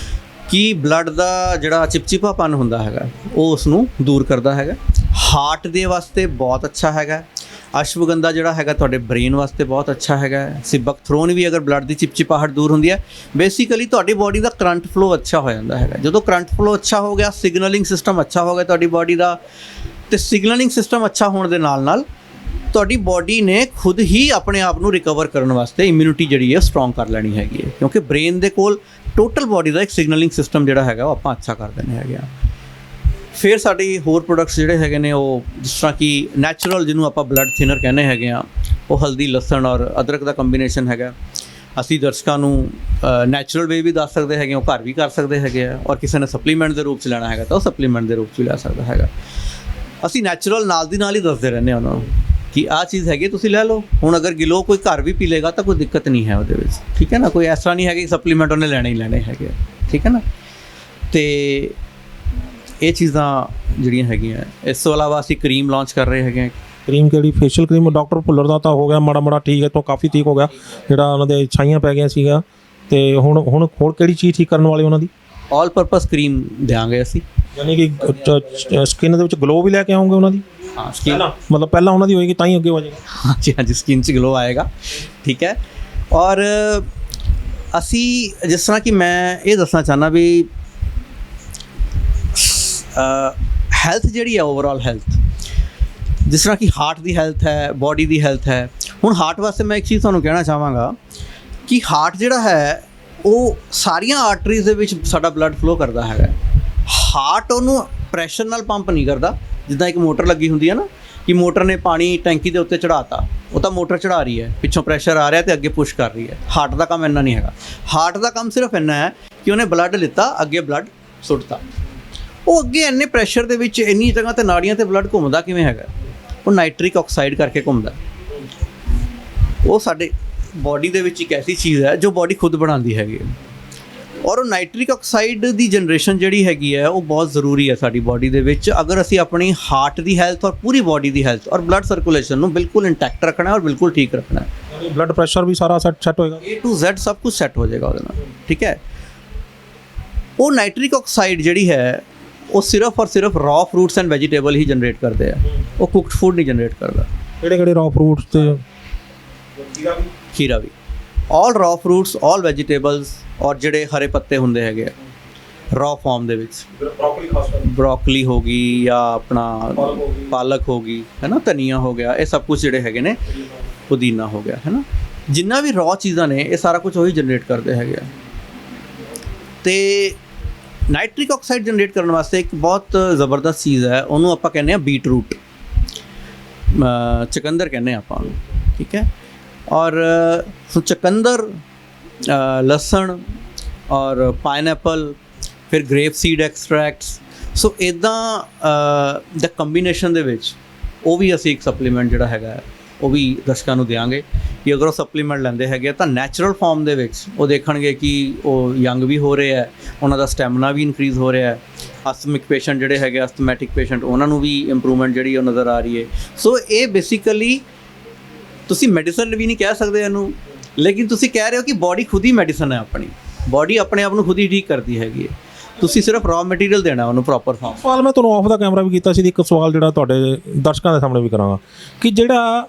ਕਿ ਬਲੱਡ ਦਾ ਜਿਹੜਾ ਚਿਪਚਿਪਾਪਨ ਹੁੰਦਾ ਹੈਗਾ ਉਹ ਉਸ ਨੂੰ ਦੂਰ ਕਰਦਾ ਹੈਗਾ। ਹਾਰਟ ਦੇ ਵਾਸਤੇ ਬਹੁਤ ਅੱਛਾ ਹੈਗਾ। ਅਸ਼ਵਗੰਧਾ ਜਿਹੜਾ ਹੈਗਾ ਤੁਹਾਡੇ ਬ੍ਰੇਨ ਵਾਸਤੇ ਬਹੁਤ ਅੱਛਾ ਹੈਗਾ। ਸਿਬਕਥਰੋਨ ਵੀ ਅਗਰ ਬਲੱਡ ਦੀ ਚਿਪਚਿਪਾਹਟ ਦੂਰ ਹੁੰਦੀ ਹੈ, ਬੇਸਿਕਲੀ ਤੁਹਾਡੀ ਬਾਡੀ ਦਾ ਕਰੰਟ ਫਲੋ ਅੱਛਾ ਹੋ ਜਾਂਦਾ ਹੈਗਾ। ਜਦੋਂ ਕਰੰਟ ਫਲੋ ਅੱਛਾ ਹੋ ਗਿਆ, ਸਿਗਨਲਿੰਗ ਸਿਸਟਮ ਅੱਛਾ ਹੋ ਗਿਆ ਤੁਹਾਡੀ ਬਾਡੀ ਦਾ, ਤੇ ਸਿਗਨਲਿੰਗ ਸਿਸਟਮ ਅੱਛਾ ਹੋਣ ਦੇ ਨਾਲ ਤੁਹਾਡੀ ਬਾਡੀ ਨੇ ਖੁਦ ਹੀ ਆਪਣੇ ਆਪ ਨੂੰ ਰਿਕਵਰ ਕਰਨ ਵਾਸਤੇ ਇਮਿਊਨਿਟੀ ਜਿਹੜੀ ਹੈ ਸਟਰੋਂਗ ਕਰ ਲੈਣੀ ਹੈਗੀ ਹੈ, ਕਿਉਂਕਿ ਬ੍ਰੇਨ ਦੇ ਕੋਲ ਟੋਟਲ ਬਾਡੀ ਦਾ ਇੱਕ ਸਿਗਨਲਿੰਗ ਸਿਸਟਮ ਜਿਹੜਾ ਹੈਗਾ ਉਹ ਆਪਾਂ ਅੱਛਾ ਕਰ ਦਿੰਦੇ ਹੈਗੇ ਆ। ਫਿਰ ਸਾਡੀ ਹੋਰ ਪ੍ਰੋਡਕਟਸ ਜਿਹੜੇ ਹੈਗੇ ਨੇ ਉਹ ਜਿਸ ਤਰ੍ਹਾਂ ਕਿ ਨੈਚੁਰਲ, ਜਿਹਨੂੰ ਆਪਾਂ ਬਲੱਡ ਥਿਨਰ ਕਹਿੰਦੇ ਹੈਗੇ ਆ, ਉਹ ਹਲਦੀ, ਲਸਣ ਔਰ ਅਦਰਕ ਦਾ ਕੰਬੀਨੇਸ਼ਨ ਹੈਗਾ। ਅਸੀਂ ਦਰਸ਼ਕਾਂ ਨੂੰ ਨੈਚੁਰਲ ਵੇ ਵੀ ਦੱਸ ਸਕਦੇ ਹੈਗੇ, ਉਹ ਘਰ ਵੀ ਕਰ ਸਕਦੇ ਹੈਗੇ ਆ, ਔਰ ਕਿਸੇ ਨੇ ਸਪਲੀਮੈਂਟ ਦੇ ਰੂਪ 'ਚ ਲੈਣਾ ਹੈਗਾ ਤਾਂ ਉਹ ਸਪਲੀਮੈਂਟ ਦੇ ਰੂਪ 'ਚ ਵੀ ਲੈ ਸਕਦਾ ਹੈਗਾ। ਅਸੀਂ ਨੈਚੁਰਲ ਨਾਲ ਦੀ ਨਾਲ ਹੀ ਦੱਸਦੇ ਰਹਿੰਦੇ ਹਾਂ ਉਹਨਾਂ ਨੂੰ ਕਿ ਆਹ ਚੀਜ਼ ਹੈਗੀ, ਤੁਸੀਂ ਲੈ ਲਓ। ਹੁਣ ਅਗਰ ਗਿਲੋ ਕੋਈ ਘਰ ਵੀ ਪੀ ਲੇਗਾ ਤਾਂ ਕੋਈ ਦਿੱਕਤ ਨਹੀਂ ਹੈ ਉਹਦੇ ਵਿੱਚ, ਠੀਕ ਹੈ ਨਾ। ਕੋਈ ਐਸਾ ਨਹੀਂ ਹੈ ਕਿ ਸਪਲੀਮੈਂਟ ਉਹਨੇ ਲੈਣੇ ਹੀ ਲੈਣੇ ਹੈਗੇ, ਠੀਕ ਹੈ ਨਾ। ਤੇ ਇਹ ਚੀਜ਼ਾਂ ਜਿਹੜੀਆਂ ਹੈਗੀਆਂ। ਇਸ ਤੋਂ ਇਲਾਵਾ ਅਸੀਂ ਕਰੀਮ ਲਾਂਚ ਕਰ ਰਹੇ ਹੈਗੇ। ਕਰੀਮ ਕਿਹੜੀ? ਫੇਸ਼ੀਅਲ ਕਰੀਮ ਡਾਕਟਰ ਭੁੱਲਰ ਦਾ ਤਾਂ ਹੋ ਗਿਆ ਮਾੜਾ ਠੀਕ ਹੈ, ਤੋਂ ਕਾਫੀ ਠੀਕ ਹੋ ਗਿਆ, ਜਿਹੜਾ ਉਹਨਾਂ ਦੇ ਛਾਈਆਂ ਪੈ ਗਈਆਂ ਸੀਗਾ। ਤੇ ਹੁਣ ਹੋਰ ਕਿਹੜੀ ਚੀਜ਼ ਠੀਕ ਕਰਨ ਵਾਲੀ ਉਹਨਾਂ ਦੀ? ਆਲ ਪਰਪਸ ਕਰੀਮ ਦਿਆਂਗੇ ਅਸੀਂ, ਯਾਨੀ ਕਿ ਸਕਿਨ ਦੇ ਵਿੱਚ ਗਲੋ ਵੀ ਲੈ ਕੇ ਆਉਂਗੇ ਉਹਨਾਂ ਦੀ? ਹਾਂ, ਸਕਿਨ ਮਤਲਬ ਪਹਿਲਾਂ ਉਹਨਾਂ ਦੀ ਹੋਏਗੀ ਤਾਂ ਹੀ ਅੱਗੇ ਹੋ ਜਾਏਗਾ। ਹਾਂਜੀ ਹਾਂਜੀ, ਸਕਿਨ 'ਚ ਗਲੋ ਆਏਗਾ, ਠੀਕ ਹੈ। ਔਰ ਅਸੀਂ ਜਿਸ ਤਰ੍ਹਾਂ ਕਿ ਮੈਂ ਇਹ ਦੱਸਣਾ ਚਾਹੁੰਦਾ ਵੀ ਹੈਲਥ ਜਿਹੜੀ ਹੈ, ਓਵਰਆਲ ਹੈਲਥ, ਜਿਸ ਤਰ੍ਹਾਂ ਕਿ ਹਾਰਟ ਦੀ ਹੈਲਥ ਹੈ, ਬਾਡੀ ਦੀ ਹੈਲਥ ਹੈ। ਹੁਣ ਹਾਰਟ ਵਾਸਤੇ ਮੈਂ ਇੱਕ ਚੀਜ਼ ਤੁਹਾਨੂੰ ਕਹਿਣਾ ਚਾਹਾਂਗਾ ਕਿ ਹਾਰਟ ਜਿਹੜਾ ਹੈ ਉਹ ਸਾਰੀਆਂ ਆਰਟਰੀਜ਼ ਦੇ ਵਿੱਚ ਸਾਡਾ ਬਲੱਡ ਫਲੋ ਕਰਦਾ ਹੈਗਾ। ਹਾਰਟ ਉਹਨੂੰ ਪ੍ਰੈਸ਼ਰ ਨਾਲ ਪੰਪ ਨਹੀਂ ਕਰਦਾ, ਜਿੱਦਾਂ ਇੱਕ ਮੋਟਰ ਲੱਗੀ ਹੁੰਦੀ ਹੈ ਨਾ, ਕਿ ਮੋਟਰ ਨੇ ਪਾਣੀ ਟੈਂਕੀ ਦੇ ਉੱਤੇ ਚੜਾਤਾ, ਉਹ ਤਾਂ ਮੋਟਰ ਚੜਾ ਰਹੀ ਹੈ, ਪਿੱਛੋਂ ਪ੍ਰੈਸ਼ਰ ਆ ਰਿਹਾ ਤੇ ਅੱਗੇ ਪੁਸ਼ ਕਰ ਰਹੀ ਹੈ। ਹਾਰਟ ਦਾ ਕੰਮ ਇੰਨਾ ਨਹੀਂ ਹੈਗਾ। ਹਾਰਟ ਦਾ ਕੰਮ ਸਿਰਫ ਇੰਨਾ ਹੈ ਕਿ ਉਹਨੇ ਬਲੱਡ ਲਿੱਤਾ, ਅੱਗੇ ਬਲੱਡ ਸੁੱਟਤਾ। ਉਹ ਅੱਗੇ ਇੰਨੇ ਪ੍ਰੈਸ਼ਰ ਦੇ ਵਿੱਚ ਇੰਨੀ ਜਗ੍ਹਾ ਤੇ ਨਾੜੀਆਂ ਤੇ ਬਲੱਡ ਘੁੰਮਦਾ ਕਿਵੇਂ ਹੈਗਾ? ਉਹ ਨਾਈਟ੍ਰਿਕ ਆਕਸਾਈਡ ਕਰਕੇ ਘੁੰਮਦਾ। ਉਹ ਸਾਡੇ ਬਾਡੀ ਦੇ ਵਿੱਚ ਇੱਕ ਐਸੀ ਚੀਜ਼ ਹੈ ਜੋ ਬਾਡੀ ਖੁਦ ਬਣਾਉਂਦੀ ਹੈਗੀ ਹੈ, ਔਰ ਉਹ ਨਾਈਟ੍ਰਿਕ ਆਕਸਾਈਡ ਦੀ ਜਨਰੇਸ਼ਨ ਜਿਹੜੀ ਹੈਗੀ ਹੈ ਉਹ ਬਹੁਤ ਜ਼ਰੂਰੀ ਹੈ ਸਾਡੀ ਬਾਡੀ ਦੇ ਵਿੱਚ, ਅਗਰ ਅਸੀਂ ਆਪਣੀ ਹਾਰਟ ਦੀ ਹੈਲਥ ਔਰ ਪੂਰੀ ਬਾਡੀ ਦੀ ਹੈਲਥ ਔਰ ਬਲੱਡ ਸਰਕੂਲੇਸ਼ਨ ਨੂੰ ਬਿਲਕੁਲ ਇੰਟੈਕਟ ਰੱਖਣਾ ਔਰ ਬਿਲਕੁਲ ਠੀਕ ਰੱਖਣਾ ਹੈ। ਬਲੱਡ ਪ੍ਰੈਸ਼ਰ ਵੀ ਸਾਰਾ ਸੈੱਟ ਹੋਏਗਾ, A to Z ਸਭ ਕੁਝ ਸੈੱਟ ਹੋ ਜਾਏਗਾ ਉਹਦੇ ਨਾਲ, ਠੀਕ ਹੈ। ਉਹ ਨਾਈਟ੍ਰਿਕ ਆਕਸਾਈਡ ਜਿਹੜੀ ਹੈ ਉਹ ਸਿਰਫ ਔਰ ਸਿਰਫ raw fruits and vegetable he generate ਕਰਦੇ ਆ, ਉਹ ਕੁਕਡ ਫੂਡ ਨਹੀਂ ਜਨਰੇਟ ਕਰਦਾ। ਕਿਹੜੇ ਰॉ ਫਰੂਟਸ ਤੇ? ਖੀਰਾ ਵੀ, ਆਲ ਰॉ ਫਰੂਟਸ, ਆਲ ਵੈਜੀਟੇਬਲਸ, ਔਰ ਜਿਹੜੇ ਹਰੇ ਪੱਤੇ ਹੁੰਦੇ ਹੈਗੇ ਆ ਰॉ ਫਾਰਮ ਦੇ ਵਿੱਚ, ਬਰੋਕਲੀ ਹੋ ਗਈ ਜਾਂ ਆਪਣਾ ਪਾਲਕ ਹੋ ਗਈ, ਹੈ ਨਾ, ਧਨੀਆ ਹੋ ਗਿਆ, ਇਹ ਸਭ ਕੁਝ ਜਿਹੜੇ ਹੈਗੇ ਨੇ, ਪੁਦੀਨਾ ਹੋ ਗਿਆ, ਹੈ ਨਾ, ਜਿੰਨਾ ਵੀ ਰॉ ਚੀਜ਼ਾਂ ਨੇ ਇਹ ਸਾਰਾ ਕੁਝ ਉਹੀ ਜਨਰੇਟ ਕਰਦੇ ਹੈਗੇ ਆ। ਤੇ ਨਾਈਟ੍ਰਿਕ ਆਕਸਾਈਡ ਜਨਰੇਟ ਕਰਨ ਵਾਸਤੇ ਇੱਕ ਬਹੁਤ ਜ਼ਬਰਦਸਤ ਚੀਜ਼ ਹੈ, ਉਹਨੂੰ ਆਪਾਂ ਕਹਿੰਦੇ ਆ ਬੀਟ ਰੂਟ, ਚੁਕੰਦਰ ਕਹਿੰਦੇ ਆਪਾਂ ਉਹਨੂੰ, ਠੀਕ ਹੈ। ਔਰ ਚੁਕੰਦਰ, ਲਸਣ ਔਰ ਪਾਈਨਐਪਲ, ਫਿਰ ਗ੍ਰੇਪ ਸੀਡ ਐਕਸਟਰੈਕਟਸ, ਸੋ ਇੱਦਾਂ ਦਾ ਕੰਬੀਨੇਸ਼ਨ ਦੇ ਵਿੱਚ ਉਹ ਵੀ ਅਸੀਂ ਇੱਕ ਸਪਲੀਮੈਂਟ ਜਿਹੜਾ ਹੈਗਾ ਉਹ ਵੀ ਦਰਸ਼ਕਾਂ ਨੂੰ ਦਿਆਂਗੇ ਕਿ ਅਗਰ ਉਹ ਸਪਲੀਮੈਂਟ ਲੈਂਦੇ ਹੈਗੇ ਤਾਂ ਨੈਚੁਰਲ ਫਾਰਮ ਦੇ ਵਿੱਚ ਉਹ ਦੇਖਣਗੇ ਕਿ ਉਹ ਯੰਗ ਵੀ ਹੋ ਰਹੇ ਹੈ, ਉਹਨਾਂ ਦਾ ਸਟੈਮਿਨਾ ਵੀ ਇਨਕਰੀਜ਼ ਹੋ ਰਿਹਾ ਹੈ। ਅਸਥਮਿਕ ਪੇਸ਼ੈਂਟ ਜਿਹੜੇ ਹੈਗੇ, ਅਸਥਮੈਟਿਕ ਪੇਸ਼ੈਂਟ, ਉਹਨਾਂ ਨੂੰ ਵੀ ਇੰਪਰੂਵਮੈਂਟ ਜਿਹੜੀ ਉਹ ਨਜ਼ਰ ਆ ਰਹੀ ਹੈ। ਸੋ ਇਹ ਬੇਸਿਕਲੀ ਤੁਸੀਂ ਮੈਡੀਸਨ ਵੀ ਨਹੀਂ ਕਹਿ ਸਕਦੇ ਇਹਨੂੰ, ਲੇਕਿਨ ਤੁਸੀਂ ਕਹਿ ਰਹੇ ਹੋ ਕਿ ਬਾਡੀ ਖੁਦ ਹੀ ਮੈਡੀਸਨ ਹੈ, ਆਪਣੀ ਬਾਡੀ ਆਪਣੇ ਆਪ ਨੂੰ ਖੁਦ ਹੀ ਠੀਕ ਕਰਦੀ ਹੈਗੀ ਹੈ, ਤੁਸੀਂ ਸਿਰਫ ਰॉ ਮਟੀਰੀਅਲ ਦੇਣਾ ਉਹਨੂੰ ਪ੍ਰੋਪਰ ਫਾਰਮ। ਸਵਾਲ ਮੈਂ ਤੁਹਾਨੂੰ ਆਫ ਦਾ ਕੈਮਰਾ ਵੀ ਕੀਤਾ ਸੀ, ਇੱਕ ਸਵਾਲ ਜਿਹੜਾ ਤੁਹਾਡੇ ਦਰਸ਼ਕਾਂ ਦੇ ਸਾਹਮਣੇ ਵੀ ਕਰਾਂਗਾ ਕਿ ਜਿਹੜਾ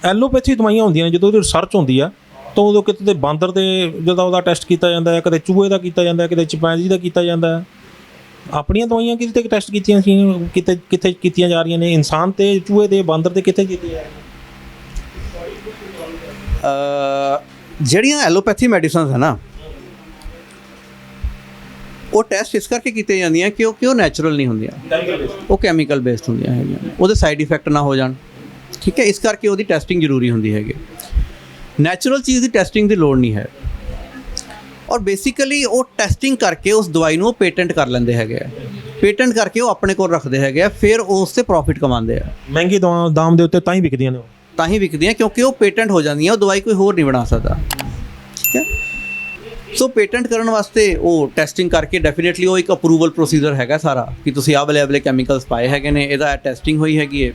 ਐਲੋਪੈਥੀ ਦਵਾਈਆਂ ਹੁੰਦੀਆਂ ਨੇ, ਜਦੋਂ ਉਹਦੀ ਰਿਸਰਚ ਹੁੰਦੀ ਆ ਤਾਂ ਉਦੋਂ ਕਿਤੇ ਤੇ ਬਾਂਦਰ ਦੇ ਜਦੋਂ ਉਹਦਾ ਟੈਸਟ ਕੀਤਾ ਜਾਂਦਾ ਹੈ, ਕਦੇ ਚੂਹੇ ਦਾ ਕੀਤਾ ਜਾਂਦਾ ਹੈ, ਕਿਤੇ ਚਿੰਪੈਂਜੀ ਦਾ ਕੀਤਾ ਜਾਂਦਾ ਹੈ। ਆਪਣੀਆਂ ਦਵਾਈਆਂ ਕਿਤੇ ਟੈਸਟ ਕੀਤੀਆਂ ਸੀ, ਕਿਤੇ ਕੀਤੀਆਂ ਜਾ ਰਹੀਆਂ ਨੇ? ਇਨਸਾਨ ਤੇ, ਚੂਹੇ ਦੇ, ਬਾਂਦਰ ਦੇ ਕਿਤੇ ਕੀਤੀਆਂ ਜਾ ਰਹੀਆਂ? ਜਿਹੜੀਆਂ ਐਲੋਪੈਥੀ ਮੈਡੀਸਨਸ ਹੈ ਨਾ, ਉਹ ਟੈਸਟ ਇਸ ਕਰਕੇ ਕੀਤੇ ਜਾਂਦੀਆਂ ਕਿਉਂਕਿ ਉਹ ਨੈਚੁਰਲ ਨਹੀਂ ਹੁੰਦੀਆਂ, ਉਹ ਕੈਮੀਕਲ ਬੇਸਡ ਹੁੰਦੀਆਂ ਹੈਗੀਆਂ, ਉਹਦੇ ਸਾਈਡ ਇਫੈਕਟ ਨਾ ਹੋ ਜਾਣ, ਠੀਕ ਹੈ। ਇਸ ਕਰਕੇ ਉਹਦੀ ਟੈਸਟਿੰਗ ਜ਼ਰੂਰੀ ਹੁੰਦੀ ਹੈਗੀ। ਨੈਚੁਰਲ ਚੀਜ਼ ਦੀ ਟੈਸਟਿੰਗ ਦੀ ਲੋੜ ਨਹੀਂ ਹੈ। ਔਰ ਬੇਸਿਕਲੀ ਉਹ ਟੈਸਟਿੰਗ ਕਰਕੇ ਉਸ ਦਵਾਈ ਨੂੰ ਉਹ ਪੇਟੈਂਟ ਕਰ ਲੈਂਦੇ ਹੈਗੇ ਆ, ਪੇਟੈਂਟ ਕਰਕੇ ਉਹ ਆਪਣੇ ਕੋਲ ਰੱਖਦੇ ਹੈਗੇ ਆ, ਫਿਰ ਉਸ 'ਤੇ ਪ੍ਰੋਫਿਟ ਕਮਾਉਂਦੇ ਆ। ਮਹਿੰਗੀ ਦਾਮ ਦੇ ਉੱਤੇ ਤਾਂ ਹੀ ਵਿਕਦੀਆਂ ਨੇ, ਤਾਂ ਹੀ ਵਿਕਦੀਆਂ ਕਿਉਂਕਿ ਉਹ ਪੇਟੈਂਟ ਹੋ ਜਾਂਦੀਆਂ, ਉਹ ਦਵਾਈ ਕੋਈ ਹੋਰ ਨਹੀਂ ਬਣਾ ਸਕਦਾ, ਠੀਕ ਹੈ। ਸੋ ਪੇਟੈਂਟ ਕਰਨ ਵਾਸਤੇ ਉਹ ਟੈਸਟਿੰਗ ਕਰਕੇ ਡੈਫੀਨੇਟਲੀ ਉਹ ਇੱਕ ਅਪਰੂਵਲ ਪ੍ਰੋਸੀਜਰ ਹੈਗਾ ਸਾਰਾ, ਕਿ ਤੁਸੀਂ ਆਹ ਵਾਲੇ ਕੈਮੀਕਲਸ ਪਾਏ ਹੈਗੇ ਨੇ, ਇਹਦਾ ਟੈਸਟਿੰਗ ਹੋਈ ਹੈਗੀ ਹੈ।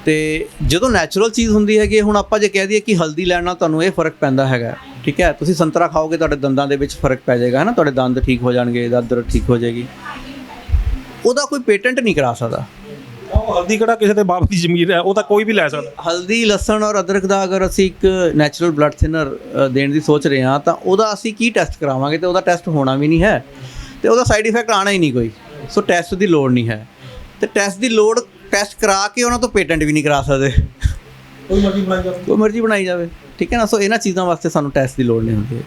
ਅਤੇ ਜਦੋਂ ਨੈਚੁਰਲ ਚੀਜ਼ ਹੁੰਦੀ ਹੈਗੀ, ਹੁਣ ਆਪਾਂ ਜੇ ਕਹਿ ਦਈਏ ਕਿ ਹਲਦੀ ਲੈਣ ਨਾਲ ਤੁਹਾਨੂੰ ਇਹ ਫ਼ਰਕ ਪੈਂਦਾ ਹੈਗਾ, ਠੀਕ ਹੈ, ਤੁਸੀਂ ਸੰਤਰਾ ਖਾਓਗੇ ਤੁਹਾਡੇ ਦੰਦਾਂ ਦੇ ਵਿੱਚ ਫ਼ਰਕ ਪੈ ਜਾਏਗਾ, ਹੈ ਨਾ, ਤੁਹਾਡੇ ਦੰਦ ਠੀਕ ਹੋ ਜਾਣਗੇ, ਦਰਦ ਠੀਕ ਹੋ ਜਾਏਗੀ, ਉਹਦਾ ਕੋਈ ਪੇਟੈਂਟ ਨਹੀਂ ਕਰਾ ਸਕਦਾ। ਉਹ ਹਲਦੀ ਕਿਹੜਾ ਕਿਸੇ ਦੇ ਬਾਪ ਦੀ ਜ਼ਮੀਰ ਹੈ, ਉਹ ਤਾਂ ਕੋਈ ਵੀ ਲੈ ਸਕਦਾ। ਹਲਦੀ, ਲਸਣ ਔਰ ਅਦਰਕ ਦਾ ਅਗਰ ਅਸੀਂ ਇੱਕ ਨੈਚੁਰਲ ਬਲੱਡ ਥਿਨਰ ਦੇਣ ਦੀ ਸੋਚ ਰਹੇ ਹਾਂ ਤਾਂ ਉਹਦਾ ਅਸੀਂ ਕੀ ਟੈਸਟ ਕਰਾਵਾਂਗੇ, ਅਤੇ ਉਹਦਾ ਟੈਸਟ ਹੋਣਾ ਵੀ ਨਹੀਂ ਹੈ, ਅਤੇ ਉਹਦਾ ਸਾਈਡ ਇਫੈਕਟ ਆਉਣਾ ਹੀ ਨਹੀਂ ਕੋਈ। ਸੋ ਟੈਸਟ ਦੀ ਲੋੜ ਨਹੀਂ ਹੈ, ਅਤੇ ਟੈਸਟ ਕਰਾ ਕੇ ਉਹਨਾਂ ਤੋਂ ਪੇਟੈਂਟ ਵੀ ਨਹੀਂ ਕਰਾ ਸਕਦੇ, ਕੋਈ ਮਰਜ਼ੀ ਬਣਾਈ ਜਾਵੇ, ਠੀਕ ਹੈ ਨਾ। ਸੋ ਇਹਨਾਂ ਚੀਜ਼ਾਂ ਵਾਸਤੇ ਸਾਨੂੰ ਟੈਸਟ ਦੀ ਲੋੜ ਨਹੀਂ ਹੁੰਦੀ,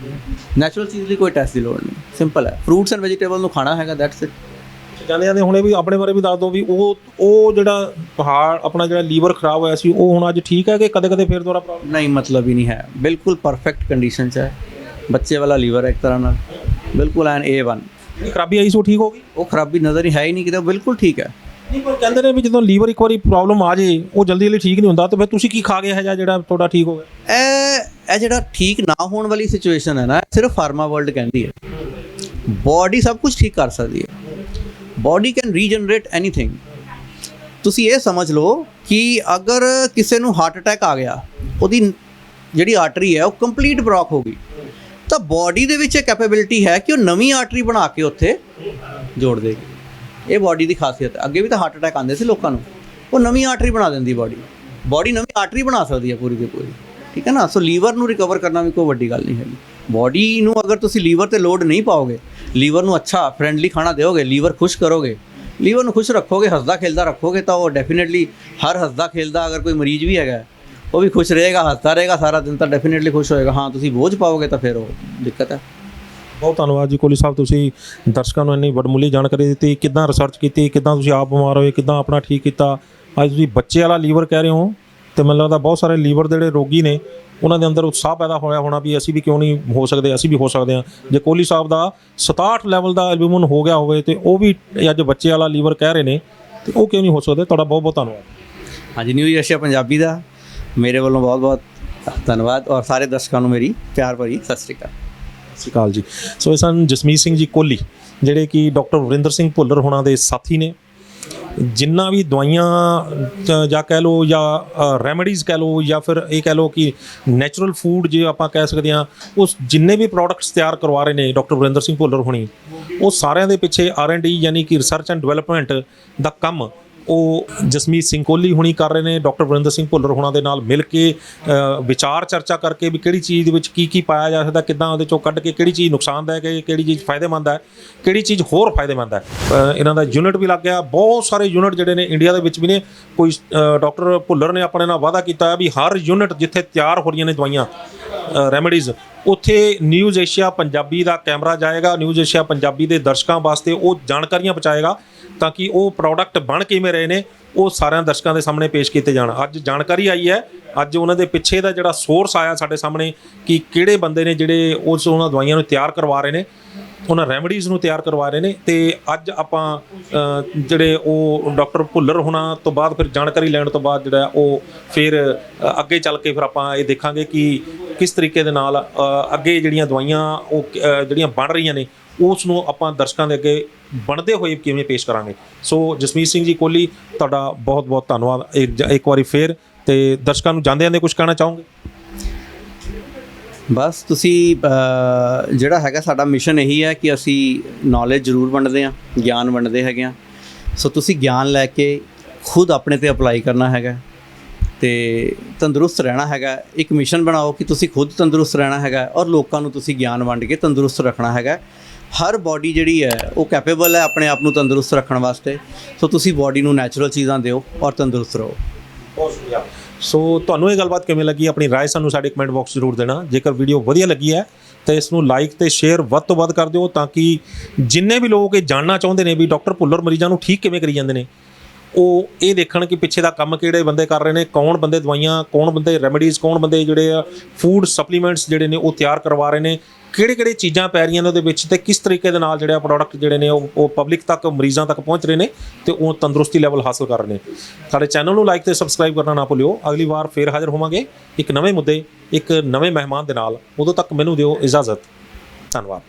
ਨੈਚੁਰਲ ਚੀਜ਼ ਲਈ ਕੋਈ ਟੈਸਟ ਦੀ ਲੋੜ ਨਹੀਂ, ਸਿੰਪਲ ਹੈ। ਫਰੂਟਸ ਐਂਡ ਵੈਜੀਟੇਬਲ ਨੂੰ ਖਾਣਾ ਹੈਗਾ, ਦੈਟਸ ਇਟ। ਜਾਂਦੇ ਹੁਣੇ ਵੀ ਆਪਣੇ ਬਾਰੇ ਵੀ ਦੱਸ ਦਿਓ ਵੀ ਉਹ ਜਿਹੜਾ ਪਹਾੜ ਆਪਣਾ ਜਿਹੜਾ ਲੀਵਰ ਖਰਾਬ ਹੋਇਆ ਸੀ, ਉਹ ਹੁਣ ਅੱਜ ਠੀਕ ਹੈ ਕਿ ਕਦੇ ਫਿਰ ਦੁਬਾਰਾ ਪ੍ਰੋਬਲਮ? ਨਹੀਂ, ਮਤਲਬ ਹੀ ਨਹੀਂ ਹੈ, ਬਿਲਕੁਲ ਪਰਫੈਕਟ ਕੰਡੀਸ਼ਨ 'ਚ ਹੈ, ਬੱਚੇ ਵਾਲਾ ਲੀਵਰ ਹੈ ਇੱਕ ਤਰ੍ਹਾਂ ਨਾਲ, ਬਿਲਕੁਲ ਐਨ A1। ਜਿਹੜੀ ਖਰਾਬੀ ਆਈ ਸੀ ਉਹ ਠੀਕ ਹੋ ਗਈ? ਉਹ ਖਰਾਬੀ ਨਜ਼ਰ ਹੀ ਹੈ ਹੀ ਨਹੀਂ ਕਿਤੇ, ਬਿਲਕੁਲ ਠੀਕ ਹੈ। ਨਹੀਂ, ਪਰ ਕਹਿੰਦੇ ਨੇ ਵੀ ਜਦੋਂ ਲੀਵਰ ਇੱਕ ਵਾਰੀ ਪ੍ਰੋਬਲਮ ਆ ਜੇ ਉਹ ਜਲਦੀ ਠੀਕ ਨਹੀਂ ਹੁੰਦਾ, ਤਾਂ ਫਿਰ ਤੁਸੀਂ ਕੀ ਖਾ ਗਏ ਹੈ ਜਿਹੜਾ ਤੁਹਾਡਾ ਠੀਕ ਹੋ ਗਿਆ? ਇਹ ਜਿਹੜਾ ਠੀਕ ਨਾ ਹੋਣ ਵਾਲੀ ਸਿਚੁਏਸ਼ਨ ਹੈ ਨਾ, ਸਿਰਫ ਫਾਰਮਾ ਵਰਲਡ ਕਹਿੰਦੀ ਹੈ। ਬੋਡੀ ਸਭ ਕੁਝ ਠੀਕ ਕਰ ਸਕਦੀ ਹੈ, ਬੋਡੀ ਕੈਨ ਰੀਜਨਰੇਟ ਐਨੀਥਿੰਗ। ਤੁਸੀਂ ਇਹ ਸਮਝ ਲਓ ਕਿ ਅਗਰ ਕਿਸੇ ਨੂੰ ਹਾਰਟ ਅਟੈਕ ਆ ਗਿਆ, ਉਹਦੀ ਜਿਹੜੀ ਆਰਟਰੀ ਹੈ ਉਹ ਕੰਪਲੀਟ ਬਲੌਕ ਹੋ ਗਈ, ਤਾਂ ਬੋਡੀ ਦੇ ਵਿੱਚ ਇਹ ਕੈਪੇਬਿਲਿਟੀ ਹੈ ਕਿ ਉਹ ਨਵੀਂ ਆਰਟਰੀ ਬਣਾ ਕੇ ਉੱਥੇ ਜੋੜ ਦੇਗੀ। ਇਹ ਬੋਡੀ ਦੀ ਖਾਸੀਅਤ ਹੈ। ਅੱਗੇ ਵੀ ਤਾਂ ਹਾਰਟ ਅਟੈਕ ਆਉਂਦੇ ਸੀ ਲੋਕਾਂ ਨੂੰ, ਉਹ ਨਵੀਂ ਆਰਟਰੀ ਬਣਾ ਦਿੰਦੀ ਬੋਡੀ ਨਵੀਂ ਆਰਟਰੀ ਬਣਾ ਸਕਦੀ ਹੈ ਪੂਰੀ ਦੀ ਪੂਰੀ, ਠੀਕ ਹੈ ਨਾ। ਸੋ ਲੀਵਰ ਨੂੰ ਰਿਕਵਰ ਕਰਨਾ ਵੀ ਕੋਈ ਵੱਡੀ ਗੱਲ ਨਹੀਂ ਹੈਗੀ। ਬੋਡੀ ਨੂੰ ਅਗਰ ਤੁਸੀਂ ਲੀਵਰ 'ਤੇ ਲੋਡ ਨਹੀਂ ਪਾਓਗੇ, ਲੀਵਰ ਨੂੰ ਅੱਛਾ ਫਰੈਂਡਲੀ ਖਾਣਾ ਦਿਓਗੇ, ਲੀਵਰ ਖੁਸ਼ ਕਰੋਗੇ, ਲੀਵਰ ਨੂੰ ਖੁਸ਼ ਰੱਖੋਗੇ, ਹੱਸਦਾ ਖੇਲਦਾ ਰੱਖੋਗੇ, ਤਾਂ ਉਹ ਡੈਫੀਨੇਟਲੀ ਹਰ ਹੱਸਦਾ ਖੇਲਦਾ ਅਗਰ ਕੋਈ ਮਰੀਜ਼ ਵੀ ਹੈਗਾ ਉਹ ਵੀ ਖੁਸ਼ ਰਹੇਗਾ, ਹੱਸਦਾ ਰਹੇਗਾ ਸਾਰਾ ਦਿਨ, ਤਾਂ ਡੈਫੀਨੇਟਲੀ ਖੁਸ਼ ਹੋਏਗਾ। ਹਾਂ, ਤੁਸੀਂ ਬੋਝ ਪਾਓਗੇ ਤਾਂ ਫਿਰ ਉਹ ਦਿੱਕਤ ਹੈ। ਬਹੁਤ ਧੰਨਵਾਦ ਜੀ ਕੋਹਲੀ ਸਾਹਿਬ, ਤੁਸੀਂ ਦਰਸ਼ਕਾਂ ਨੂੰ ਇੰਨੀ ਵਡਮੁੱਲੀ ਜਾਣਕਾਰੀ ਦਿੱਤੀ, ਕਿੱਦਾਂ ਰਿਸਰਚ ਕੀਤੀ, ਕਿੱਦਾਂ ਤੁਸੀਂ ਆਪ ਬਿਮਾਰ ਹੋਏ, ਕਿੱਦਾਂ ਆਪਣਾ ਠੀਕ ਕੀਤਾ। ਅੱਜ ਤੁਸੀਂ ਬੱਚੇ ਵਾਲਾ ਲੀਵਰ ਕਹਿ ਰਹੇ ਹੋ, ਅਤੇ ਮੈਨੂੰ ਲੱਗਦਾ ਬਹੁਤ ਸਾਰੇ ਲੀਵਰ ਦੇ ਜਿਹੜੇ ਰੋਗੀ ਨੇ ਉਹਨਾਂ ਦੇ ਅੰਦਰ ਉਤਸ਼ਾਹ ਪੈਦਾ ਹੋਇਆ ਹੋਣਾ ਵੀ ਅਸੀਂ ਵੀ ਕਿਉਂ ਨਹੀਂ ਹੋ ਸਕਦੇ, ਅਸੀਂ ਵੀ ਹੋ ਸਕਦੇ ਹਾਂ। ਜੇ ਕੋਹਲੀ ਸਾਹਿਬ ਦਾ 67 ਲੈਵਲ ਦਾ ਐਲਬੂਮਿਨ ਹੋ ਗਿਆ ਹੋਵੇ ਅਤੇ ਉਹ ਵੀ ਅੱਜ ਬੱਚੇ ਵਾਲਾ ਲੀਵਰ ਕਹਿ ਰਹੇ ਨੇ, ਅਤੇ ਉਹ ਕਿਉਂ ਨਹੀਂ ਹੋ ਸਕਦੇ। ਤੁਹਾਡਾ ਬਹੁਤ ਬਹੁਤ ਧੰਨਵਾਦ। ਹਾਂਜੀ, ਨਿਊ ਏਸ਼ੀਆ ਪੰਜਾਬੀ ਦਾ ਮੇਰੇ ਵੱਲੋਂ ਬਹੁਤ ਬਹੁਤ ਧੰਨਵਾਦ, ਔਰ ਸਾਰੇ ਦਰਸ਼ਕਾਂ ਨੂੰ ਮੇਰੀ ਪਿਆਰ ਭਰੀ ਸਤਿ ਸ਼੍ਰੀ ਅਕਾਲ। ਸਤਿ ਸ਼੍ਰੀ ਅਕਾਲ ਜੀ। ਸੋ ਇਹ ਸਨ ਜਸਮੀਤ ਸਿੰਘ ਜੀ ਕੋਹਲੀ, ਜਿਹੜੇ ਕਿ ਡਾਕਟਰ ਵਰਿੰਦਰ ਸਿੰਘ ਭੁੱਲਰ ਹੋਣਾ ਦੇ ਸਾਥੀ ਨੇ। ਜਿੰਨਾ ਵੀ ਦਵਾਈਆਂ ਜਾਂ ਕਹਿ ਲਓ ਜਾਂ ਰੈਮਡੀਜ਼ ਕਹਿ ਲਓ ਜਾਂ ਫਿਰ ਇਹ ਕਹਿ ਲਓ ਕਿ ਨੈਚੁਰਲ ਫੂਡ ਜੇ ਆਪਾਂ ਕਹਿ ਸਕਦੇ ਹਾਂ, ਉਸ ਜਿੰਨੇ ਵੀ ਪ੍ਰੋਡਕਟਸ ਤਿਆਰ ਕਰਵਾ ਰਹੇ ਨੇ ਡਾਕਟਰ ਵਰਿੰਦਰ ਸਿੰਘ ਭੁੱਲਰ ਹੋਣੀ, ਉਹ ਸਾਰਿਆਂ ਦੇ ਪਿੱਛੇ R&D ਯਾਨੀ ਕਿ ਰਿਸਰਚ ਐਂਡ ਡਿਵੈਲਪਮੈਂਟ ਦਾ ਕੰਮ ਉਹ ਜਸਮੀਤ ਸਿੰਘ ਕੋਹਲੀ ਹੁਣੀ ਕਰ ਰਹੇ ਨੇ। ਡਾਕਟਰ ਵਰਿੰਦਰ ਸਿੰਘ ਭੁੱਲਰ ਹੋਣਾ ਦੇ ਨਾਲ ਮਿਲ ਕੇ ਵਿਚਾਰ ਚਰਚਾ ਕਰਕੇ ਵੀ ਕਿਹੜੀ ਚੀਜ਼ ਦੇ ਵਿੱਚ ਕੀ ਪਾਇਆ ਜਾ ਸਕਦਾ, ਕਿੱਦਾਂ ਉਹਦੇ ਚੋਂ ਕੱਢ ਕੇ ਕਿਹੜੀ ਚੀਜ਼ ਨੁਕਸਾਨਦਾਇਕ ਹੈ, ਕਿਹੜੀ ਚੀਜ਼ ਫਾਇਦੇਮੰਦ ਹੈ, ਕਿਹੜੀ ਚੀਜ਼ ਹੋਰ ਫਾਇਦੇਮੰਦ ਹੈ। ਇਹਨਾਂ ਦਾ ਯੂਨਿਟ ਵੀ ਲੱਗ ਗਿਆ, ਬਹੁਤ ਸਾਰੇ ਯੂਨਿਟ ਜਿਹੜੇ ਨੇ ਇੰਡੀਆ ਦੇ ਵਿੱਚ ਵੀ ਨੇ। ਕੋਈ ਡਾਕਟਰ ਭੁੱਲਰ ਨੇ ਆਪਣੇ ਨਾਲ ਵਾਅਦਾ ਕੀਤਾ ਹੈ ਵੀ ਹਰ ਯੂਨਿਟ ਜਿੱਥੇ ਤਿਆਰ ਹੋ ਰਹੀਆਂ ਨੇ ਦਵਾਈਆਂ ਰੈਮਡੀਜ਼, ਉੱਥੇ ਨਿਊਜ਼ ਏਸ਼ੀਆ ਪੰਜਾਬੀ ਦਾ ਕੈਮਰਾ ਜਾਏਗਾ, ਨਿਊਜ਼ ਏਸ਼ੀਆ ਪੰਜਾਬੀ ਦੇ ਦਰਸ਼ਕਾਂ ਵਾਸਤੇ ਉਹ ਜਾਣਕਾਰੀਆਂ ਪਹੁੰਚਾਏਗਾ ਤਾਂ ਕਿ ਉਹ ਪ੍ਰੋਡਕਟ ਬਣ ਕਿਵੇਂ ਰਹੇ ਨੇ ਉਹ ਸਾਰਿਆਂ ਦਰਸ਼ਕਾਂ ਦੇ ਸਾਹਮਣੇ ਪੇਸ਼ ਕੀਤੇ ਜਾਣ। ਅੱਜ ਜਾਣਕਾਰੀ ਆਈ ਹੈ, ਅੱਜ ਉਹਨਾਂ ਦੇ ਪਿੱਛੇ ਦਾ ਜਿਹੜਾ ਸੋਰਸ ਆਇਆ ਸਾਡੇ ਸਾਹਮਣੇ ਕਿ ਕਿਹੜੇ ਬੰਦੇ ਨੇ ਜਿਹੜੇ ਉਹਨਾਂ ਦਵਾਈਆਂ ਨੂੰ ਤਿਆਰ ਕਰਵਾ ਰਹੇ ਨੇ, ਉਹਨਾਂ ਰੈਮਡੀਜ਼ ਨੂੰ ਤਿਆਰ ਕਰਵਾ ਰਹੇ ਨੇ। ਅਤੇ ਅੱਜ ਆਪਾਂ ਜਿਹੜੇ ਉਹ ਡਾਕਟਰ ਭੁੱਲਰ ਹੋਣਾ ਤੋਂ ਬਾਅਦ ਫਿਰ ਜਾਣਕਾਰੀ ਲੈਣ ਤੋਂ ਬਾਅਦ ਜਿਹੜਾ ਉਹ ਫਿਰ ਅੱਗੇ ਚੱਲ ਕੇ ਫਿਰ ਆਪਾਂ ਇਹ ਦੇਖਾਂਗੇ ਕਿ ਕਿਸ ਤਰੀਕੇ ਦੇ ਨਾਲ ਅੱਗੇ ਜਿਹੜੀਆਂ ਦਵਾਈਆਂ ਉਹ ਜਿਹੜੀਆਂ ਬਣ ਰਹੀਆਂ ਨੇ ਉਸ ਨੂੰ ਆਪਾਂ ਦਰਸ਼ਕਾਂ ਦੇ ਅੱਗੇ ਬਣਦੇ ਹੋਏ ਕਿਵੇਂ ਪੇਸ਼ ਕਰਾਂਗੇ। ਸੋ ਜਸਮੀਤ ਸਿੰਘ ਜੀ ਕੋਹਲੀ, ਤੁਹਾਡਾ ਬਹੁਤ ਬਹੁਤ ਧੰਨਵਾਦ ਇੱਕ ਵਾਰੀ ਫੇਰ। ਅਤੇ ਦਰਸ਼ਕਾਂ ਨੂੰ ਜਾਂਦੇ ਕੁਝ ਕਹਿਣਾ ਚਾਹੋਗੇ? ਬਸ ਤੁਸੀਂ ਜਿਹੜਾ ਹੈਗਾ ਸਾਡਾ ਮਿਸ਼ਨ ਇਹੀ ਹੈ ਕਿ ਅਸੀਂ ਨੌਲੇਜ ਜ਼ਰੂਰ ਵੰਡਦੇ ਹਾਂ, ਗਿਆਨ ਵੰਡਦੇ ਹੈਗੇ ਹਾਂ। ਸੋ ਤੁਸੀਂ ਗਿਆਨ ਲੈ ਕੇ ਖੁਦ ਆਪਣੇ 'ਤੇ ਅਪਲਾਈ ਕਰਨਾ ਹੈਗਾ ਅਤੇ ਤੰਦਰੁਸਤ ਰਹਿਣਾ ਹੈਗਾ। ਇੱਕ ਮਿਸ਼ਨ ਬਣਾਓ ਕਿ ਤੁਸੀਂ ਖੁਦ ਤੰਦਰੁਸਤ ਰਹਿਣਾ ਹੈਗਾ ਔਰ ਲੋਕਾਂ ਨੂੰ ਤੁਸੀਂ ਗਿਆਨ ਵੰਡ ਕੇ ਤੰਦਰੁਸਤ ਰੱਖਣਾ ਹੈਗਾ। ਹਰ ਬੋਡੀ ਜਿਹੜੀ ਹੈ ਉਹ ਕੈਪੇਬਲ ਹੈ ਆਪਣੇ ਆਪ ਨੂੰ ਤੰਦਰੁਸਤ ਰੱਖਣ ਵਾਸਤੇ। ਸੋ ਤੁਸੀਂ ਬੋਡੀ ਨੂੰ ਨੈਚੁਰਲ ਚੀਜ਼ਾਂ ਦਿਓ ਔਰ ਤੰਦਰੁਸਤ ਰਹੋ। ਬਹੁਤ ਸ਼ੁਕਰੀਆ। ਸੋ ਤੁਹਾਨੂੰ ਇਹ ਗੱਲਬਾਤ ਕਿਵੇਂ ਲੱਗੀ, ਆਪਣੀ ਰਾਏ ਸਾਨੂੰ ਸਾਡੇ ਕਮੈਂਟ ਬਾਕਸ ਜ਼ਰੂਰ ਦੇਣਾ। ਜੇਕਰ ਵੀਡੀਓ ਵਧੀਆ ਲੱਗੀ ਹੈ ਤਾਂ ਇਸ ਨੂੰ ਲਾਈਕ ਤੇ ਸ਼ੇਅਰ ਵੱਧ ਤੋਂ ਵੱਧ ਕਰ ਦਿਓ, ਤਾਂ ਕਿ ਜਿੰਨੇ ਵੀ ਲੋਕ ਇਹ ਜਾਣਨਾ ਚਾਹੁੰਦੇ ਨੇ ਵੀ ਡਾਕਟਰ ਭੁੱਲਰ ਮਰੀਜ਼ਾਂ ਨੂੰ ਠੀਕ ਕਿਵੇਂ ਕਰੀ ਜਾਂਦੇ ਨੇ, ਉਹ ਇਹ ਦੇਖਣ ਕਿ ਪਿੱਛੇ ਦਾ ਕੰਮ ਕਿਹੜੇ ਬੰਦੇ ਕਰ ਰਹੇ ਨੇ, ਕੌਣ ਬੰਦੇ ਦਵਾਈਆਂ, ਕੌਣ ਬੰਦੇ ਰੈਮੇਡੀਜ਼, ਕੌਣ ਬੰਦੇ ਜਿਹੜੇ ਆ ਫੂਡ ਸਪਲੀਮੈਂਟਸ ਜਿਹੜੇ ਨੇ ਉਹ ਤਿਆਰ ਕਰਵਾ ਰਹੇ ਨੇ, ਕਿਹੜੇ ਚੀਜ਼ਾਂ ਪੈ ਰਹੀਆਂ ਨੇ ਉਹਦੇ ਵਿੱਚ, ਤੇ ਕਿਸ ਤਰੀਕੇ ਦੇ ਨਾਲ ਜਿਹੜੇ ਪ੍ਰੋਡਕਟ ਜਿਹੜੇ ਨੇ ਉਹ ਪਬਲਿਕ ਤੱਕ, ਮਰੀਜ਼ਾਂ ਤੱਕ ਪਹੁੰਚ ਰਹੇ ਨੇ ਤੇ ਉਹ ਤੰਦਰੁਸਤੀ ਲੈਵਲ ਹਾਸਲ ਕਰ ਰਹੇ ਨੇ। ਸਾਡੇ ਚੈਨਲ ਨੂੰ ਲਾਈਕ ਤੇ ਸਬਸਕ੍ਰਾਈਬ ਕਰਨਾ ਨਾ ਭੁੱਲਿਓ। ਅਗਲੀ ਵਾਰ ਫੇਰ ਹਾਜ਼ਰ ਹੋਵਾਂਗੇ ਇੱਕ ਨਵੇਂ ਮੁੱਦੇ, ਇੱਕ ਨਵੇਂ ਮਹਿਮਾਨ ਦੇ ਨਾਲ। ਉਦੋਂ ਤੱਕ ਮੈਨੂੰ ਦਿਓ ਇਜਾਜ਼ਤ। ਧੰਨਵਾਦ।